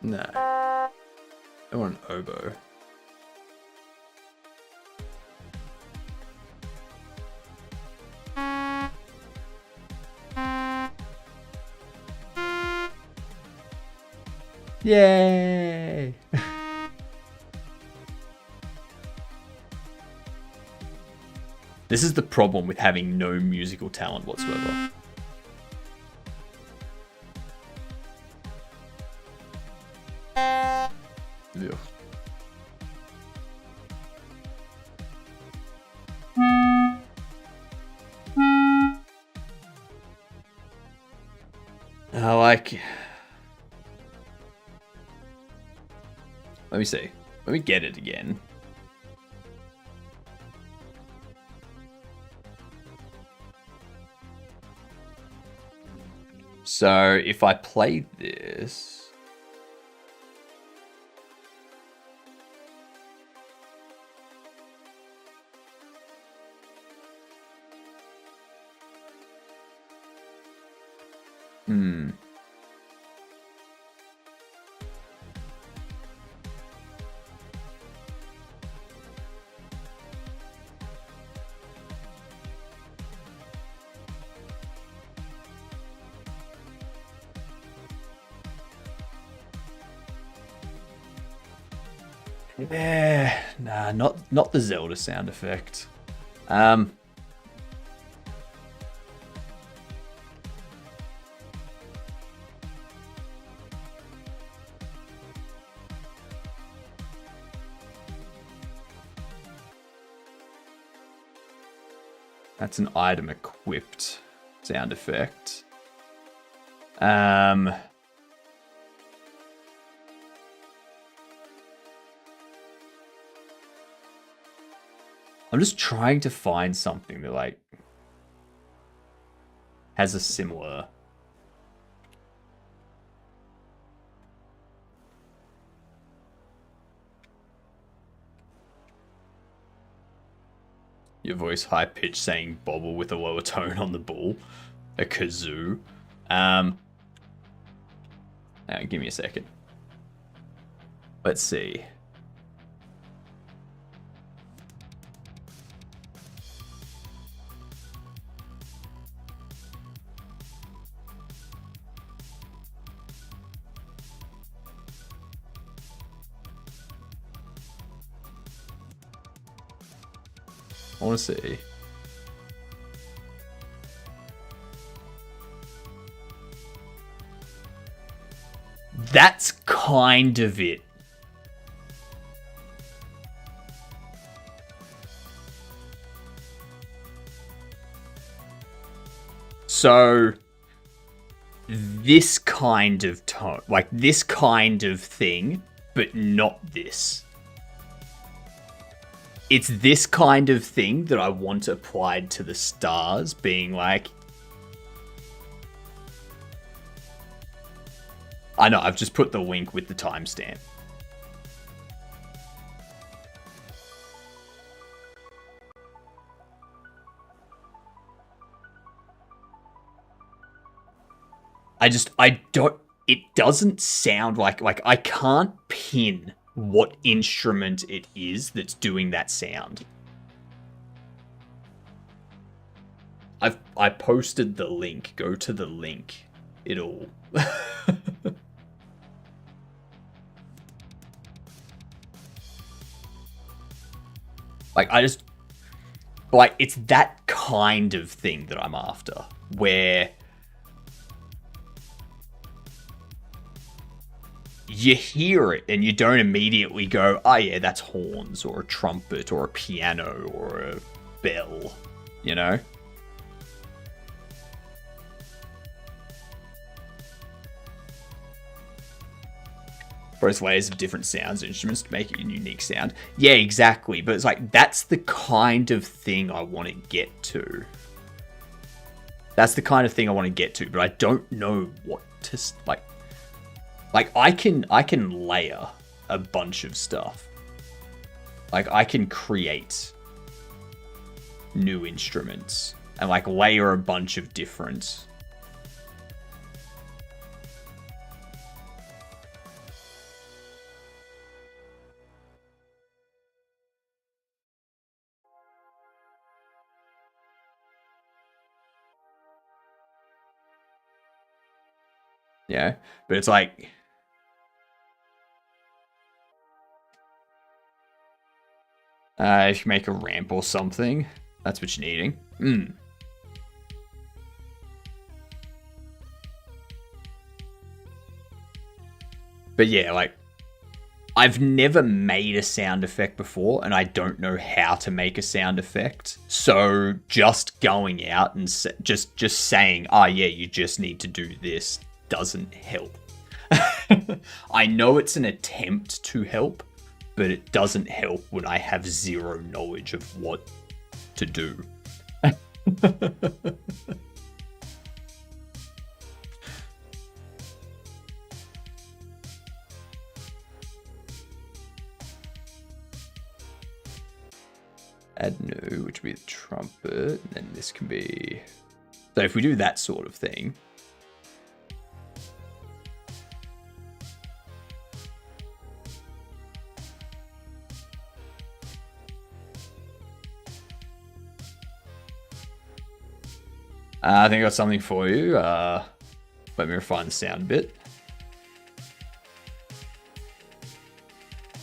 No. I want an oboe. Yay! This is the problem with having no musical talent whatsoever. Ugh. I like... Let me see. Let me get it again. So if I play this... Yeah, nah, not the Zelda sound effect. That's an item equipped sound effect. I'm just trying to find something that like has a similar. Your voice high pitched saying bobble with a lower tone on the bull. A kazoo. Give me a second. Let's see. I want to see. That's kind of it. So, this kind of tone, like this kind of thing, but not this. It's this kind of thing that I want applied to the stars, being like... I know, I've just put the link with the timestamp. I don't, it doesn't sound like I can't pin what instrument it is that's doing that sound. I posted the link. Go to the link. It'll... like, it's that kind of thing that I'm after, where you hear it and you don't immediately go, oh yeah, that's horns or a trumpet or a piano or a bell, you know? Both ways of different sounds and instruments to make it a unique sound. Yeah, exactly. But it's like, that's the kind of thing I want to get to. That's the kind of thing I want to get to, but I don't know what to, like I can layer a bunch of stuff. Like, I can create new instruments and like layer a bunch of different... Yeah, but it's like... if you make a ramp or something, that's what you're needing. But yeah, like, I've never made a sound effect before, and I don't know how to make a sound effect. So just going out and just saying, oh yeah, you just need to do this, doesn't help. I know it's an attempt to help, but it doesn't help when I have zero knowledge of what to do. Add new, which would be the trumpet, and then this can be... So if we do that sort of thing... I think I got something for you. Let me refine the sound a bit.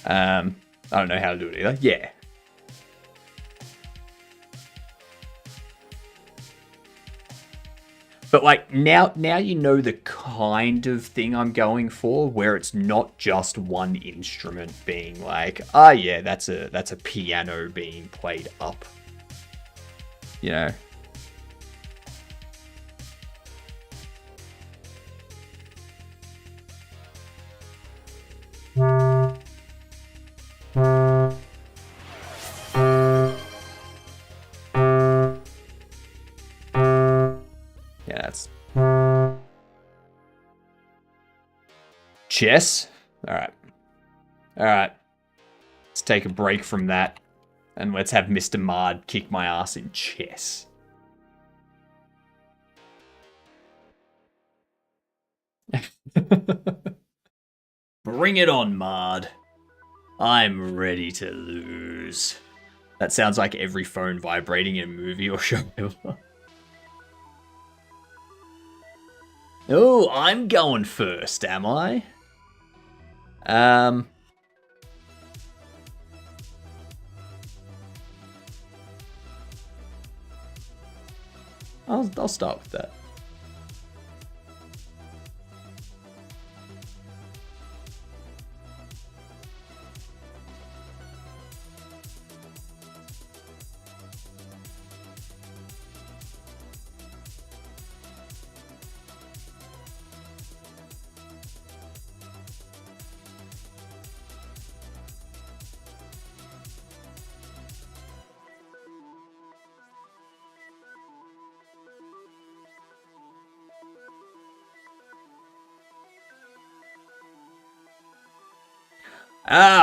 I don't know how to do it either. Yeah. But like now you know the kind of thing I'm going for, where it's not just one instrument being like, oh yeah, that's a piano being played up. You know. Yeah, that's chess. All right. Let's take a break from that, and let's have Mr. Mard kick my ass in chess. Bring it on, Mard. I'm ready to lose. That sounds like every phone vibrating in a movie or show ever. Oh, I'm going first, am I? I'll start with that.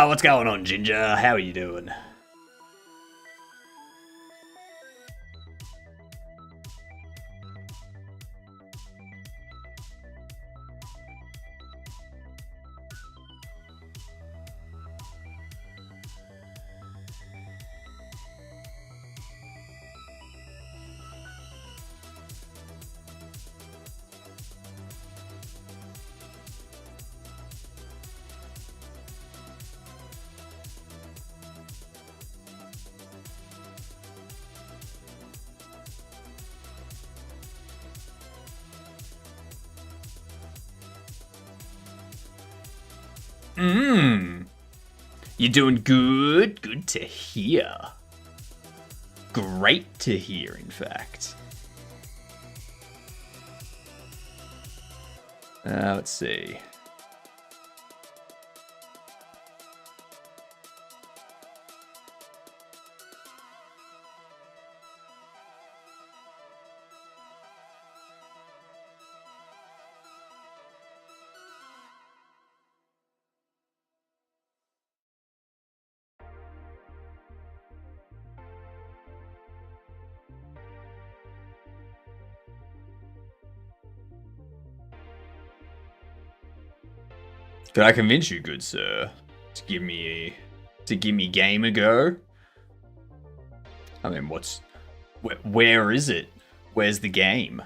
What's going on, Ginger? How are you doing? You're doing good. Good to hear. Great to hear, in fact. Let's see. Could I convince you, good sir, to give me game a go? I mean, where is it? Where's the game?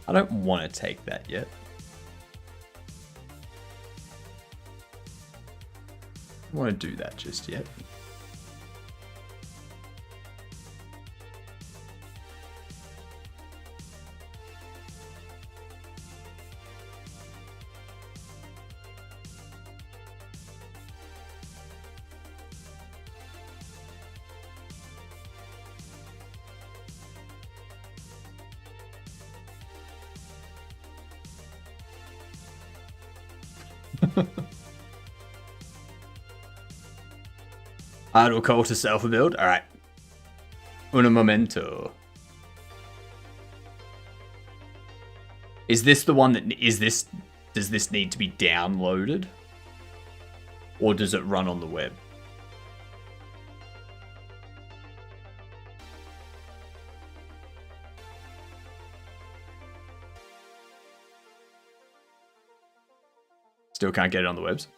I don't want to take that yet. I don't want to do that just yet. Idle cultist alpha build. All right. Un momento. Is this the one that does this need to be downloaded? Or does it run on the web? Still can't get it on the webs.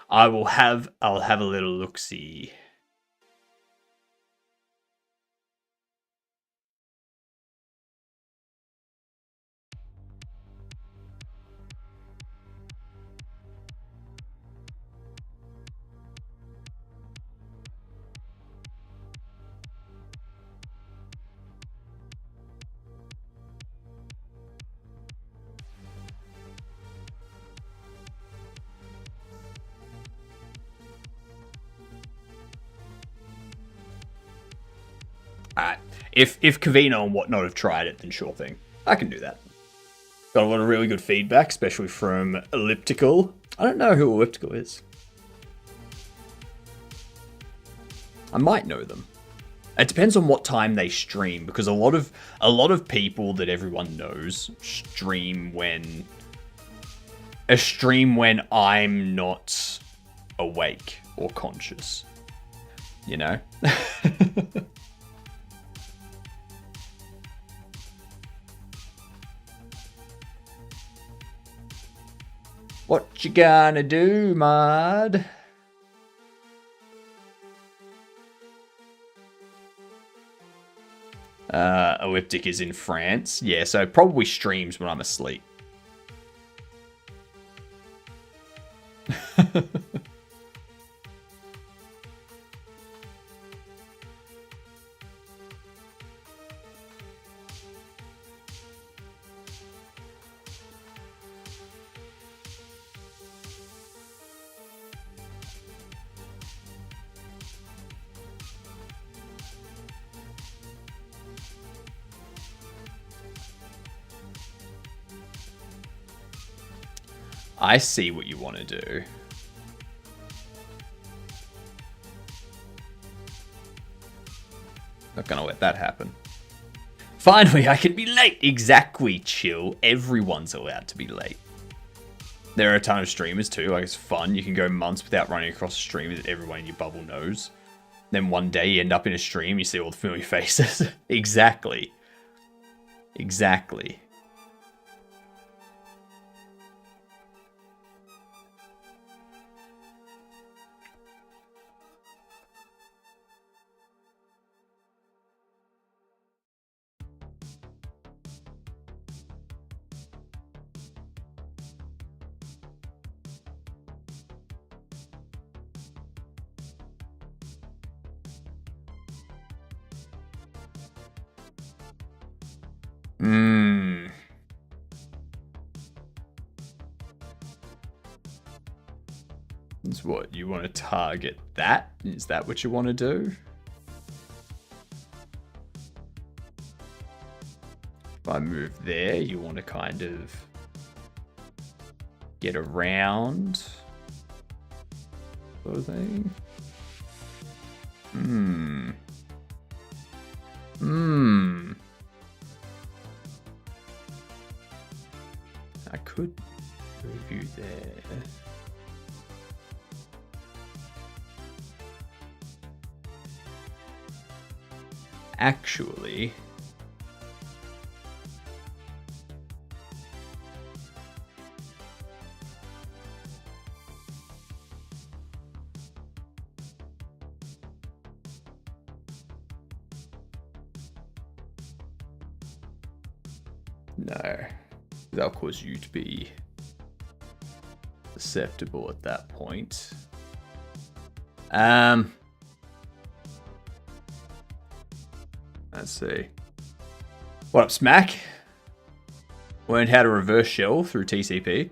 I'll have a little look-see. Alright. If Kavino and whatnot have tried it, then sure thing. I can do that. Got a lot of really good feedback, especially from Elliptical. I don't know who Elliptical is. I might know them. It depends on what time they stream, because a lot of people that everyone knows stream when I'm not awake or conscious. You know? What you gonna do, mod? Elliptic is in France. Yeah, so probably streams when I'm asleep. I see what you want to do. Not gonna let that happen. Finally, I can be late. Exactly, chill. Everyone's allowed to be late. There are a ton of streamers too. Like, it's fun. You can go months without running across a streamer that everyone in your bubble knows. Then one day you end up in a stream, you see all the familiar faces. Exactly. Exactly. Is what you want to target that? Is that what you want to do? If I move there, you want to kind of get around sort of thing. I could move you there. Actually, no, that'll cause you to be susceptible at that point. Let's see. What up, Smack? Learned how to reverse shell through TCP.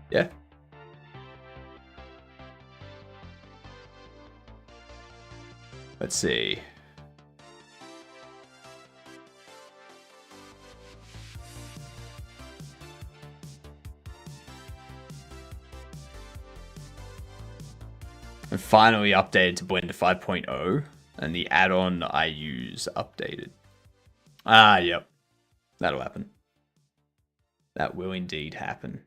Yeah. Let's see. And finally updated to Blender 5.0. And the add-on I use updated. Ah, yep. That'll happen. That will indeed happen.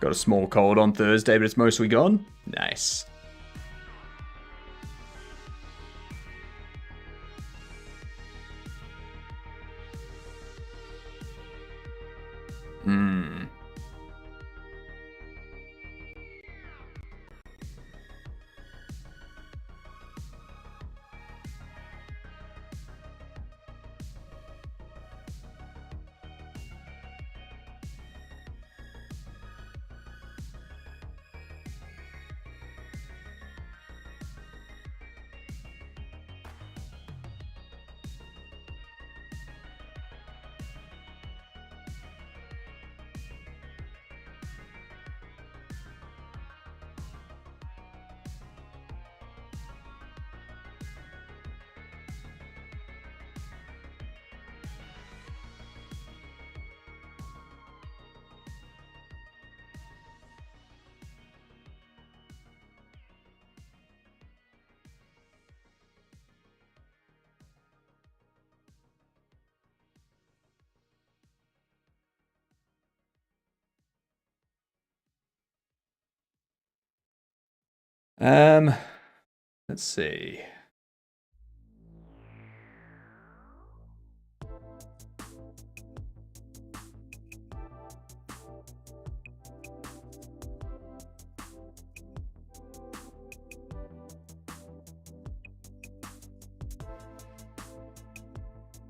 Got a small cold on Thursday, but it's mostly gone. Nice. Let's see.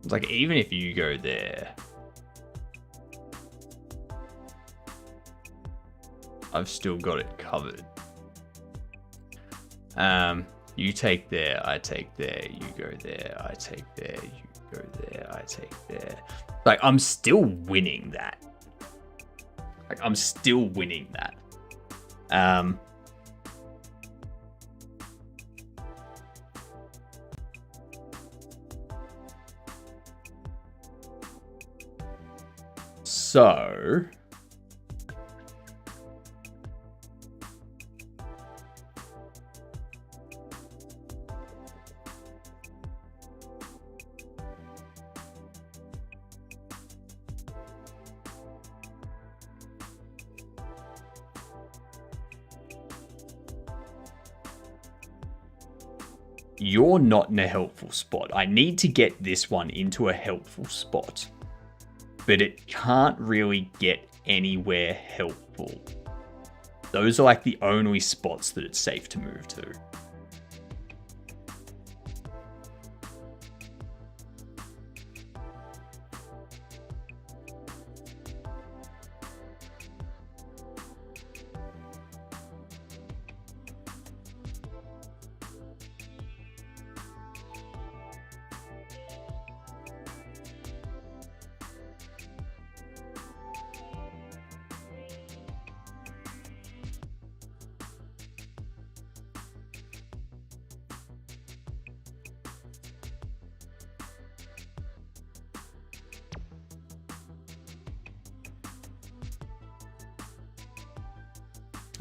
It's like, even if you go there, I've still got it covered. You take there, I take there, you go there, I take there, you go there, I take there. Like, I'm still winning that. Like, I'm still winning that. So... You're not in a helpful spot. I need to get this one into a helpful spot. But it can't really get anywhere helpful. Those are like the only spots that it's safe to move to.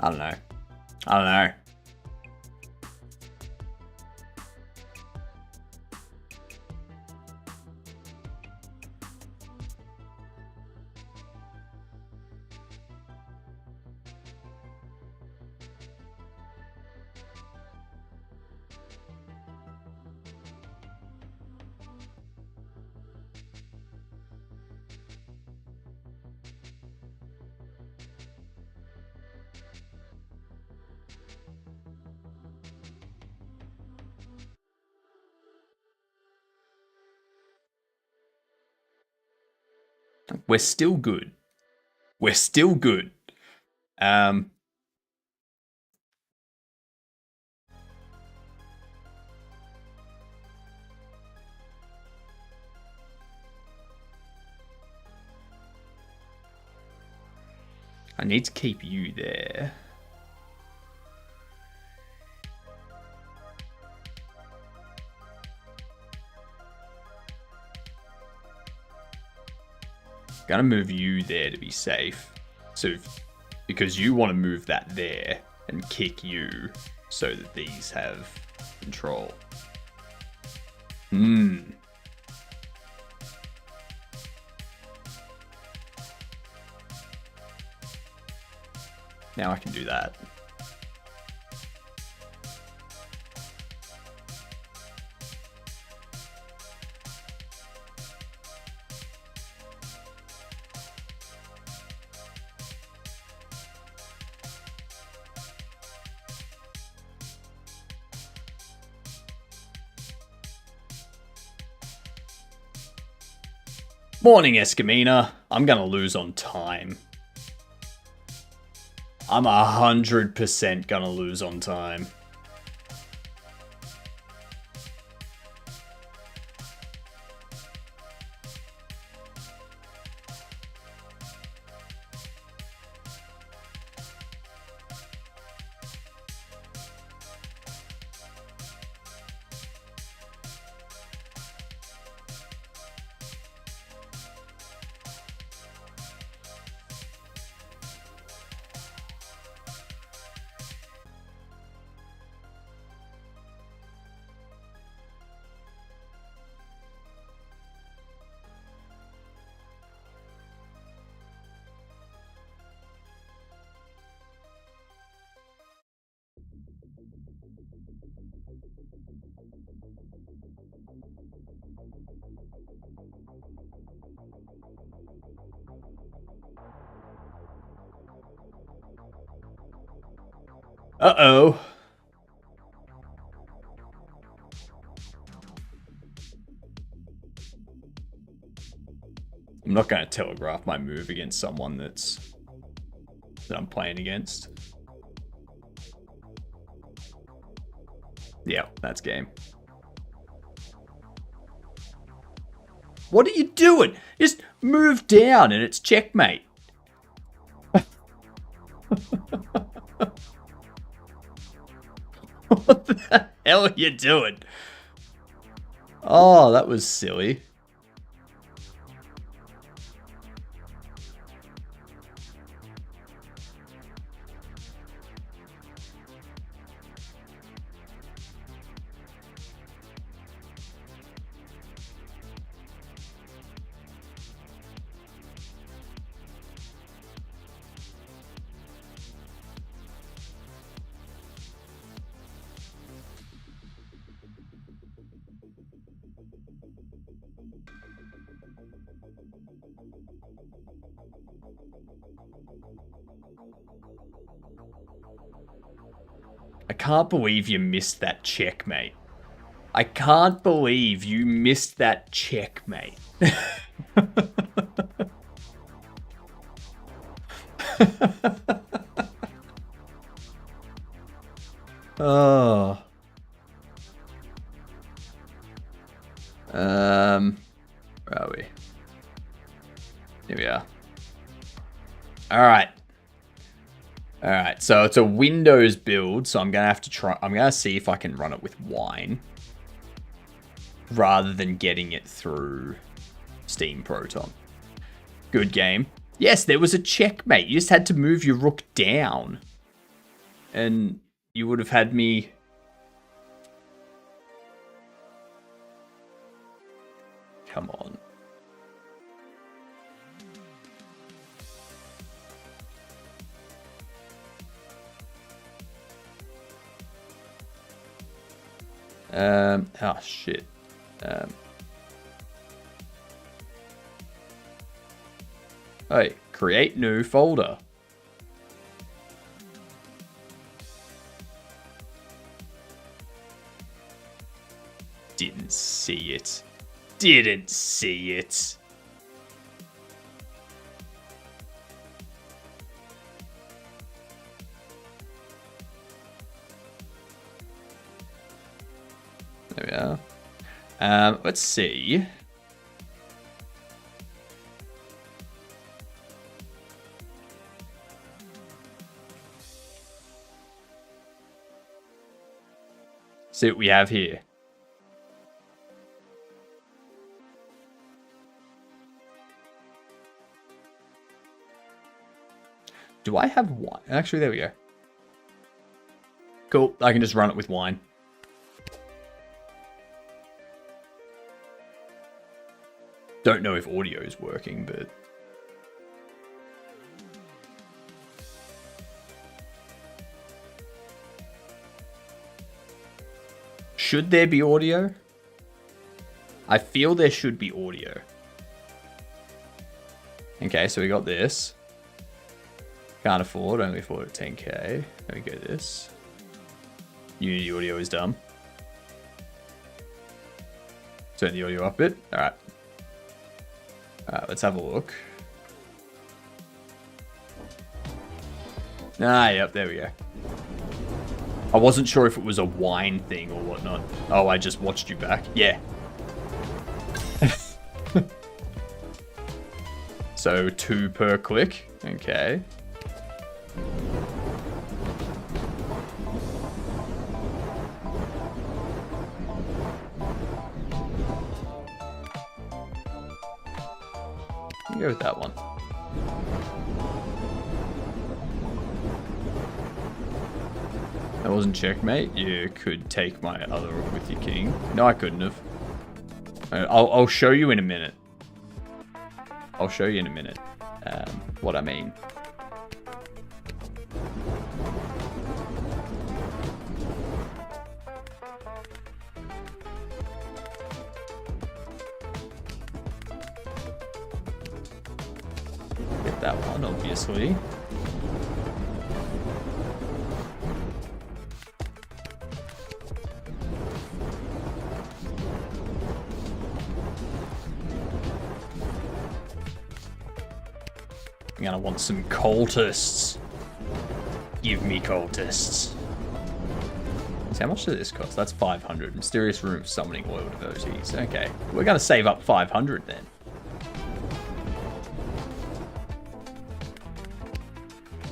I don't know. I don't know. We're still good. We're still good. I need to keep you there. Gonna move you there to be safe. So, because you want to move that there and kick you so that these have control. Now I can do that. Morning, Escamina. I'm gonna lose on time. I'm 100% gonna lose on time. Uh-oh. I'm not going to telegraph my move against someone that I'm playing against. Yeah, that's game. What are you doing? Just move down and it's checkmate. What the hell are you doing? Oh, that was silly. I can't believe you missed that checkmate. I can't believe you missed that checkmate. Oh. Where are we? Here we are. Alright. Alright, so it's a Windows build, so I'm gonna have to try. I'm gonna see if I can run it with wine rather than getting it through Steam Proton. Good game. Yes, there was a checkmate. You just had to move your rook down. And you would have had me... Come on. Oh shit. Hey, create new folder. Didn't see it. Didn't see it. There we are. Let's see. See what we have here. Do I have wine? Actually, there we go. Cool. I can just run it with wine. Don't know if audio is working, but... Should there be audio? I feel there should be audio. Okay, so we got this. Can't afford, only afford at 10k. There we go, this. Unity audio is dumb. Turn the audio up a bit. Alright. Alright, let's have a look. Ah, yep, there we go. I wasn't sure if it was a wine thing or whatnot. Oh, I just watched you back. Yeah. So 2 per click. Okay. I'll go with that one. That wasn't checkmate. You could take my other rook with your king. No, I couldn't have. I'll show you in a minute. I'll show you in a minute what I mean. Get that one, obviously. I'm gonna want some cultists. Give me cultists. So how much does this cost? That's 500. Mysterious room for summoning oil devotees. Okay. We're going to save up 500 then.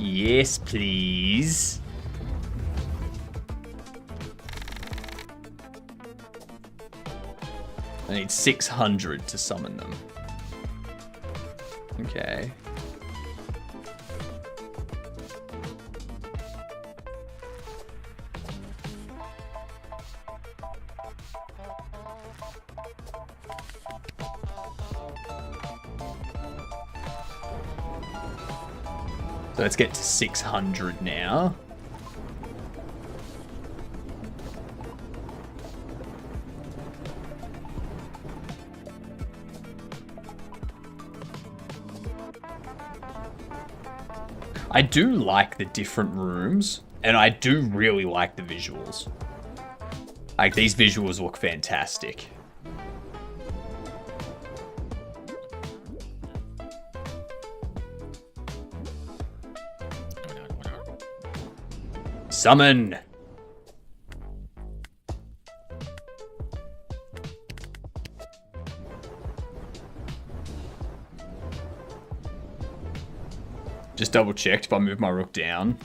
Yes, please. I need 600 to summon them. Okay. So let's get to 600 now. I do like the different rooms, and I do really like the visuals. Like, these visuals look fantastic. Summon! Just double checked, if I move my rook down,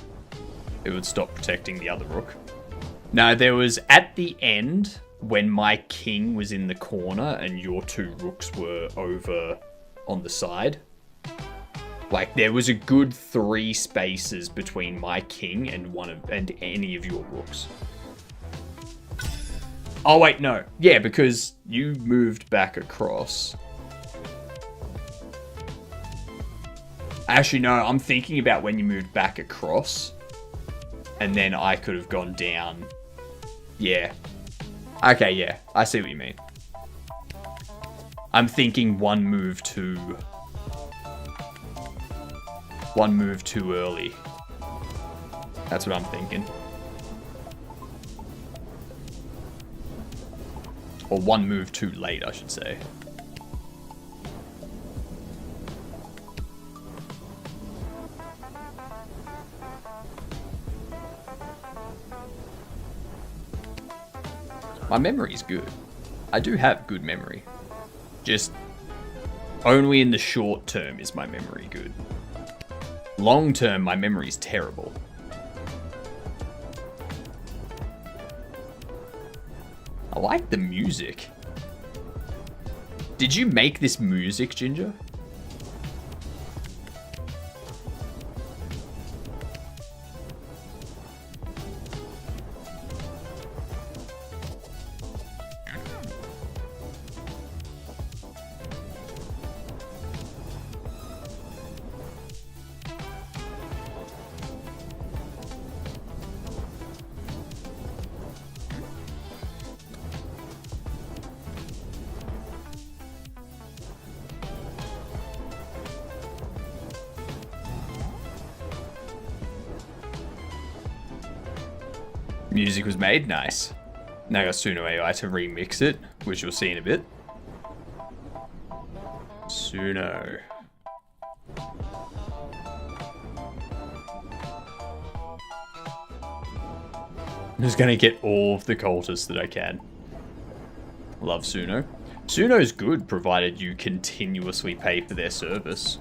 it would stop protecting the other rook. No, there was at the end when my king was in the corner and your two rooks were over on the side. Like, there was a good 3 spaces between my king and any of your rooks. Oh wait, no. Yeah, because you moved back across. Actually, no, I'm thinking about when you moved back across. And then I could have gone down. Yeah. Okay, yeah. I see what you mean. I'm thinking one move too early. That's what I'm thinking. Or one move too late, I should say. My memory is good. I do have good memory. Just only in the short term is my memory good. Long term, my memory is terrible. I like the music. Did you make this music, Ginger? Music was made, nice. Now I got Suno AI to remix it, which you'll see in a bit. Suno. I'm just gonna get all of the cultists that I can. Love Suno. Suno's good, provided you continuously pay for their service.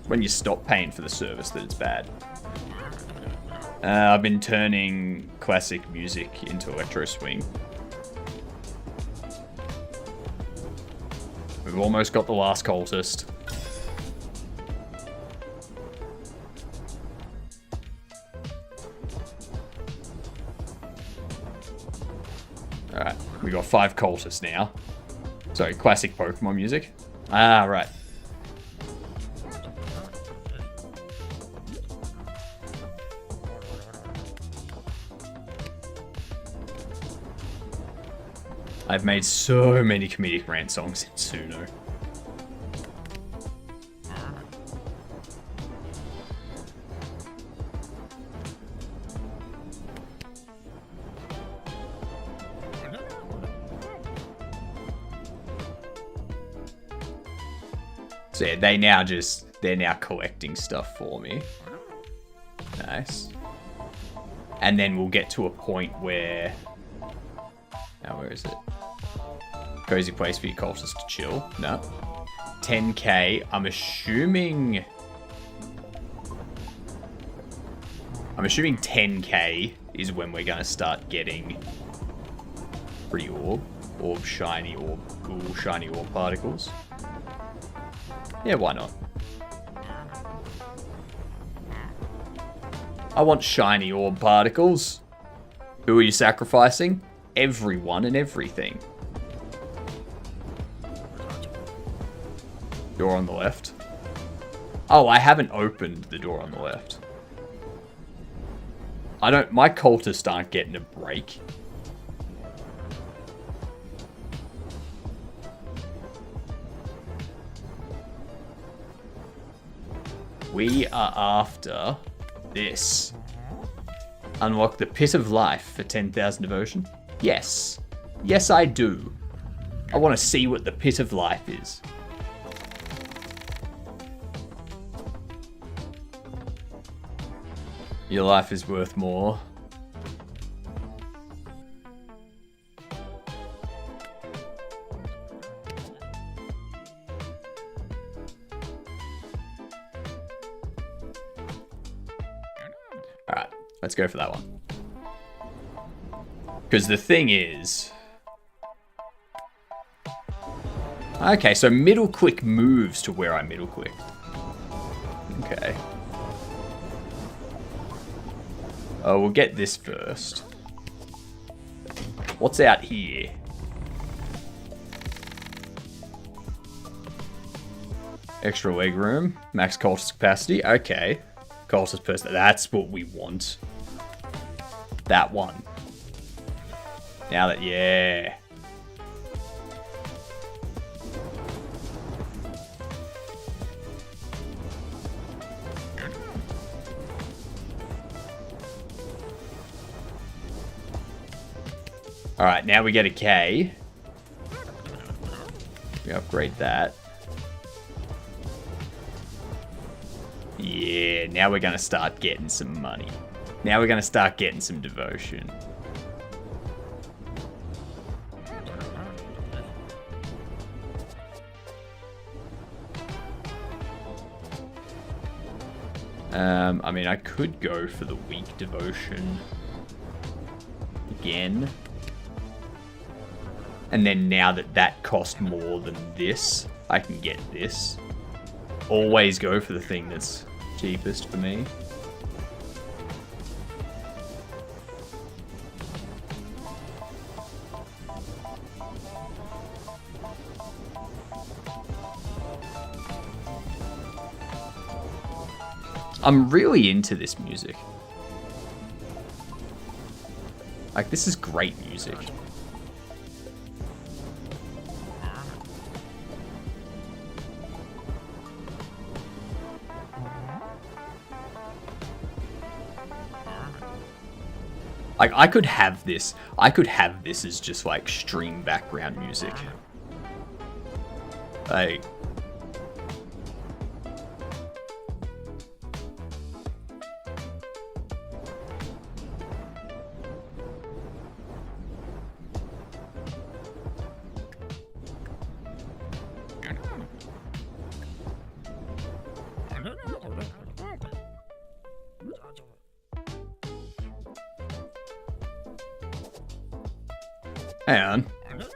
When you stop paying for the service, that it's bad. I've been turning classic music into electro swing. We've almost got the last cultist. Alright, we got 5 cultists now. Sorry, classic Pokemon music. Ah, right. I've made so many comedic rant songs in Suno. So yeah, they're now collecting stuff for me. Nice. And then we'll get to a point where... Now, where is it? Cozy place for your cultists to chill. No. 10k. I'm assuming 10k is when we're going to start getting pretty orb, shiny orb, cool shiny orb particles. Yeah, why not? I want shiny orb particles. Who are you sacrificing? Everyone and everything. Door on the left. Oh, I haven't opened the door on the left. My cultists aren't getting a break. We are after this. Unlock the Pit of Life for 10,000 devotion. Yes. Yes, I do. I want to see what the Pit of Life is. Your life is worth more. Alright, let's go for that one. Because the thing is... Okay, so middle click moves to where I middle click. Okay. Oh, we'll get this first. What's out here? Extra leg room. Max cultist capacity. Okay. Cultist person. That's what we want. That one. Now that, yeah. Alright, now we get a K. We upgrade that. Yeah, now we're going to start getting some money. Now we're going to start getting some devotion. I mean, I could go for the weak devotion again. And then now that cost more than this, I can get this. Always go for the thing that's cheapest for me. I'm really into this music. Like, this is great music. Like, I could have this as just, like, stream background music. Like... Hang on.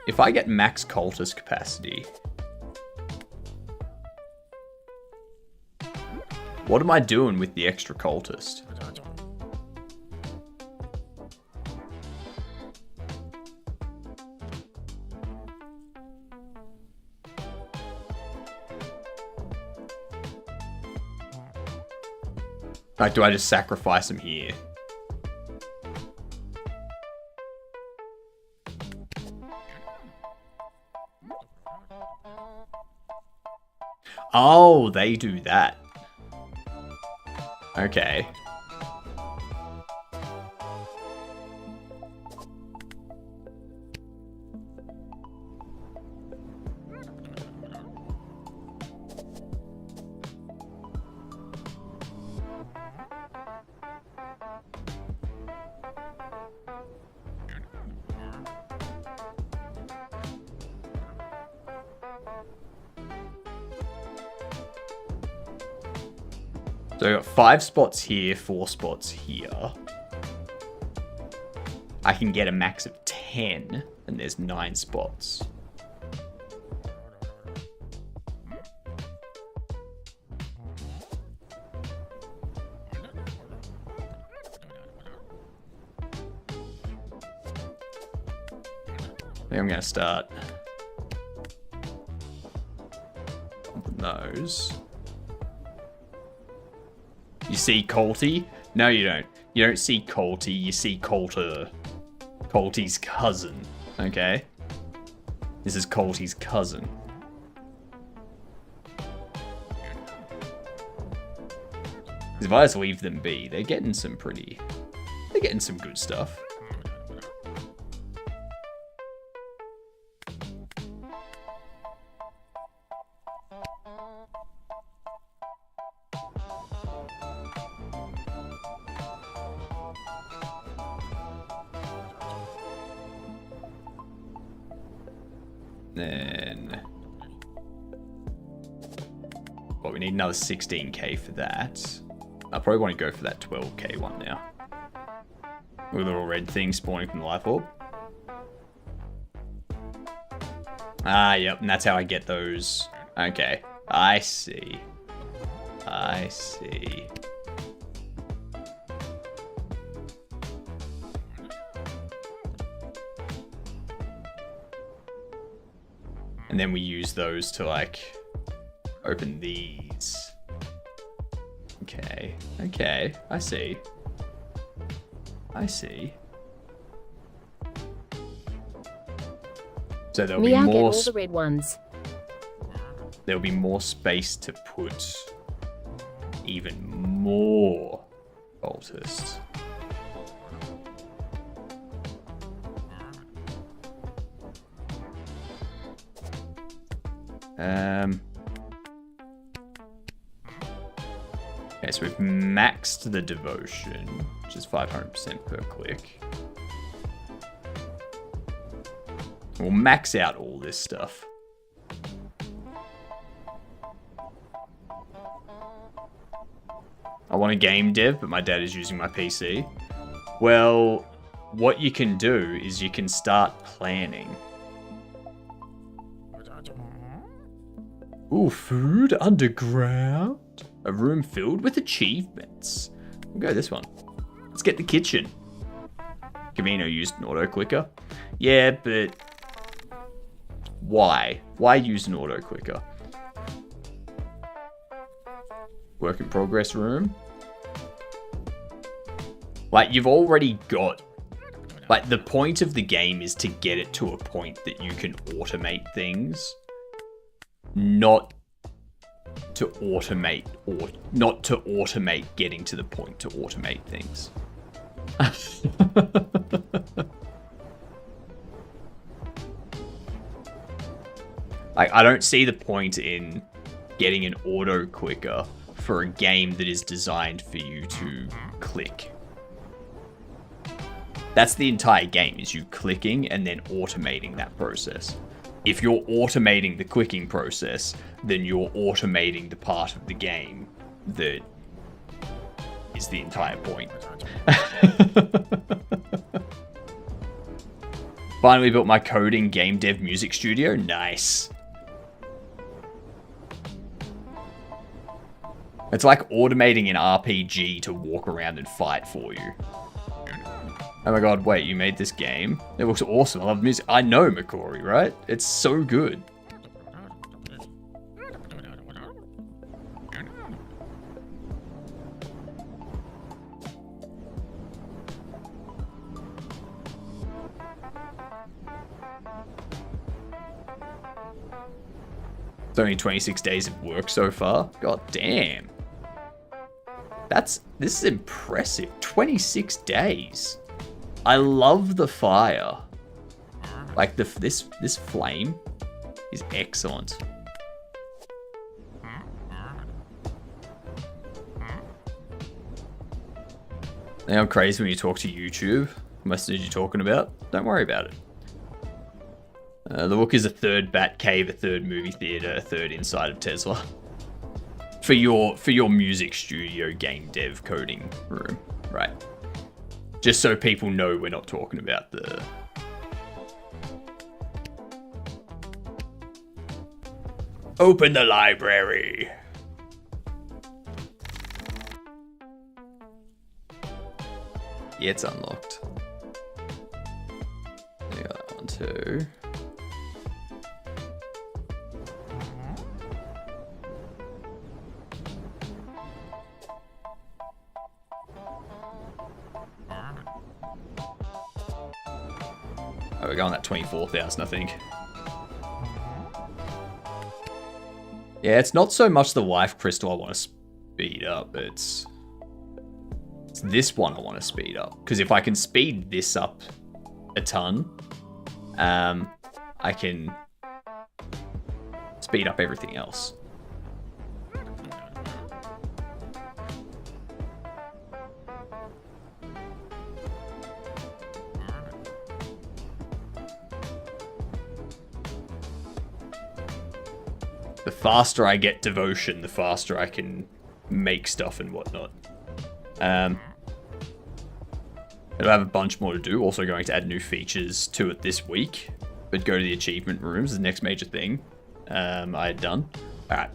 If I get max cultist capacity... What am I doing with the extra cultist? Like, do I just sacrifice him here? Oh, they do that. Okay. So I got 5 spots here, 4 spots here. I can get a max of 10, and there's 9 spots. I think I'm going to start on those. You see Colty? No, you don't. You don't see Colty, you see Coulter. Colty's cousin, okay? This is Colty's cousin. If I just leave them be, they're getting some good stuff. Then, well, we need another 16k for that. I probably want to go for that 12k one now. With a little red thing spawning from the life orb. Ah, yep, and that's how I get those. Okay, I see. I see. And then we use those to, like, open these. Okay, okay, I see. I see. So there'll be more. Get all the red ones. There'll be more space to put even more cultists. Okay, so we've maxed the devotion, which is 500% per click. We'll max out all this stuff. I want a game dev, but my dad is using my PC. Well, what you can do is you can start planning. Ooh, food underground. A room filled with achievements. We'll go this one. Let's get the kitchen. Camino used an auto clicker. Yeah, but why? Why use an auto clicker? Work in progress room. Like, you've already got... Like, the point of the game is to get it to a point that you can automate things. Not to automate, or not to automate getting to the point to automate things. Like, I don't see the point in getting an auto clicker for a game that is designed for you to click. That's the entire game, is you clicking and then automating that process. If you're automating the clicking process, then you're automating the part of the game that is the entire point. Finally built my coding game dev music studio. Nice. It's like automating an RPG to walk around and fight for you. Oh my god, wait, you made this game? It looks awesome. I love music. I know, Makori, right? It's so good. It's only 26 days of work so far. God damn. This is impressive. 26 days. I love the fire. Like this flame is excellent. Now I'm crazy when you talk to YouTube. What message are you talking about? Don't worry about it. The book is a third Bat Cave, a third movie theater, a third inside of Tesla. For your music studio game dev coding room, right? Just so people know we're not talking about the... Open the library. Yeah, it's unlocked. You got that one too. Oh, we're going at 24,000, I think. Yeah, it's not so much the life crystal I want to speed up. It's this one I want to speed up. Because if I can speed this up a ton, I can speed up everything else. The faster I get devotion, the faster I can make stuff and whatnot. It'll have a bunch more to do. Also going to add new features to it this week. But go to the achievement rooms, the next major thing I had done. Alright.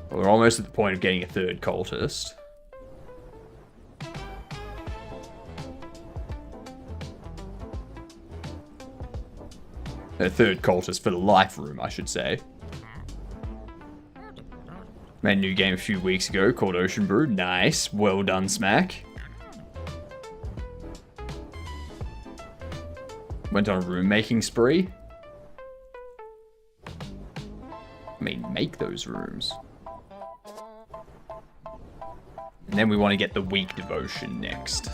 Well, we're almost at the point of getting a third cultist. A third cultist for the life room, I should say. Made a new game a few weeks ago called Ocean Brew. Nice. Well done, Smack. Went on a room making spree. I mean, make those rooms. And then we want to get the weak devotion next.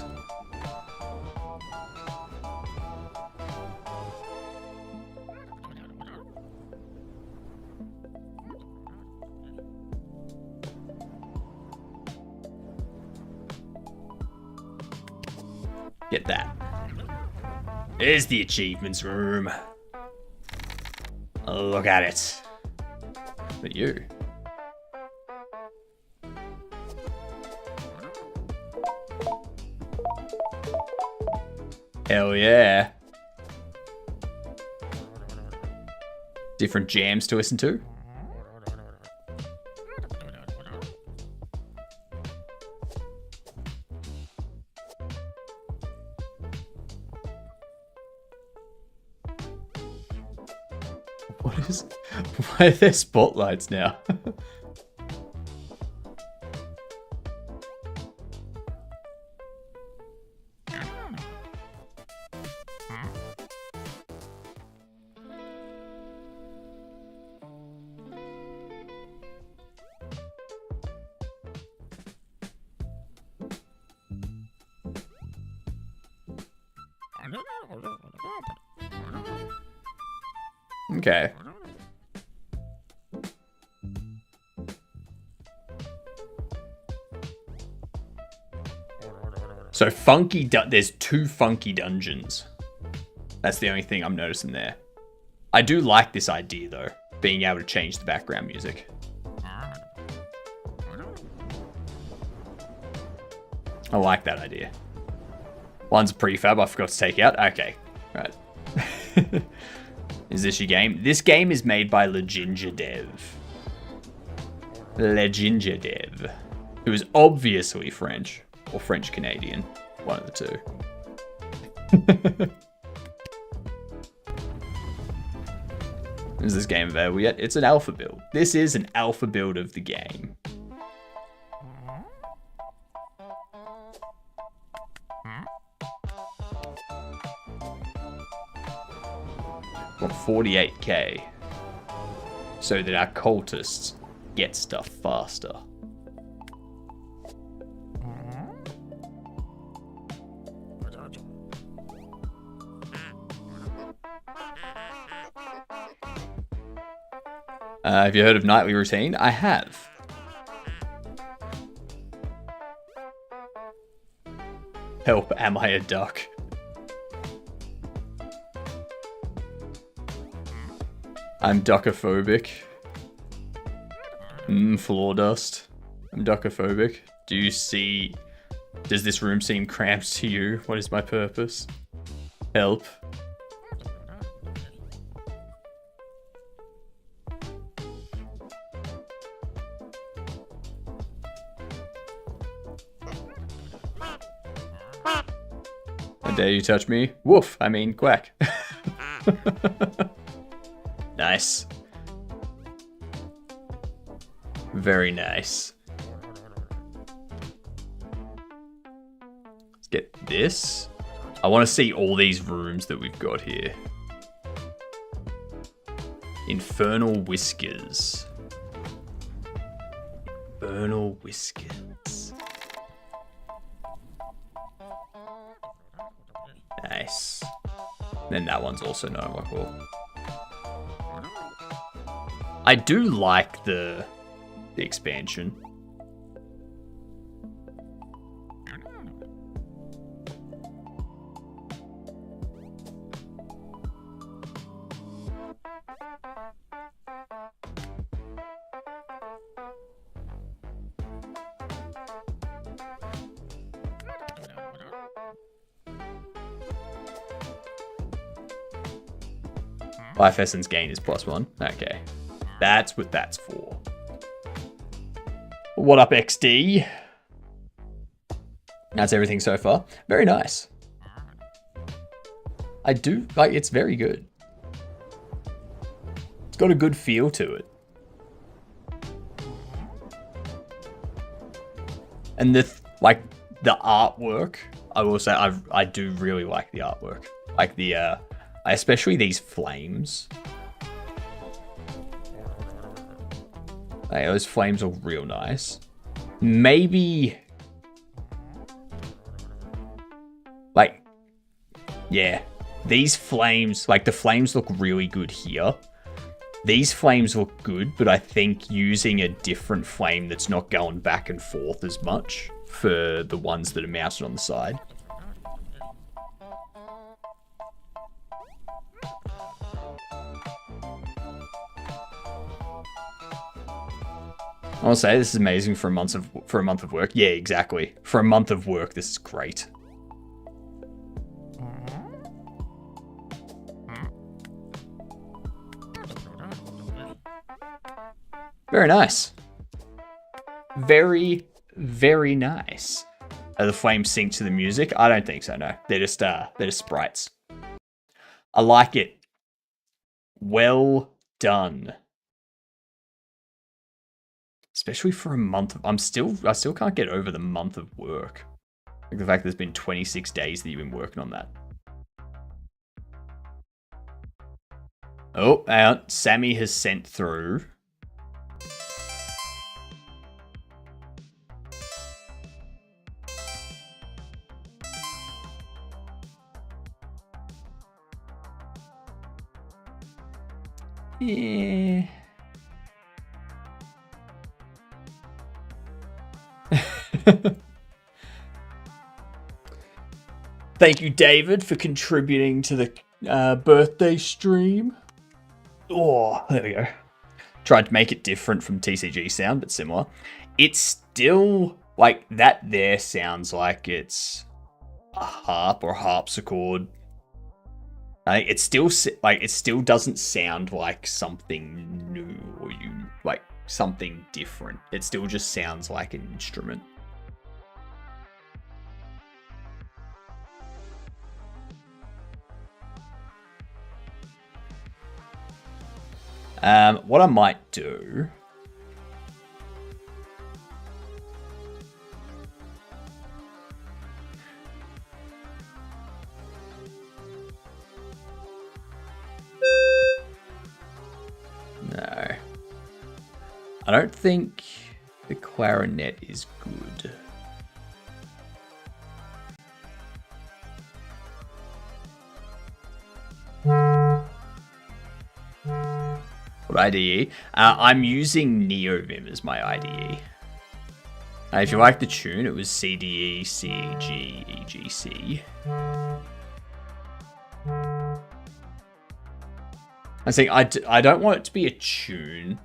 Get that. There's the achievements room. Look at it. But you. Hell yeah. Different jams to listen to. Why are there spotlights now? Okay. So funky, there's 2 funky dungeons. That's the only thing I'm noticing there. I do like this idea though, being able to change the background music. I like that idea. One's a prefab I forgot to take out. Okay, right. Is this your game? This game is made by Leginger Dev. Leginger Dev. Who is obviously French. Or French-Canadian. One of the two. Is this game available yet? It's an alpha build. This is an alpha build of the game. Want 48k. So that our cultists get stuff faster. Have you heard of Nightly Routine? I have. Help, am I a duck? I'm duckophobic. Floor dust. I'm duckophobic. Does this room seem cramped to you? What is my purpose? Help. How dare you touch me? Woof, I mean quack. Nice. Very nice. Let's get this. I want to see all these rooms that we've got here. Infernal Whiskers. Infernal Whiskers. Nice. Then that one's also not unlockable. I do like the expansion. Life essence gain is +1. Okay. That's what that's for. What up, XD? That's everything so far. Very nice. I do, like, it's very good. It's got a good feel to it. And the artwork, I will say, I do really like the artwork. Like the, especially these flames. Hey, those flames are real nice. Maybe, like, yeah, these flames, like the flames look really good here. These flames look good, but I think using a different flame that's not going back and forth as much for the ones that are mounted on the side. I'll say this is amazing for a month of work. Yeah, exactly. For a month of work, this is great. Very nice. Very, very nice. Are the flames sync to the music? I don't think so. No, they're just sprites. I like it. Well done. Especially for a month of, I still can't get over the month of work. Like the fact that there's been 26 days that you've been working on that. Oh, Sammy has sent through. Yeah. Thank you, David, for contributing to the birthday stream. Oh, there we go. Tried to make it different from TCG sound, but similar. It's still, like, that there sounds like it's a harp or harpsichord. It still doesn't sound like something new or like something different. It still just sounds like an instrument. What I might do. No. I don't think the clarinet is good. What IDE? I'm using NeoVim as my IDE. If you like the tune, it was CDE, CG, EGC. I'm saying I don't want it to be a tune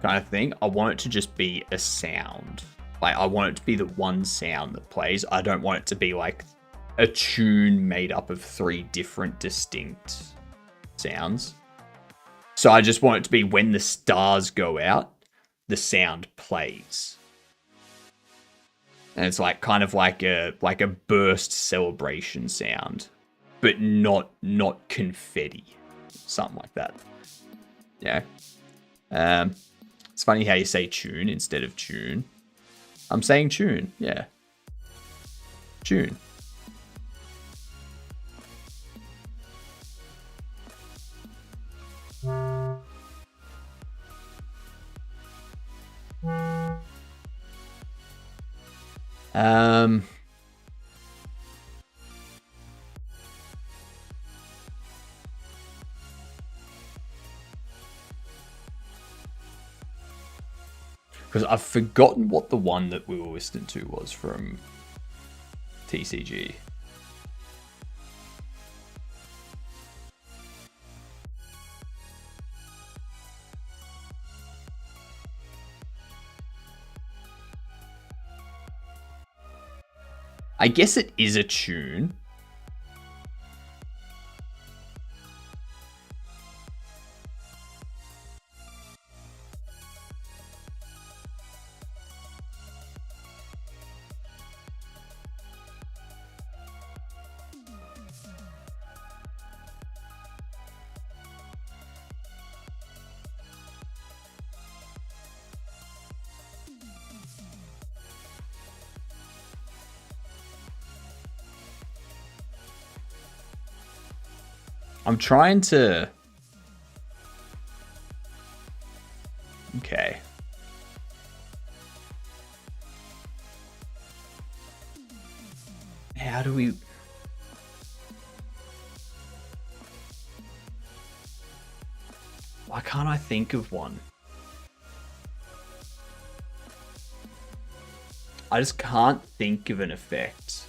kind of thing. I want it to just be a sound. Like, I want it to be the one sound that plays. I don't want it to be like a tune made up of 3 different distinct sounds. So I just want it to be when the stars go out, the sound plays. And it's like kind of like a burst celebration sound, but not confetti. Something like that. Yeah. It's funny how you say tune instead of tune. I'm saying tune, yeah. Tune. Because I've forgotten what the one that we were listening to was from TCG. I guess it is a tune. I'm trying to... Okay. How do we... Why can't I think of one? I just can't think of an effect.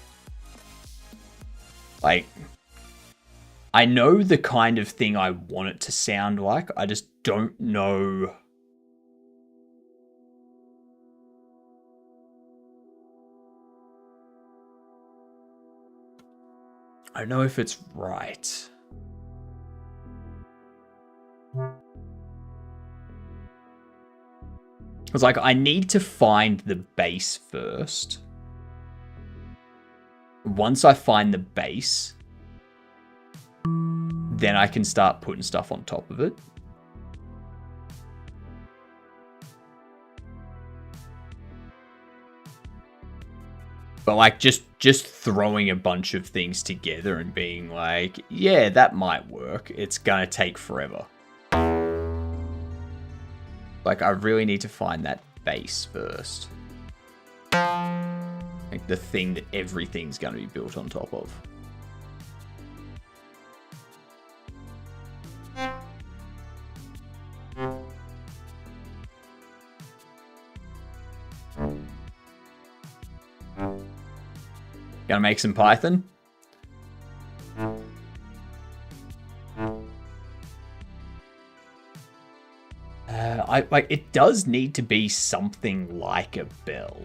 Like... I know the kind of thing I want it to sound like. I just don't know. I don't know if it's right. It's like I need to find the base first. Once I find the base, then I can start putting stuff on top of it. But like just throwing a bunch of things together and being like, yeah, that might work. It's gonna take forever. Like I really need to find that base first. Like the thing that everything's gonna be built on top of. Gonna make some Python. It does need to be something like a bell.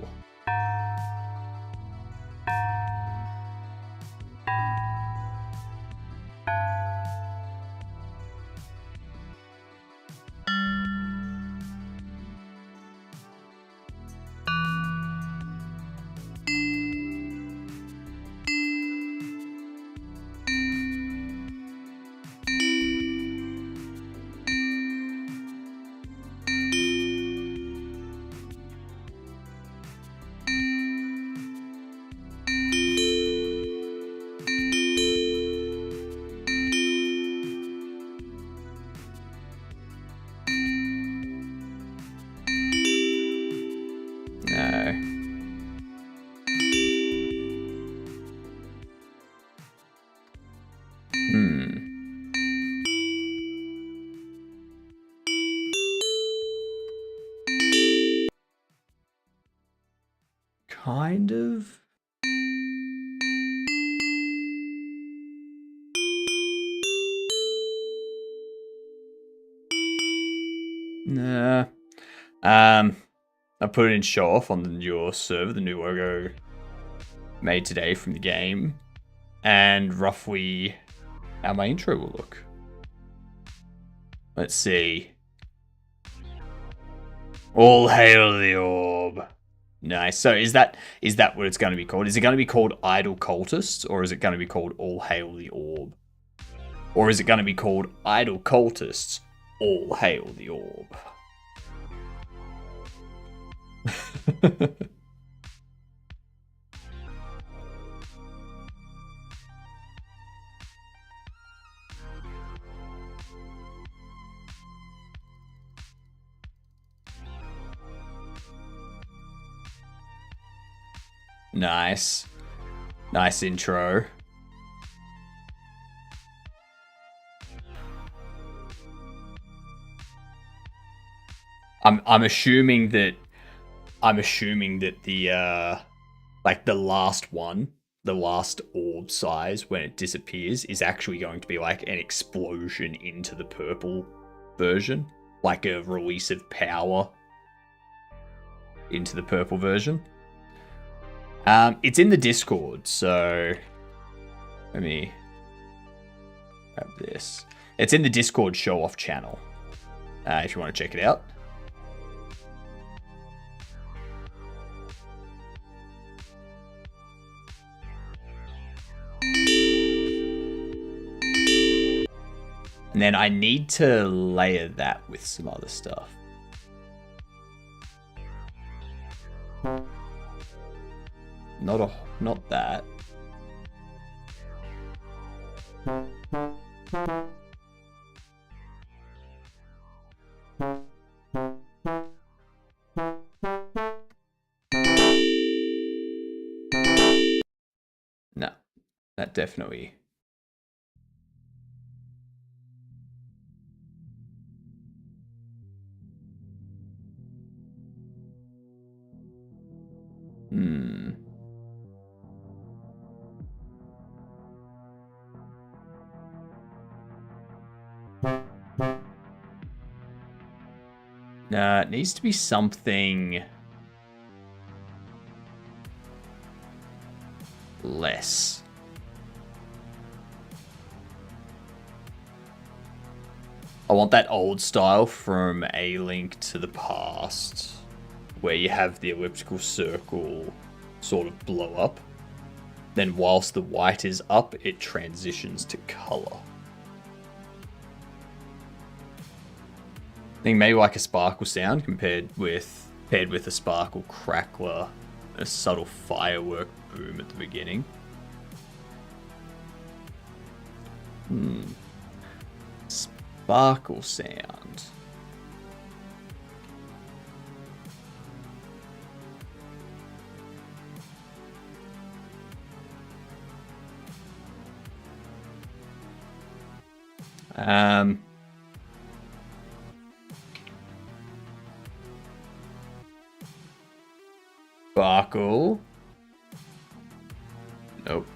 Kind of. Nah. I put it in show off on your server, the new logo made today from the game, and roughly how my intro will look. Let's see. All hail the orb. Nice. So is that what it's going to be called? Is it going to be called Idle Cultists, or is it going to be called All Hail the Orb? Or is it going to be called Idle Cultists, All Hail the Orb? Nice. Nice intro. I'm assuming that the like the last one, the last orb size when it disappears is actually going to be like an explosion into the purple version, like a release of power into the purple version. It's in the Discord, so let me grab this. It's in the Discord show-off channel, if you want to check it out. And then I need to layer that with some other stuff. Not that. No, that definitely. No, it needs to be something less. I want that old style from A Link to the Past, where you have the elliptical circle sort of blow up. Then whilst the white is up, it transitions to color. I think maybe like a sparkle sound paired with a sparkle crackler, a subtle firework boom at the beginning. Sparkle sound. Sparkle. Nope.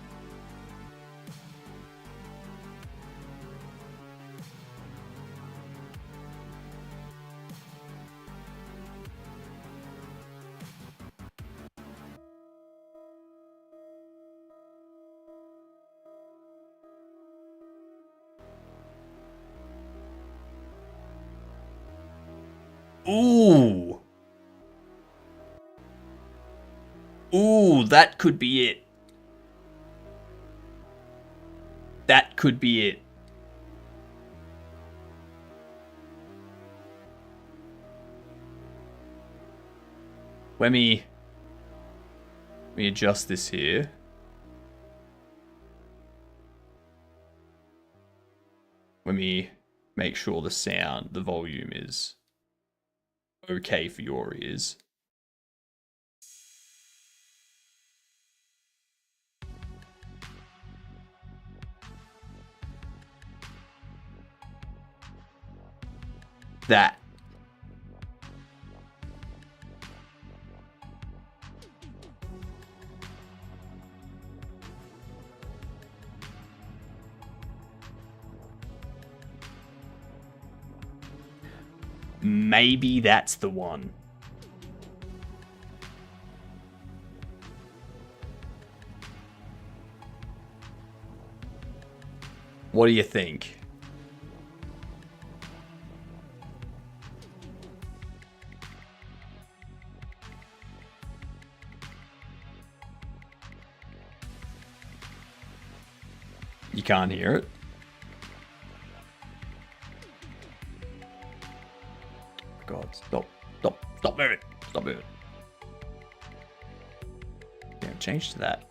Ooh. Ooh, that could be it. That could be it. Let me adjust this here. Let me make sure the sound, the volume is okay for your ears. That. Maybe that's the one. What do you think? You can't hear it? God, stop moving. Stop moving. Yeah, change to that.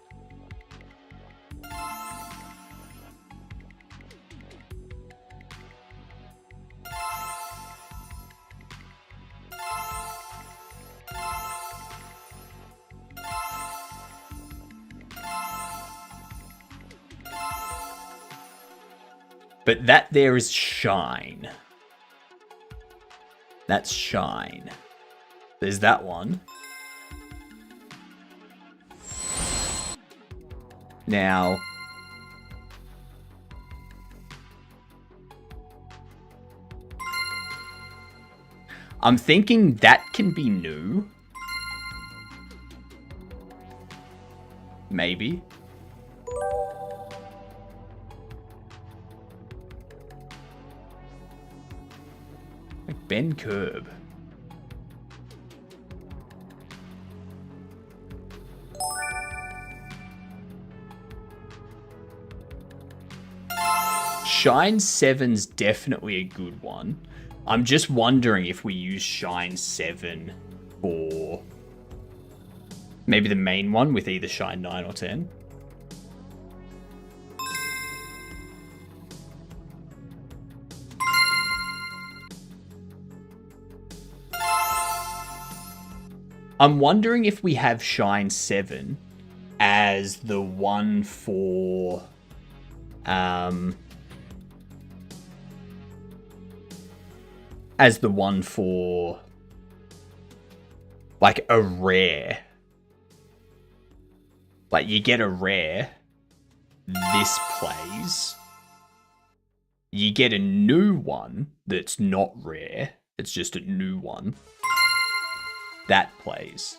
But that there is shine. That's shine. There's that one. Now, I'm thinking that can be new. Maybe. Like Ben Curb. Shine 7's definitely a good one. I'm just wondering if we use Shine 7 for maybe the main one with either Shine 9 or 10. I'm wondering if we have Shine 7 as the one for like a rare. Like you get a rare, this plays. You get a new one that's not rare, it's just a new one. That plays.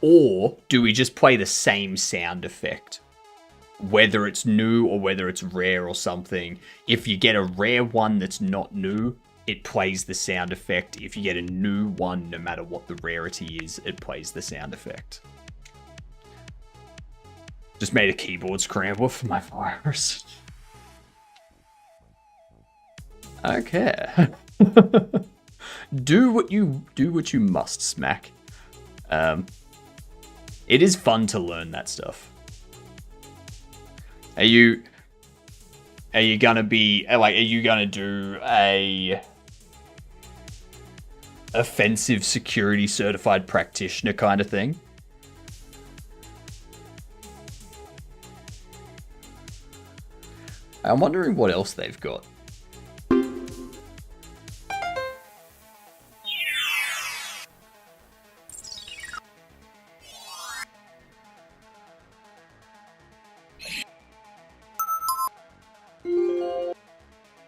Or do we just play the same sound effect? Whether it's new or whether it's rare or something. If you get a rare one that's not new, it plays the sound effect. If you get a new one, no matter what the rarity is, it plays the sound effect. Just made a keyboard scramble for my virus. Okay. do what you must, Smack. It is fun to learn that stuff. Are you gonna be like? Are you gonna do a offensive security certified practitioner kind of thing? I'm wondering what else they've got.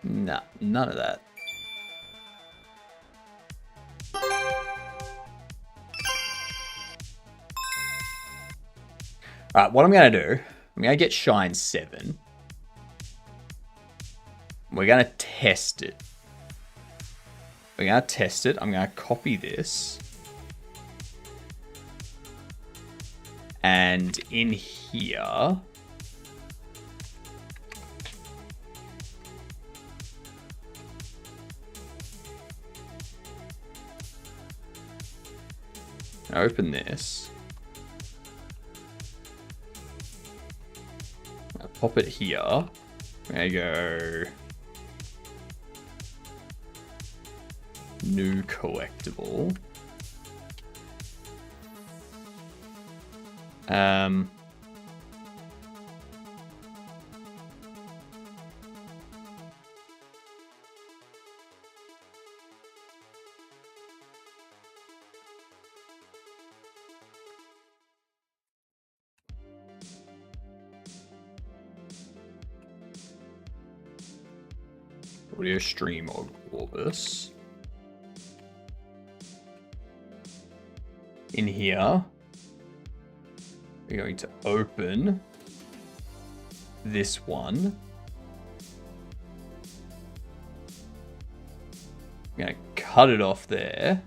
Nah, none of that. Alright, what I'm going to do, I'm going to get Shine 7. We're going to test it. I'm going to copy this. And in here... open this. I'll pop it here. There you go. New collectible. audio stream of Orbis. In here, we're going to open this one. I'm going to cut it off there.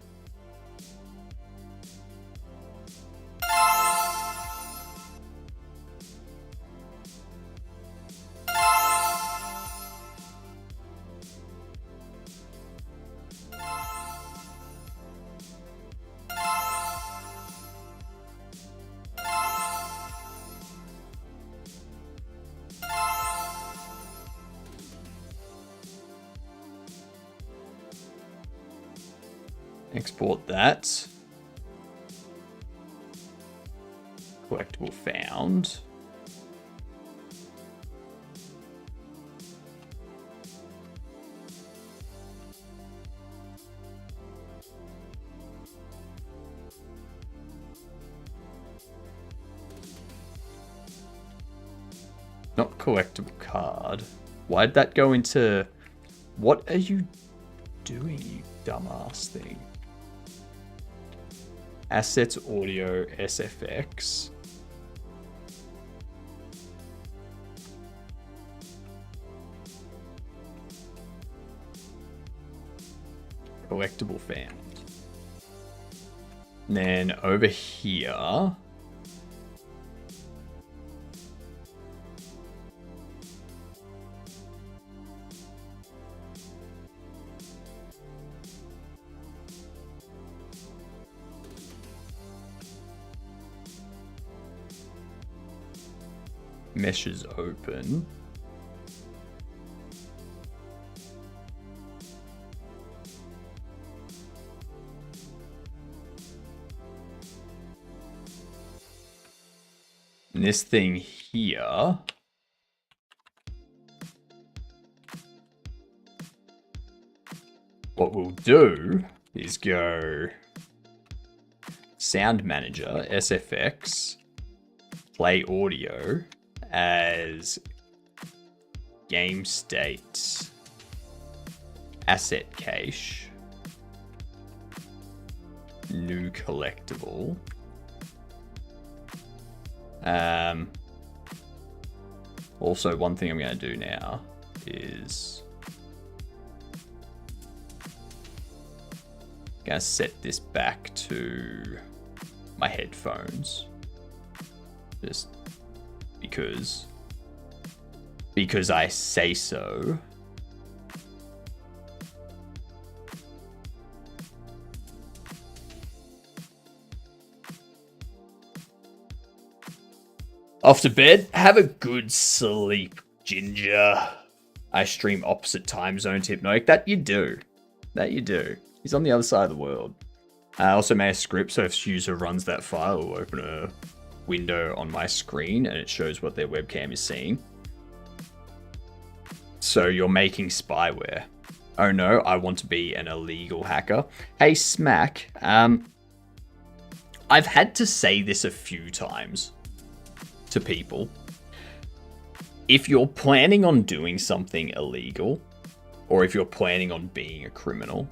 Export that. Collectible found. Not collectible card. Why'd that go into... What are you doing, you dumbass thing? Assets, audio, SFX. Collectible found. And then over here. Meshes open. And this thing here. What we'll do is go Sound Manager, SFX, play audio as game state asset cache, new collectible. Also, one thing I'm going to do now is going to set this back to my headphones, just because I say so. Off to bed. Have a good sleep, Ginger. I stream opposite time zones, Hypnotic. That you do. That you do. He's on the other side of the world. I also made a script, so if user runs that file, it will open a window on my screen and it shows what their webcam is seeing. So you're making spyware. Oh no, I want to be an illegal hacker. Hey, Smack. I've had to say this a few times to people. If you're planning on doing something illegal, or if you're planning on being a criminal,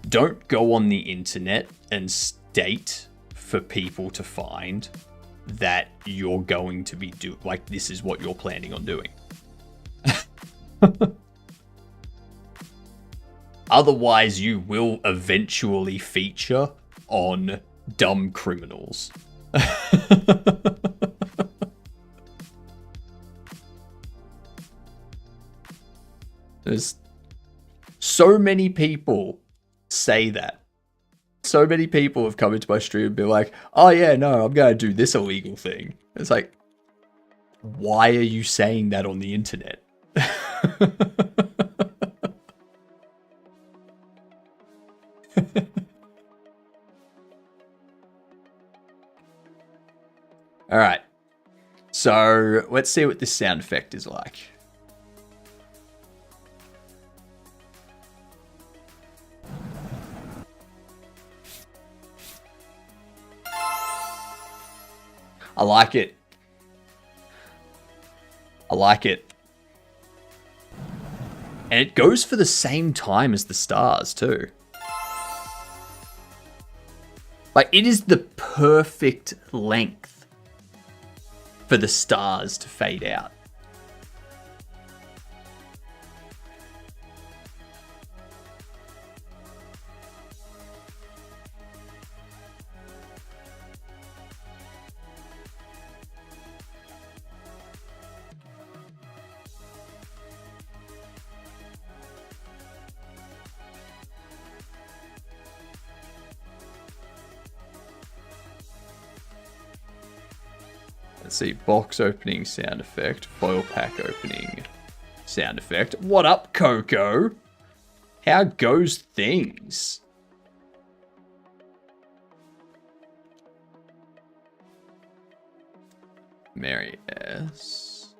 don't go on the internet and state for people to find that you're going to be like this is what you're planning on doing. Otherwise, you will eventually feature on dumb criminals. There's so many people say that. So many people have come into my stream and be like, oh yeah, no, I'm going to do this illegal thing. It's like, why are you saying that on the internet? All right. So let's see what this sound effect is like. I like it. I like it. And it goes for the same time as the stars, too. Like, it is the perfect length for the stars to fade out. Let's see, box opening sound effect, foil pack opening sound effect. What up, Coco? How goes things? Mary S.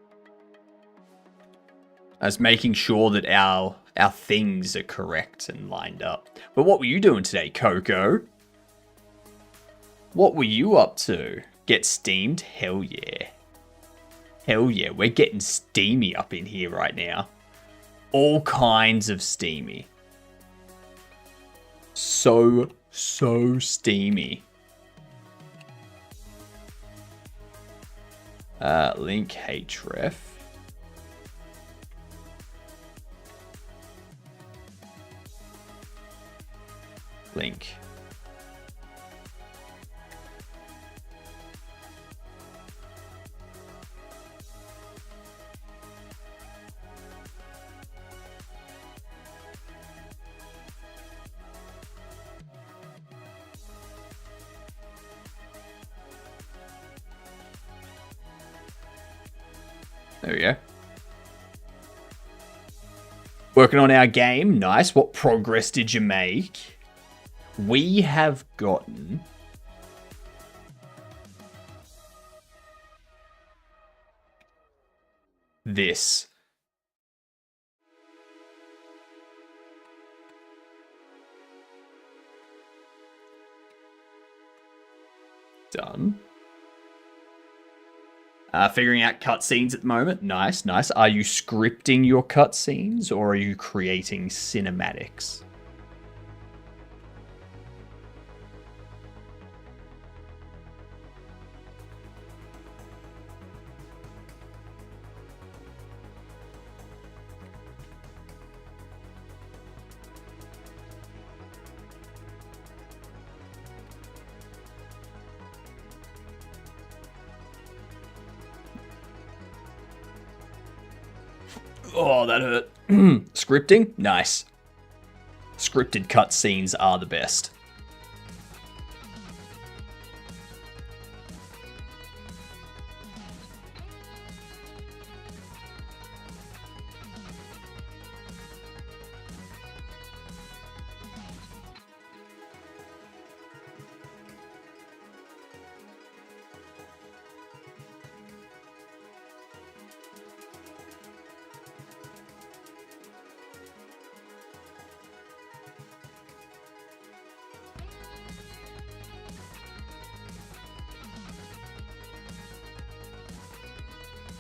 I was making sure that our things are correct and lined up. But what were you doing today, Coco? What were you up to? Get steamed? Hell yeah. Hell yeah, we're getting steamy up in here right now. All kinds of steamy. So steamy. Link href. Link. There we go. Working on our game. Nice. What progress did you make? We have gotten this. Done. Figuring out cutscenes at the moment. Nice, nice. Are you scripting your cutscenes or are you creating cinematics? Oh, that hurt. Scripting? Nice. Scripted cutscenes are the best.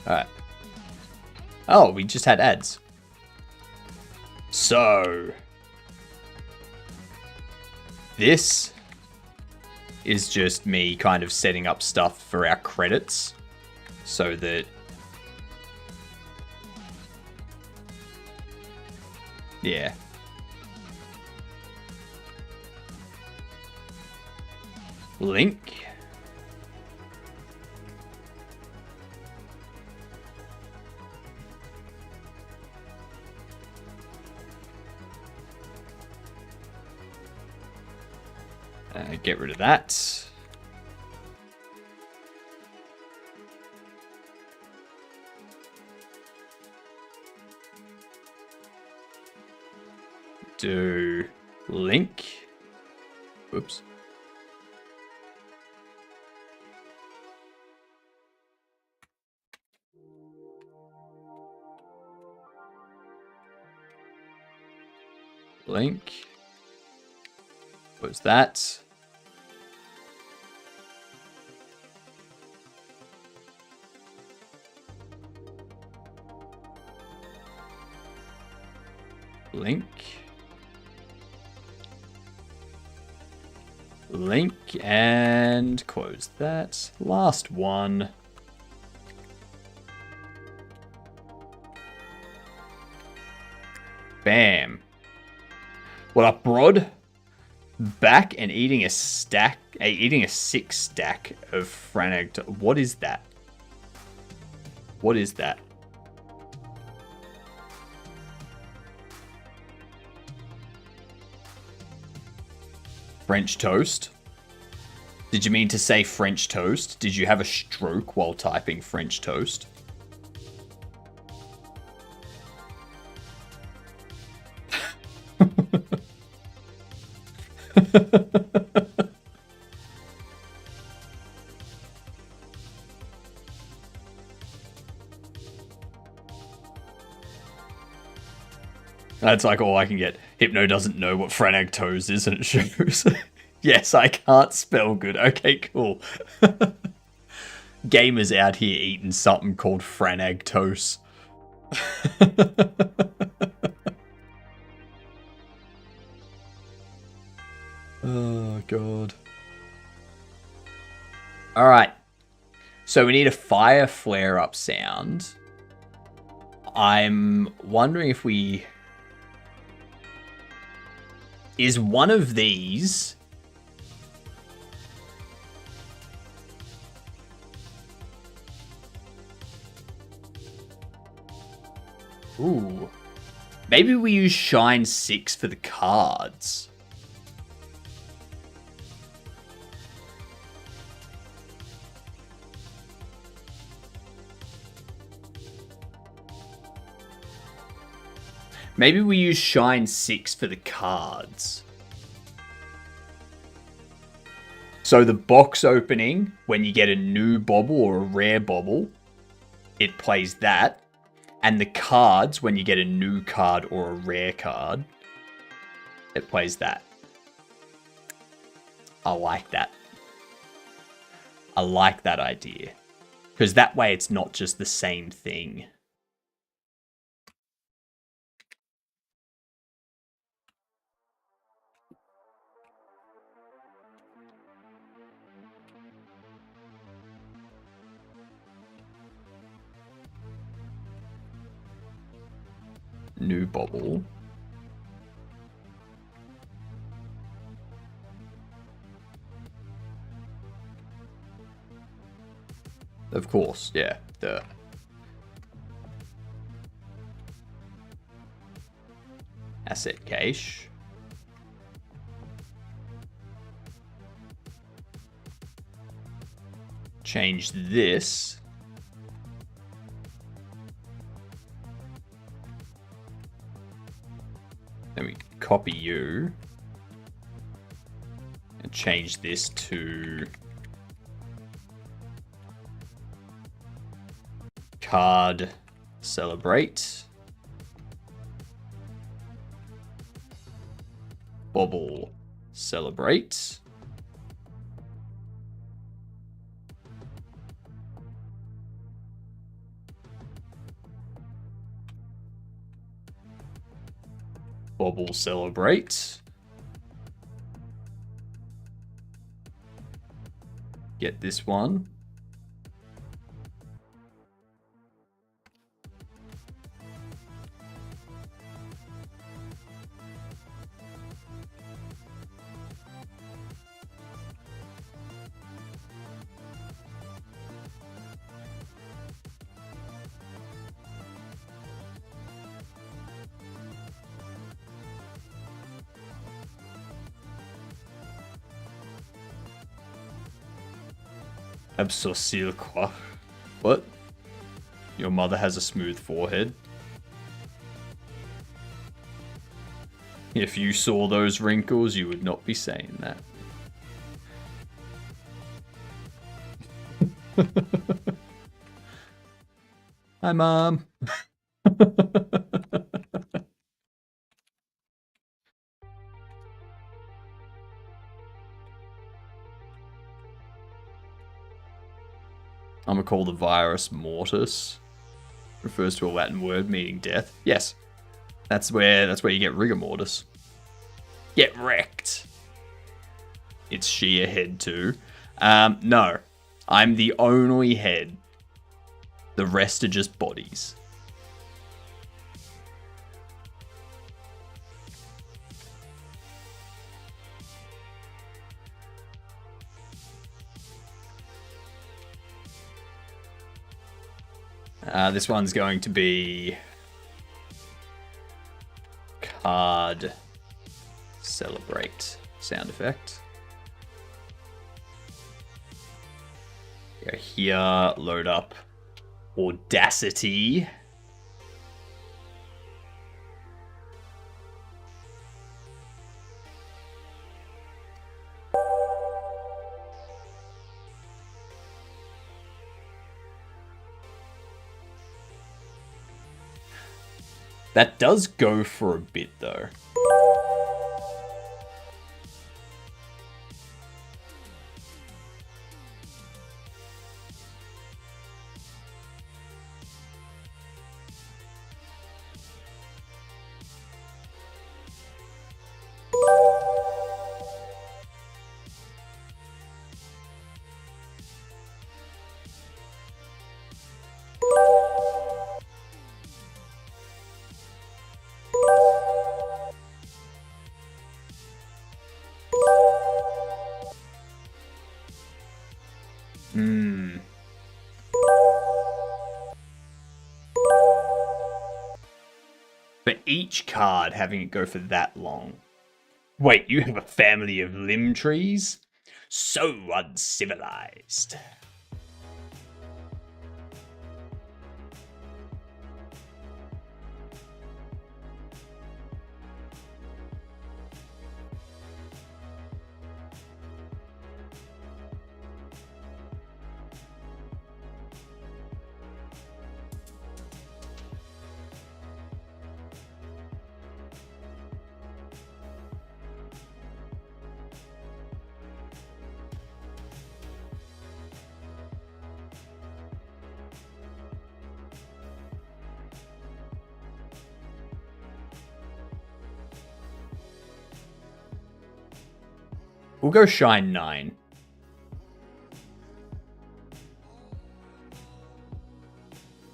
Alright. Oh, we just had ads. So, this is just me kind of setting up stuff for our credits so that, yeah. Link. Get rid of that. Do link. Whoops. Link. What was that? Link. Link and close that. Last one. Bam. What up, Brod? Back and eating a 6 stack of Franag. What is that? What is that? French toast? Did you mean to say French toast? Did you have a stroke while typing French toast? That's like all I can get. Hypno doesn't know what franactose is and it shows. Yes, I can't spell good. Okay, cool. Gamers out here eating something called franactose. Oh, God. Alright. So we need a fire flare-up sound. I'm wondering if we... Is one of these... Ooh. Maybe we use Shine 6 for the cards. Maybe we use Shine 6 for the cards. So the box opening, when you get a new bobble or a rare bobble, it plays that. And the cards, when you get a new card or a rare card, it plays that. I like that. I like that idea. Because that way it's not just the same thing. New bobble. Of course, yeah. The asset cache. Change this. Then we copy you and change this to card celebrate. Bobble celebrate. Bobble celebrate. Get this one. Absorcil quoi? What? Your mother has a smooth forehead? If you saw those wrinkles, you would not be saying that. Hi, Mom. I'm gonna call the virus mortis. Refers to a Latin word meaning death. Yes. That's where you get rigor mortis. Get wrecked. It's she a head too? No. I'm the only head. The rest are just bodies. This one's going to be card celebrate sound effect. Go here, load up Audacity. That does go for a bit though. For each card, having it go for that long. Wait, you have a family of limb trees? So uncivilized. We'll go Shine 9.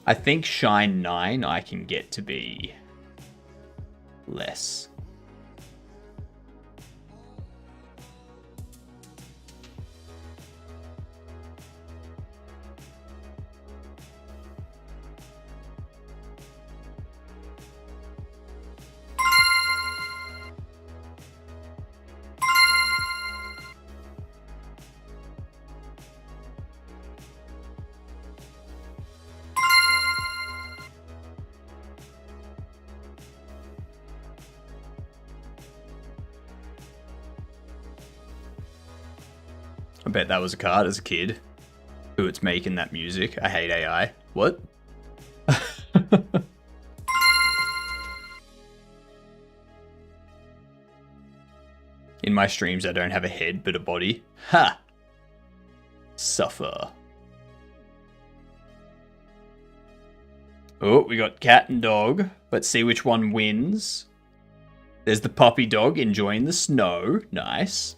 I think Shine 9 I can get to be less. I bet that was a card as a kid. Who it's making that music. I hate AI. What? In my streams, I don't have a head, but a body. Ha! Suffer. Oh, we got cat and dog. Let's see which one wins. There's the puppy dog enjoying the snow. Nice.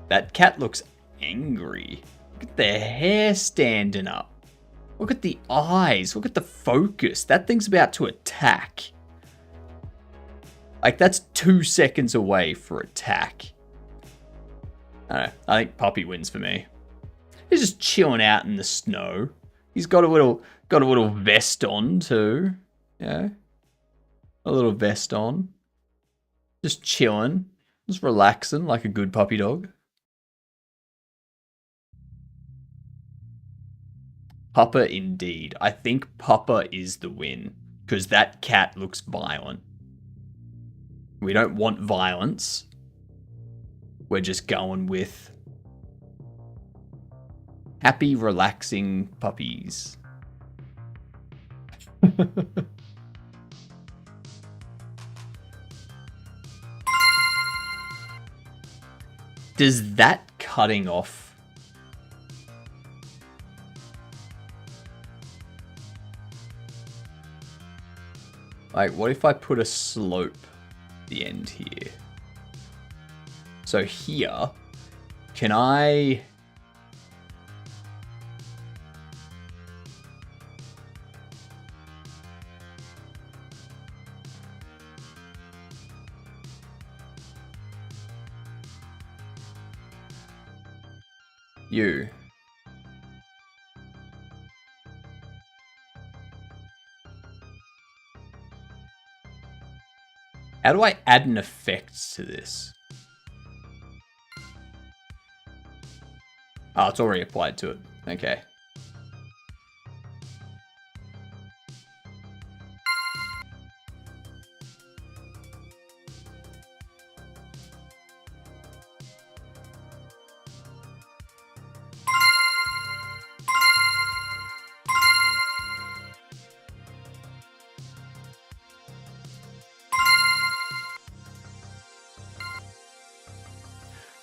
That cat looks angry. Look at the hair standing up. Look at the eyes. Look at the focus. That thing's about to attack. Like, that's 2 seconds away for attack. I don't know. I think puppy wins for me. He's just chilling out in the snow. He's got a little vest on too. Yeah. A little vest on. Just chilling. Just relaxing like a good puppy dog. Puppa indeed. I think Puppa is the win. Because that cat looks violent. We don't want violence. We're just going with happy, relaxing puppies. Does that cutting off... Like, what if I put a slope at the end here? So here, can I... You. How do I add an effect to this? Oh, it's already applied to it. Okay.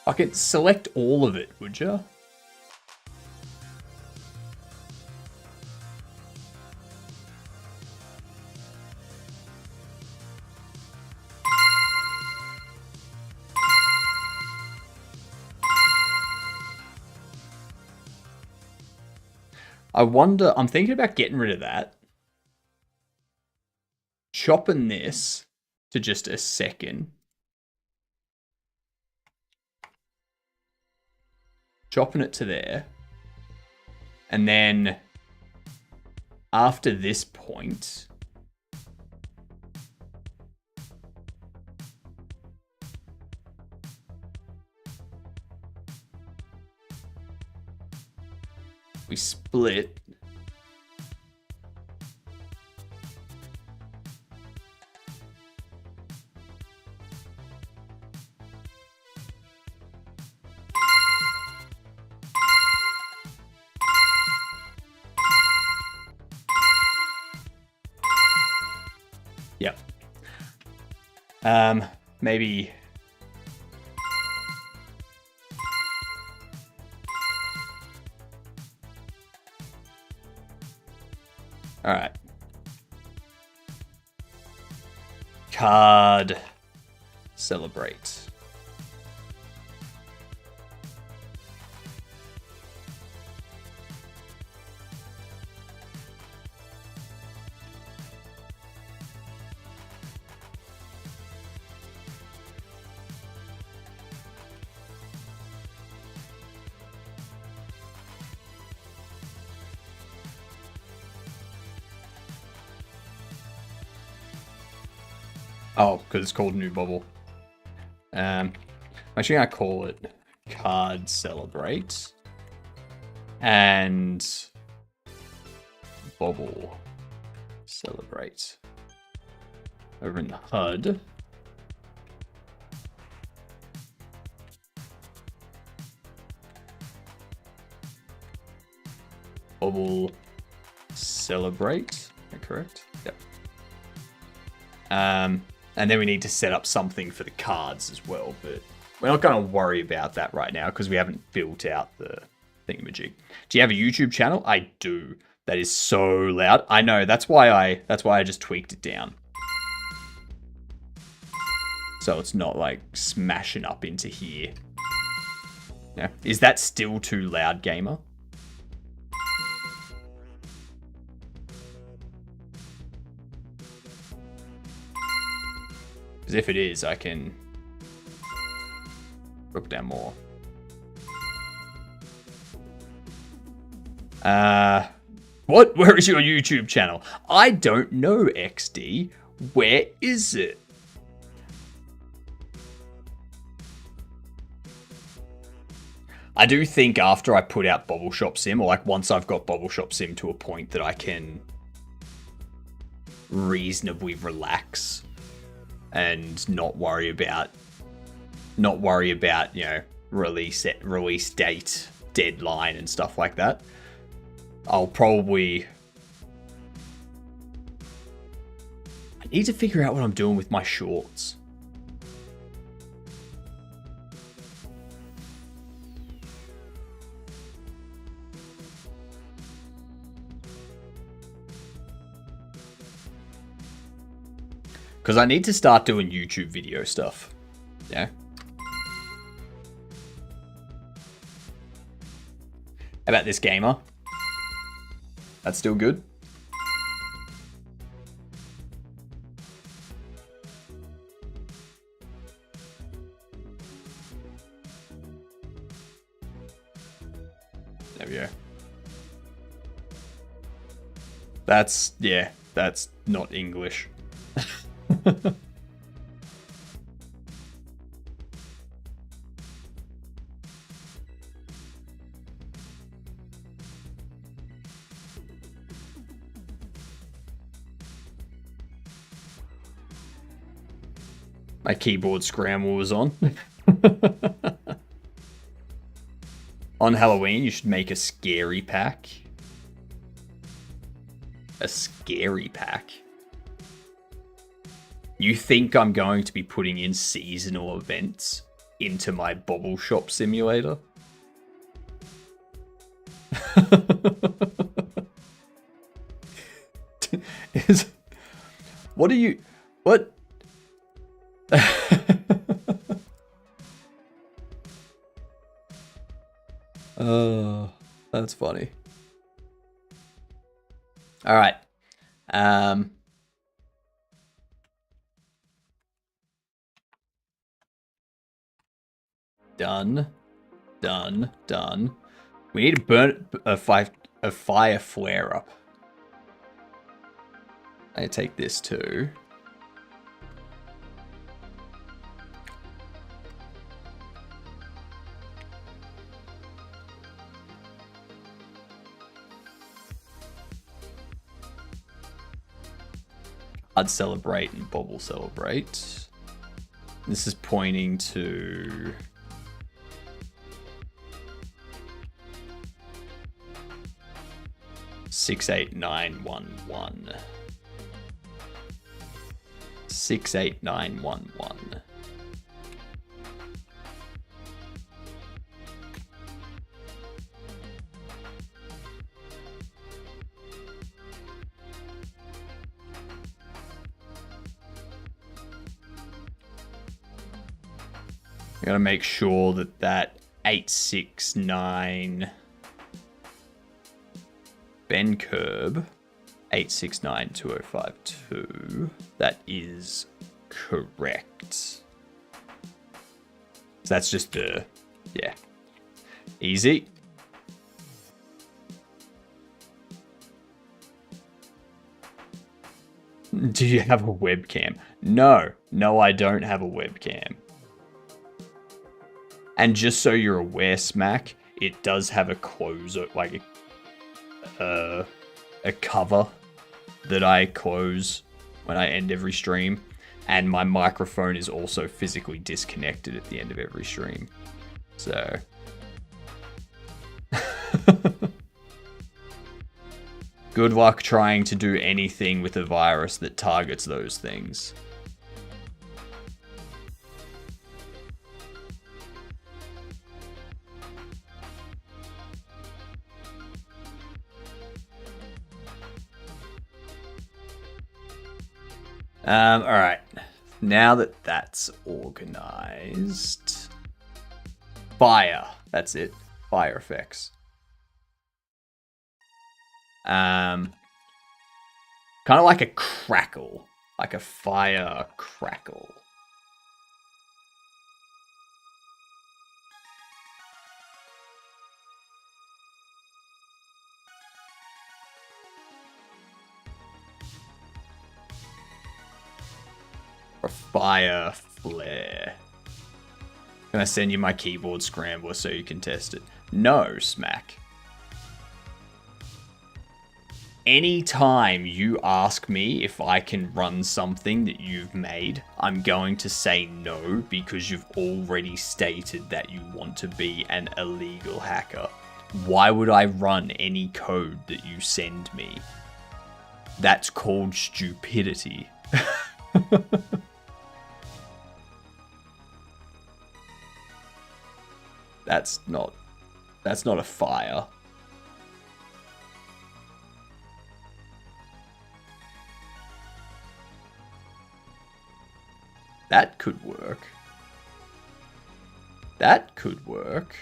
I can select all of it, would you? I wonder, I'm thinking about getting rid of that. Chopping this to just a second. Chopping it to there. And then after this point, we split. Yep. Maybe. All right. Card. Celebrate. Oh, because it's called New Bubble. Actually, I call it Card Celebrate and Bobble Celebrate over in the HUD. Bobble Celebrate. Is that correct? Yep. And then we need to set up something for the cards as well, but we're not going to worry about that right now because we haven't built out the thingamajig. Do you have a YouTube channel? I do. That is so loud. I know. That's why I just tweaked it down. So it's not like smashing up into here. Yeah. Is that still too loud, gamer? Because if it is, I can drop down more. What? Where is your YouTube channel? I don't know, XD. Where is it? I do think after I put out Bobble Shop Sim, or like once I've got Bobble Shop Sim to a point that I can reasonably relax and not worry about, you know, release date, deadline and stuff like that. I'll probably... I need to figure out what I'm doing with my shorts. Because I need to start doing YouTube video stuff. Yeah. How about this, gamer? That's still good? There we go. That's, yeah, that's not English. My keyboard scramble was on. On Halloween, you should make a scary pack. A scary pack? You think I'm going to be putting in seasonal events into my Bobble Shop simulator? What are you... What? Oh, that's funny. All right. Done. We need to burn a fire flare up. I take this too. I'd celebrate and Bobble celebrate. This is pointing to... Six, 8, 9, 1, 1. 6, 8, 9, 1, 1. I gotta make sure that that 869 Ben Curb 8692052, that is correct. So that's just the, yeah, easy. Do you have a webcam? No, I don't have a webcam. And just so you're aware, Smack, it does have a closer, like a cover that I close when I end every stream. And my microphone is also physically disconnected at the end of every stream. So... good luck trying to do anything with a virus that targets those things. Alright. Now that that's organized... Fire. That's it. Fire effects. Kind of like a crackle. Like a fire crackle. A fire flare. Can I send you my keyboard scrambler so you can test it? No, Smack. Anytime you ask me if I can run something that you've made, I'm going to say no because you've already stated that you want to be an illegal hacker. Why would I run any code that you send me? That's called stupidity. That's not a fire. That could work. That could work.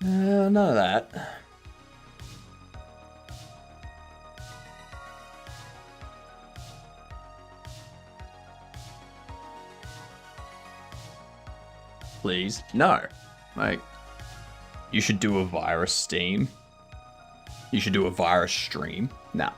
None of that. Please. No. Like, you should do a virus Steam. You should do a virus stream. Nah.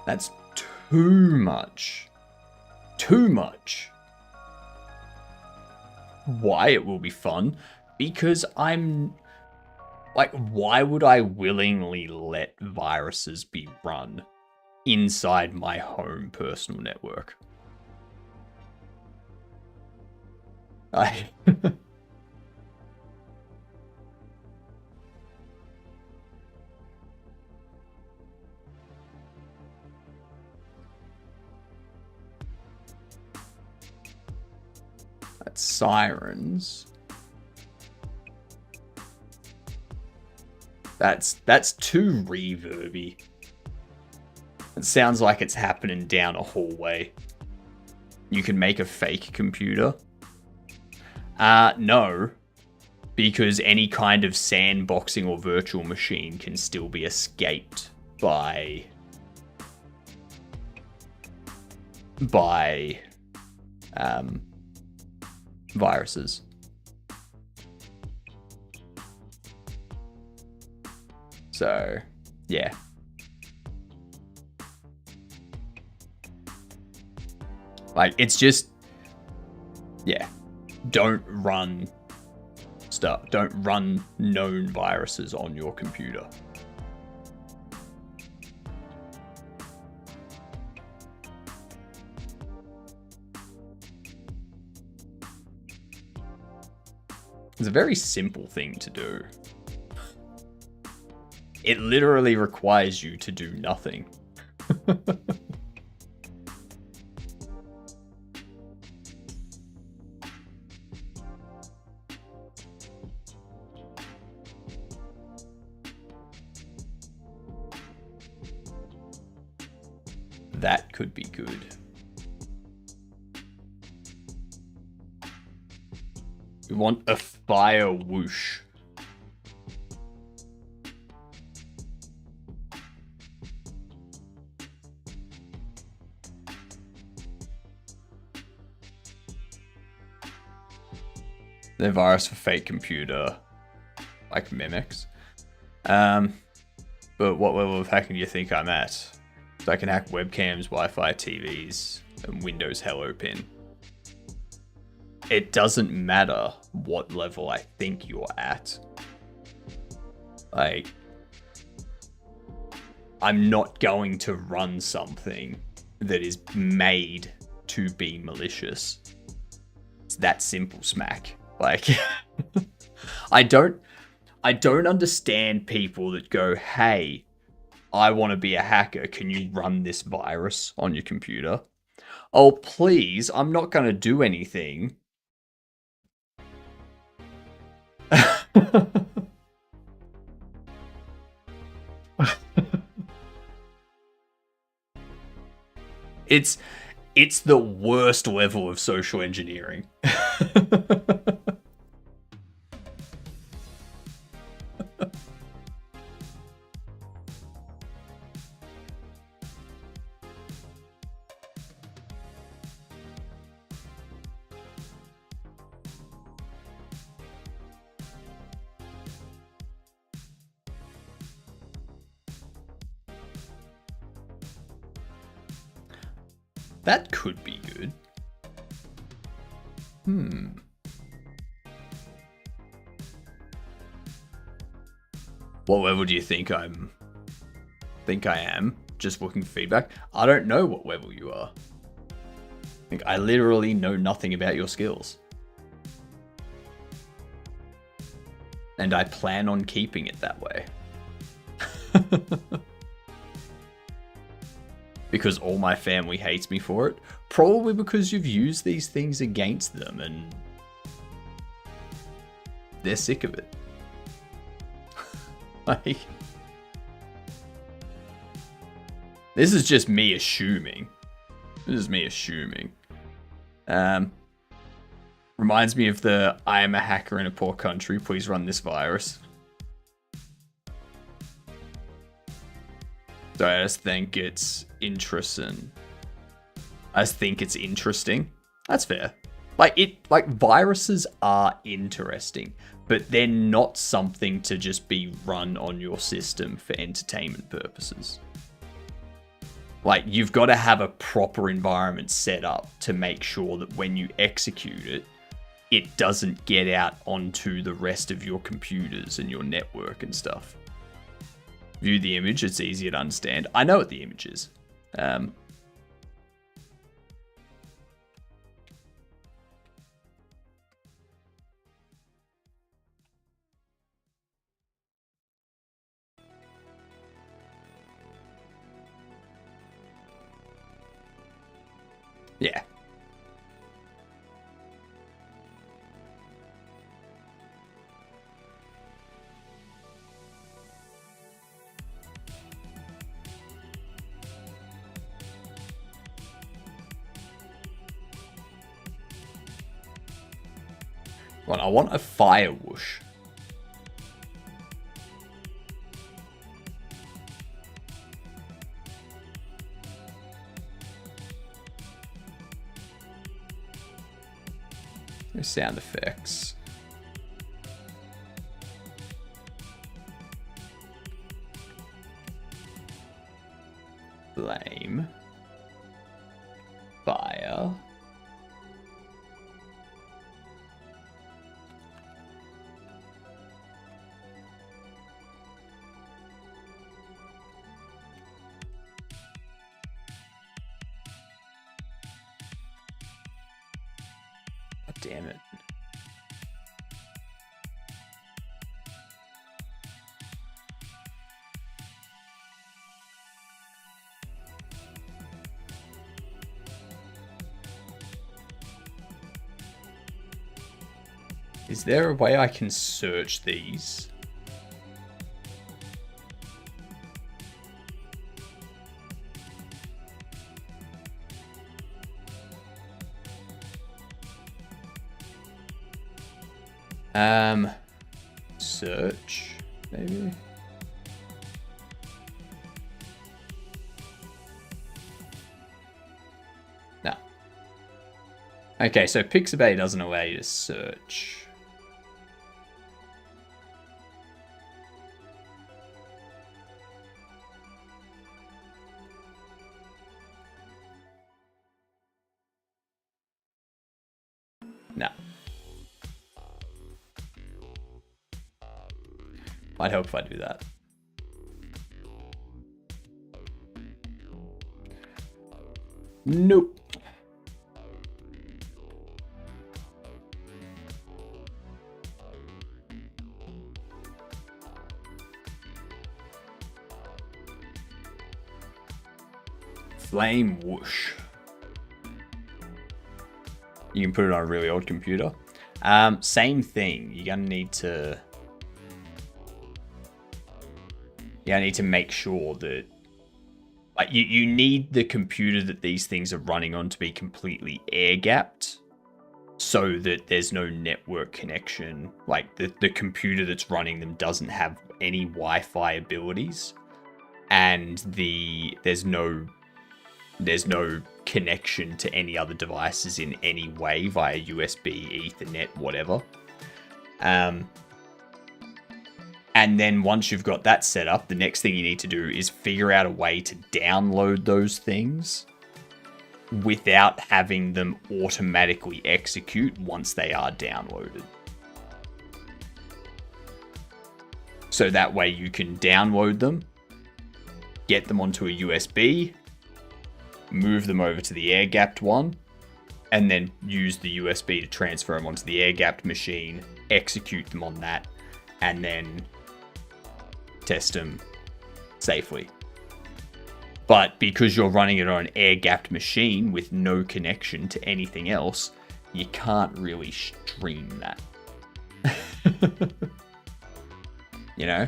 That's too much. Too much. Why it will be fun? Because I'm... Like, why would I willingly let viruses be run inside my home personal network? That's sirens. That's too reverby. It sounds like it's happening down a hallway. You can make a fake computer. No. Because any kind of sandboxing or virtual machine can still be escaped by viruses. So, yeah. Like, it's just, yeah. Don't run stuff. Don't run known viruses on your computer. It's a very simple thing to do. It literally requires you to do nothing. That could be good. We want a fire whoosh. The virus for fake computer, like mimics. But what level of hacking do you think I'm at? So I can hack webcams, Wi-Fi, TVs, and Windows Hello Pin. It doesn't matter what level I think you're at. Like, I'm not going to run something that is made to be malicious. It's that simple, Smack. Like, I don't understand people that go, hey, I want to be a hacker. Can you run this virus on your computer? Oh, please, I'm not going to do anything. It's the worst level of social engineering. That could be good. What level do you think I am? Just looking for feedback. I don't know what level you are. I literally know nothing about your skills. And I plan on keeping it that way. Because all my family hates me for it. Probably because you've used these things against them and they're sick of it. Like, this is just me assuming. Reminds me of the I am a hacker in a poor country, please run this virus. So I just think it's interesting. That's fair. Like viruses are interesting, but they're not something to just be run on your system for entertainment purposes. Like, you've got to have a proper environment set up to make sure that when you execute it, it doesn't get out onto the rest of your computers and your network and stuff. View the image, it's easier to understand. I know what the image is. Yeah. Well, I want a fire whoosh. No sound effects. Flame. Fire. Damn it. Is there a way I can search these? Search, maybe? No. Okay, so Pixabay doesn't allow you to search. No. Might help if I do that. Nope. Flame whoosh. You can put it on a really old computer. Same thing. You're gonna need to. I need to make sure that, like, you need the computer that these things are running on to be completely air-gapped so that there's no network connection. Like, the computer that's running them doesn't have any Wi-Fi abilities, and there's no connection to any other devices in any way via USB, Ethernet, whatever. And then once you've got that set up, the next thing you need to do is figure out a way to download those things without having them automatically execute once they are downloaded. So that way you can download them, get them onto a USB, move them over to the air-gapped one, and then use the USB to transfer them onto the air-gapped machine, execute them on that, and then test them safely. But because you're running it on an air-gapped machine with no connection to anything else, you can't really stream that. You know?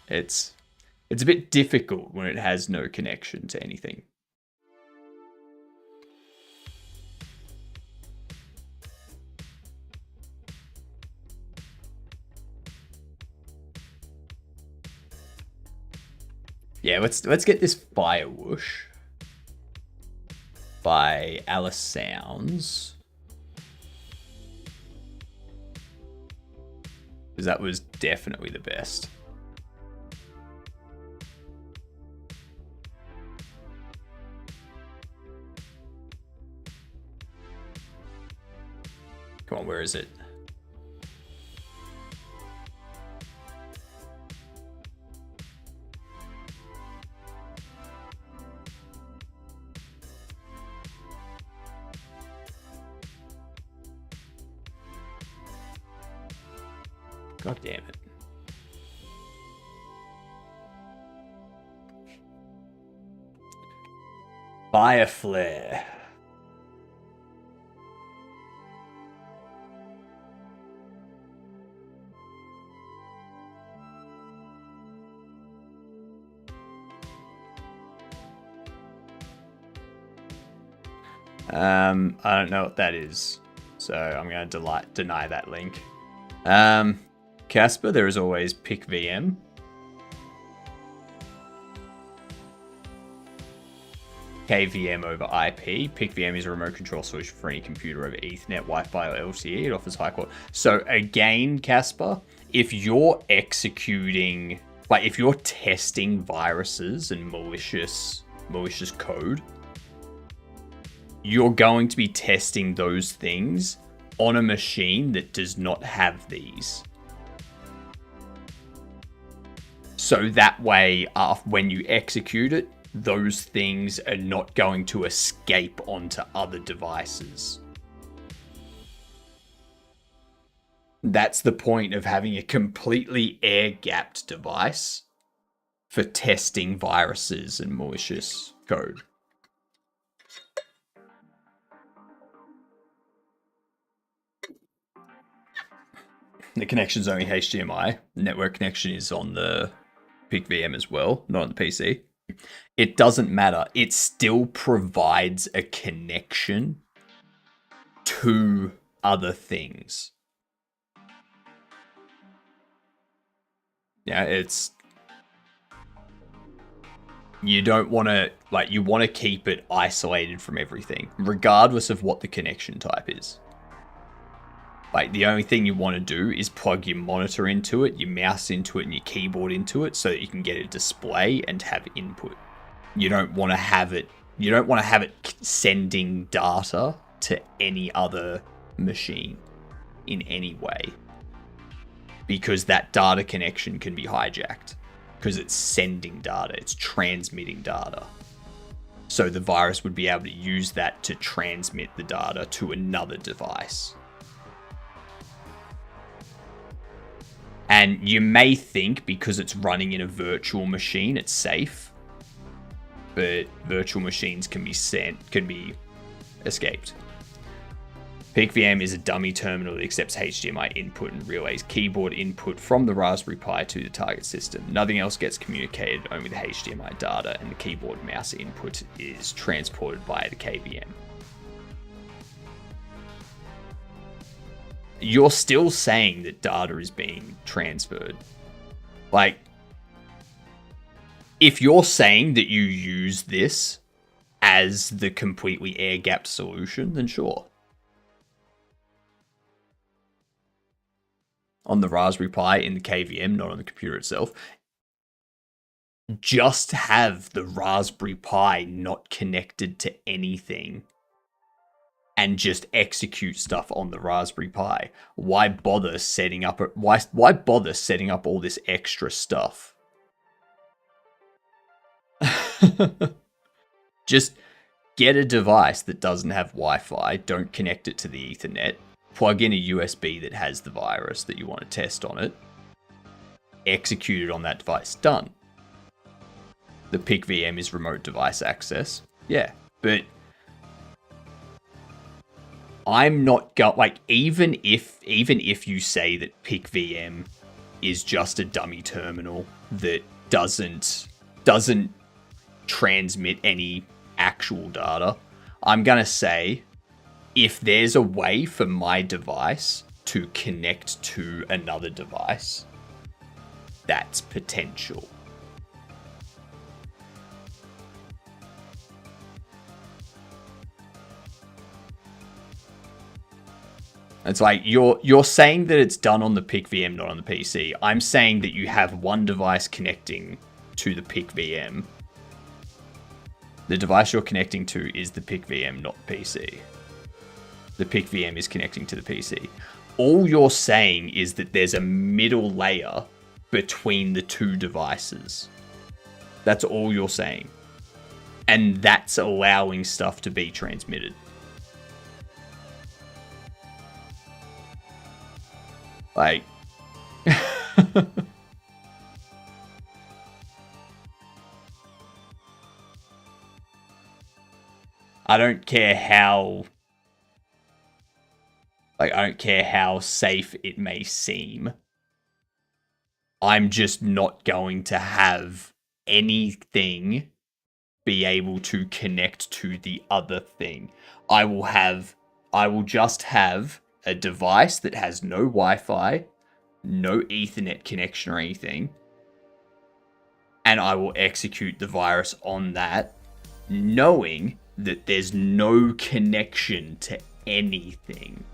It's a bit difficult when it has no connection to anything. Yeah, let's get this Fire Whoosh by Alice Sounds. Because that was definitely the best. Come on, where is it? God damn it. Fire Flare. I don't know what that is, so I'm going to deny that link. Casper, there is always pick VM. KVM over IP. Pick VM is a remote control solution for any computer over Ethernet, Wi-Fi, or LTE. It offers high quality. So again, Casper, if you're executing, like if you're testing viruses and malicious code, you're going to be testing those things on a machine that does not have these. So that way, when you execute it, those things are not going to escape onto other devices. That's the point of having a completely air-gapped device for testing viruses and malicious code. The connection's only HDMI. The network connection is on the Pick VM as well, not on the PC. It doesn't matter. It still provides a connection to other things. Yeah, it's... You don't want to... Like, you want to keep it isolated from everything, regardless of what the connection type is. Like, the only thing you want to do is plug your monitor into it, your mouse into it, and your keyboard into it so that you can get a display and have input. You don't want to have it sending data to any other machine in any way, because that data connection can be hijacked because it's sending data, it's transmitting data. So the virus would be able to use that to transmit the data to another device. And you may think because it's running in a virtual machine, it's safe. But virtual machines can be escaped. PickVM is a dummy terminal that accepts HDMI input and relays keyboard input from the Raspberry Pi to the target system. Nothing else gets communicated, only the HDMI data, and the keyboard mouse input is transported via the KVM. You're still saying that data is being transferred. Like, if you're saying that you use this as the completely air-gapped solution, then sure. On the Raspberry Pi in the KVM, not on the computer itself. Just have the Raspberry Pi not connected to anything and just execute stuff on the Raspberry Pi. Why bother setting up why bother setting up all this extra stuff? Just get a device that doesn't have Wi-Fi, don't connect it to the Ethernet, plug in a USB that has the virus that you want to test on it, execute it on that device, done. The PIC VM is remote device access. Yeah, but I'm not even if you say that PIC VM is just a dummy terminal that doesn't transmit any actual data, I'm gonna say if there's a way for my device to connect to another device, that's potential. It's like you're saying that it's done on the PIC VM, not on the PC. I'm saying that you have one device connecting to the PIC VM. The device you're connecting to is the PIC VM, not the PC. The PIC VM is connecting to the PC. All you're saying is that there's a middle layer between the two devices. That's all you're saying. And that's allowing stuff to be transmitted. Like, I don't care how safe it may seem. I'm just not going to have anything be able to connect to the other thing. I will just have a device that has no Wi-Fi, no Ethernet connection or anything, and I will execute the virus on that, knowing that there's no connection to anything.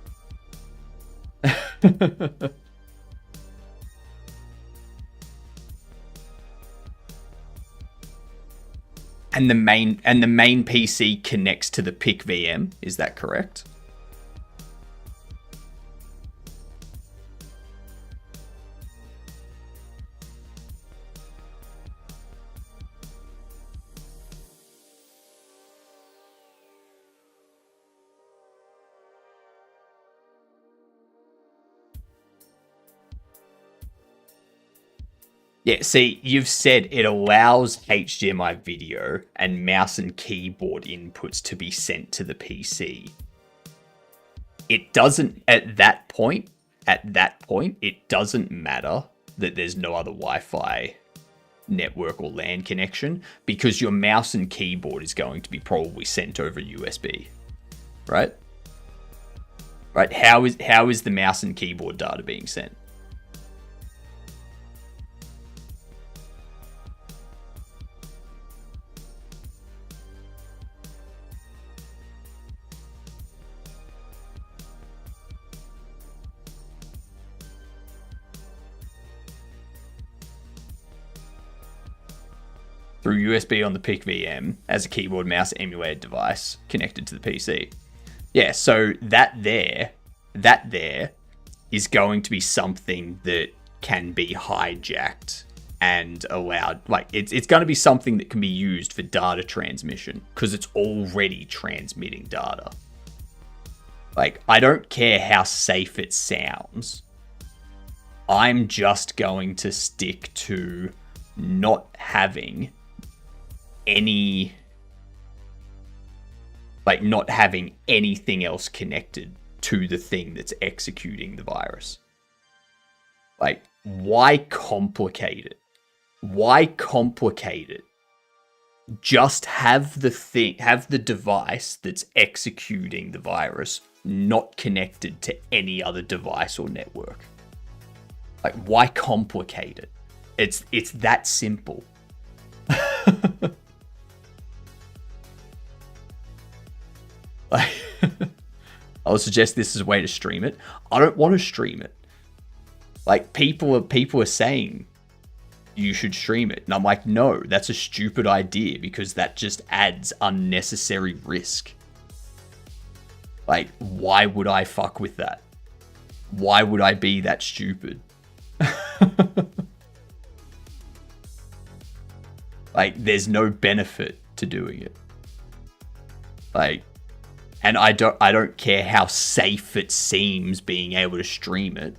And the main PC connects to the PIC VM, is that correct? Yeah, see, you've said it allows HDMI video and mouse and keyboard inputs to be sent to the PC. It doesn't, at that point, it doesn't matter that there's no other Wi-Fi network or LAN connection, because your mouse and keyboard is going to be probably sent over USB, right? Right? How is the mouse and keyboard data being sent? Through USB on the PIC VM as a keyboard mouse emulated device connected to the PC. Yeah, so that there is going to be something that can be hijacked and allowed, like it's going to be something that can be used for data transmission because it's already transmitting data. Like, I don't care how safe it sounds. I'm just going to stick to not having anything else connected to the thing that's executing the virus. Like, why complicate it? Why complicate it? Just have the device that's executing the virus not connected to any other device or network. Like, why complicate it? It's that simple. Like, I would suggest this is a way to stream it. I don't want to stream it. Like, people are saying you should stream it. And I'm like, no, that's a stupid idea because that just adds unnecessary risk. Like, why would I fuck with that? Why would I be that stupid? Like, there's no benefit to doing it. Like, and I don't care how safe it seems being able to stream it.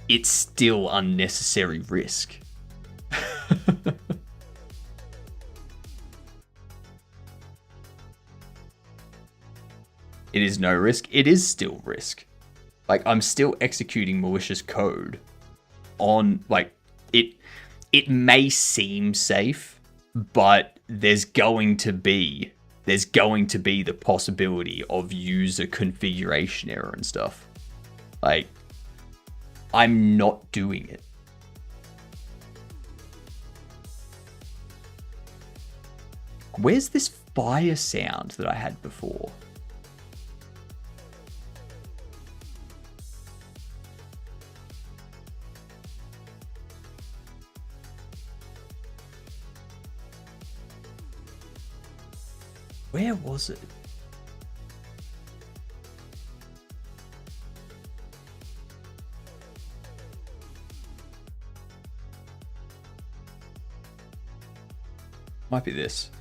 It's still unnecessary risk. It is no risk. It is still risk. Like, I'm still executing malicious code on, like, it may seem safe, but there's going to be the possibility of user configuration error and stuff. Like, I'm not doing it. Where's this fire sound that I had before? Where was it? Might be this.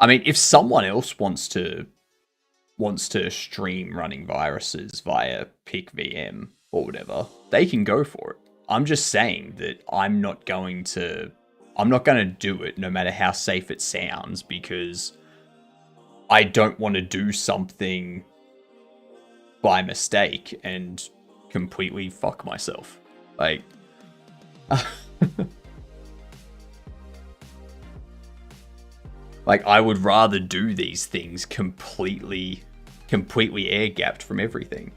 If someone else wants to stream running viruses via PickVM or whatever, they can go for it. I'm just saying that I'm not going to do it no matter how safe it sounds, because I don't want to do something by mistake and completely fuck myself. Like, like, I would rather do these things completely air-gapped from everything.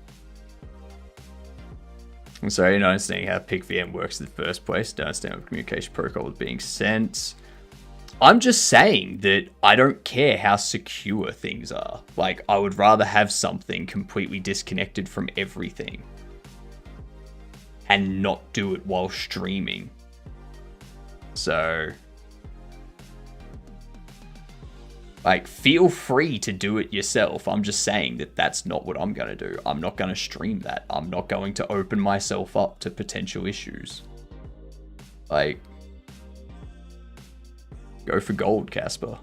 I'm sorry, not understanding how PickVM works in the first place. Don't understand what communication protocol is being sent. I'm just saying that I don't care how secure things are. Like, I would rather have something completely disconnected from everything and not do it while streaming. So, like, feel free to do it yourself. I'm just saying that that's not what I'm going to do. I'm not going to stream that. I'm not going to open myself up to potential issues. Like, go for gold, Casper.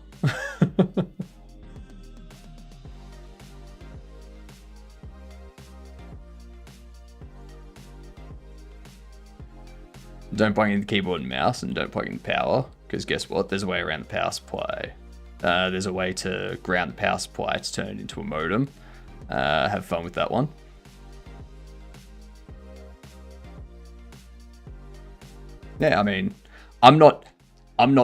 Don't plug in the keyboard and mouse, and don't plug in power, because guess what? There's a way around the power supply. There's a way to ground the power supply to turn it into a modem. Have fun with that one. Yeah, I mean, I'm not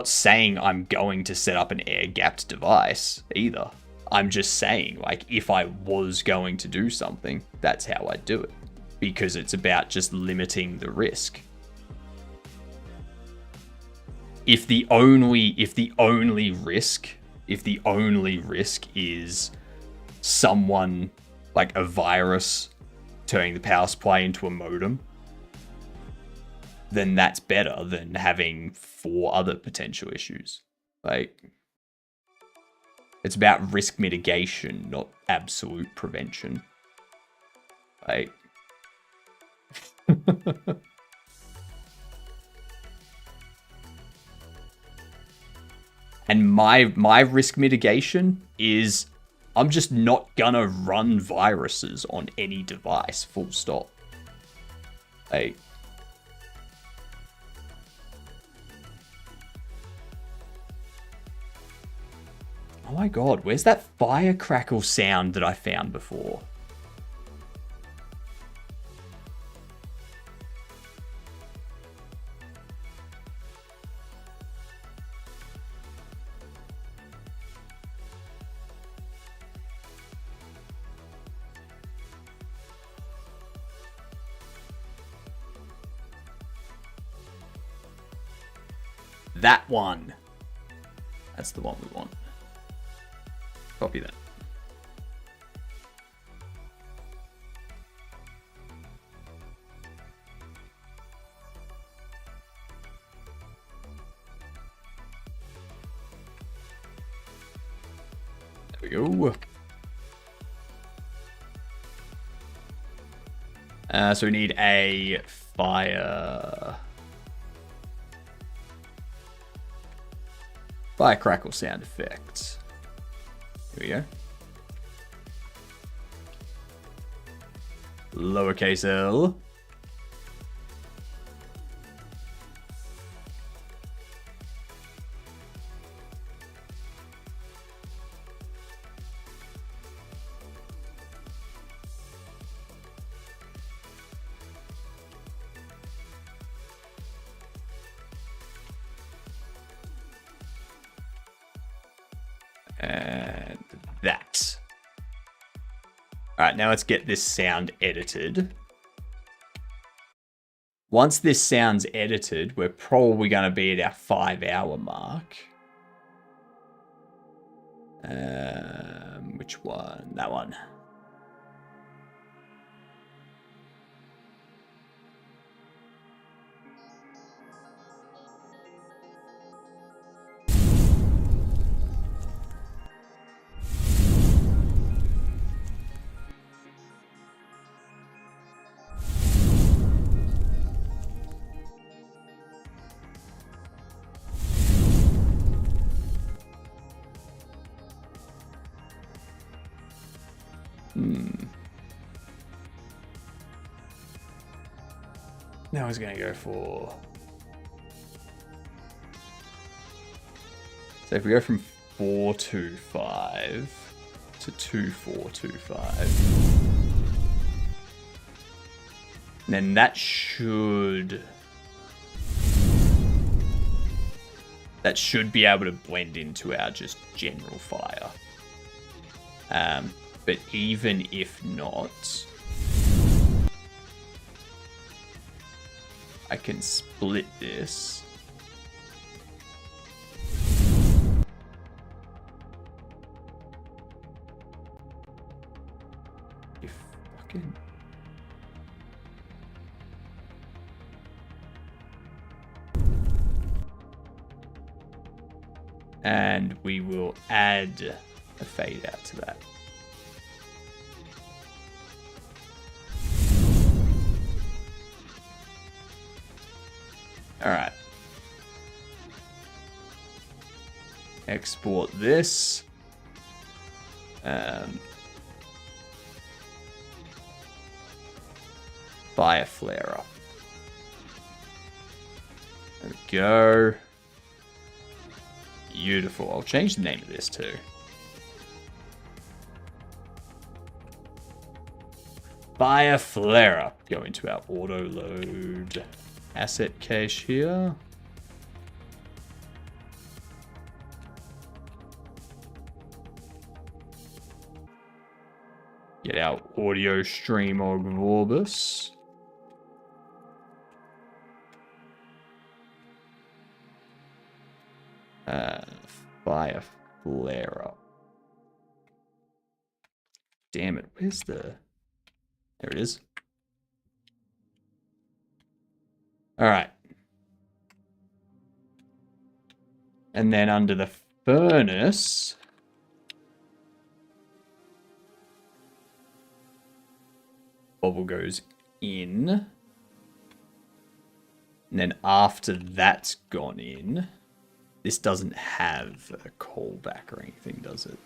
saying I'm going to set up an air-gapped device either. I'm just saying, like, if I was going to do something, that's how I'd do it, because it's about just limiting the risk. If the only risk is someone, like a virus, turning the power supply into a modem, then that's better than having 4 other potential issues. Like, it's about risk mitigation, not absolute prevention. Like, and my risk mitigation is I'm just not gonna run viruses on any device, full stop. Like, oh my god, where's that fire crackle sound that I found before? That one. That's the one we want. Copy that. There we go. So we need a firecrackle sound effect. Here we go. Lowercase l. And that. All right, now let's get this sound edited. Once this sound's edited, we're probably going to be at our 5-hour mark. Which one? That one. Now I was going to go for... So if we go from 425 to 2425, then that should be able to blend into our just general fire. But even if not, I can split this. You fucking... And we will add a fade out to that. All right. Export this. Fire flare up. There we go. Beautiful. I'll change the name of this too. Fire flare up. Go into our auto load asset cache here. Get our audio stream of Vorbis. Fire flare up. Damn it, where's the... There it is. Alright. And then under the furnace... Bobble goes in. And then after that's gone in... This doesn't have a callback or anything, does it?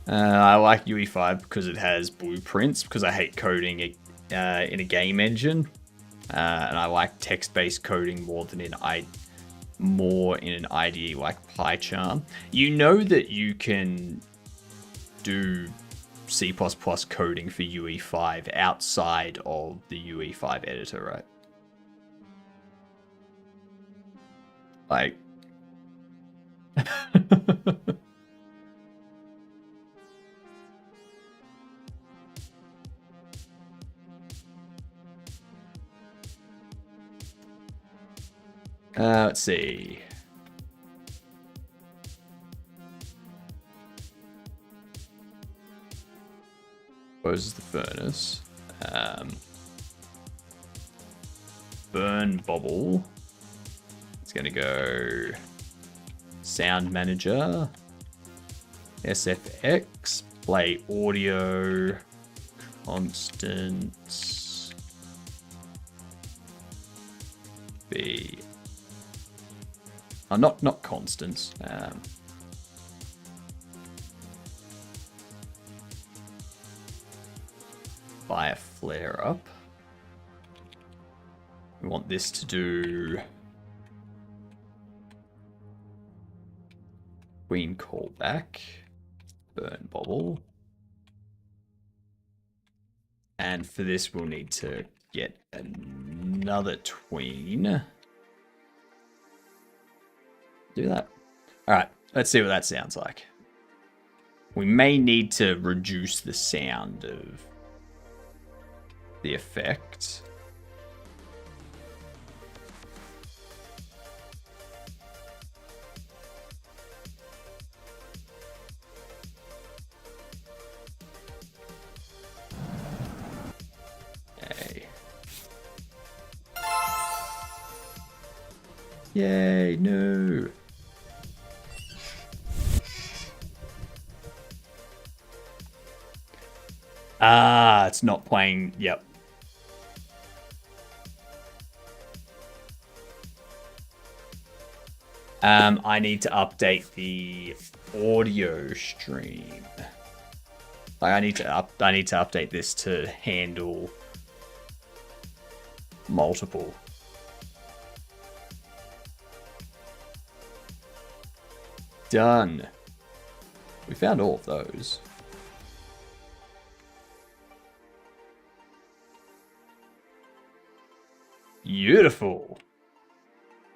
I like UE5 because it has blueprints, because I hate coding in a game engine. And I like text-based coding more than in an IDE like PyCharm. You know that you can do C++ coding for UE5 outside of the UE5 editor, right? Like, let's see. Closes the furnace. Burn Bobble. It's going to go Sound Manager. SFX. Play audio. Constant. B. Oh, not constant. Fire flare up. We want this to do Queen callback, burn bobble. And for this we'll need to get another tween. Do that. Alright, let's see what that sounds like. We may need to reduce the sound of the effect. Okay. Yay, no. Ah, it's not playing. Yep. I need to update the audio stream. Like I need to update this to handle multiple. Done. We found all of those. Beautiful.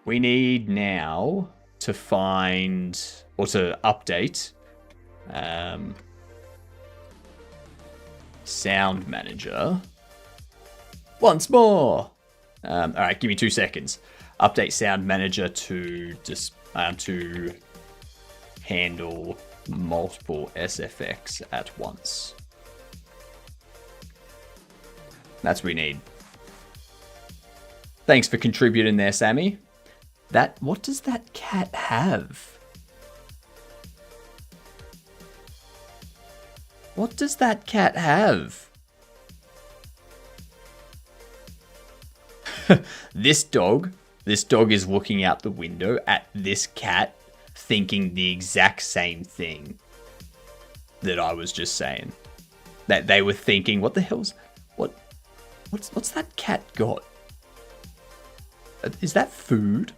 We need now to find or to update Sound Manager once more. All right, give me 2 seconds. Update Sound Manager to just to handle multiple SFX at once. That's what we need. Thanks for contributing there, Sammy. What does that cat have? What does that cat have? This dog is looking out the window at this cat, thinking the exact same thing that I was just saying. That they were thinking, what the hell's what's that cat got? Is that food?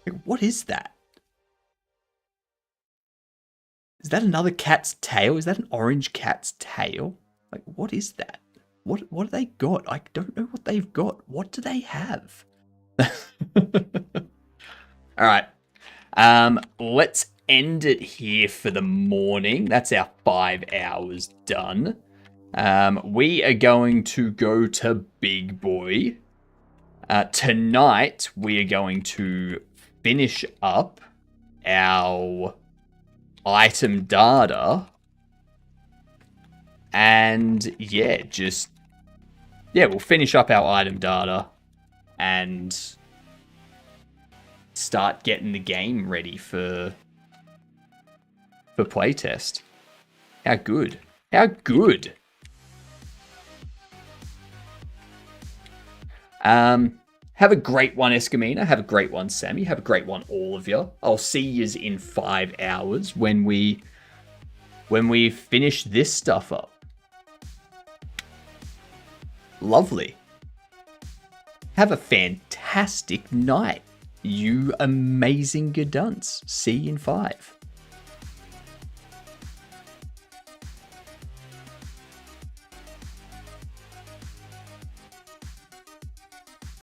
Like, what is that? Is that another cat's tail? Is that an orange cat's tail? Like, what is that? What have they got? I don't know what they've got. What do they have? All right. Let's end it here for the morning. That's our 5 hours done. We are going to go to Big Boy. Tonight, we are going to finish up our item data. And yeah, we'll finish up our item data and start getting the game ready for playtest. How good. How good. Have a great one, Escamina. Have a great one, Sammy. Have a great one, all of you. I'll see yous in 5 hours when we finish this stuff up. Lovely. Have a fantastic night, you amazing gadunts. See you in 5.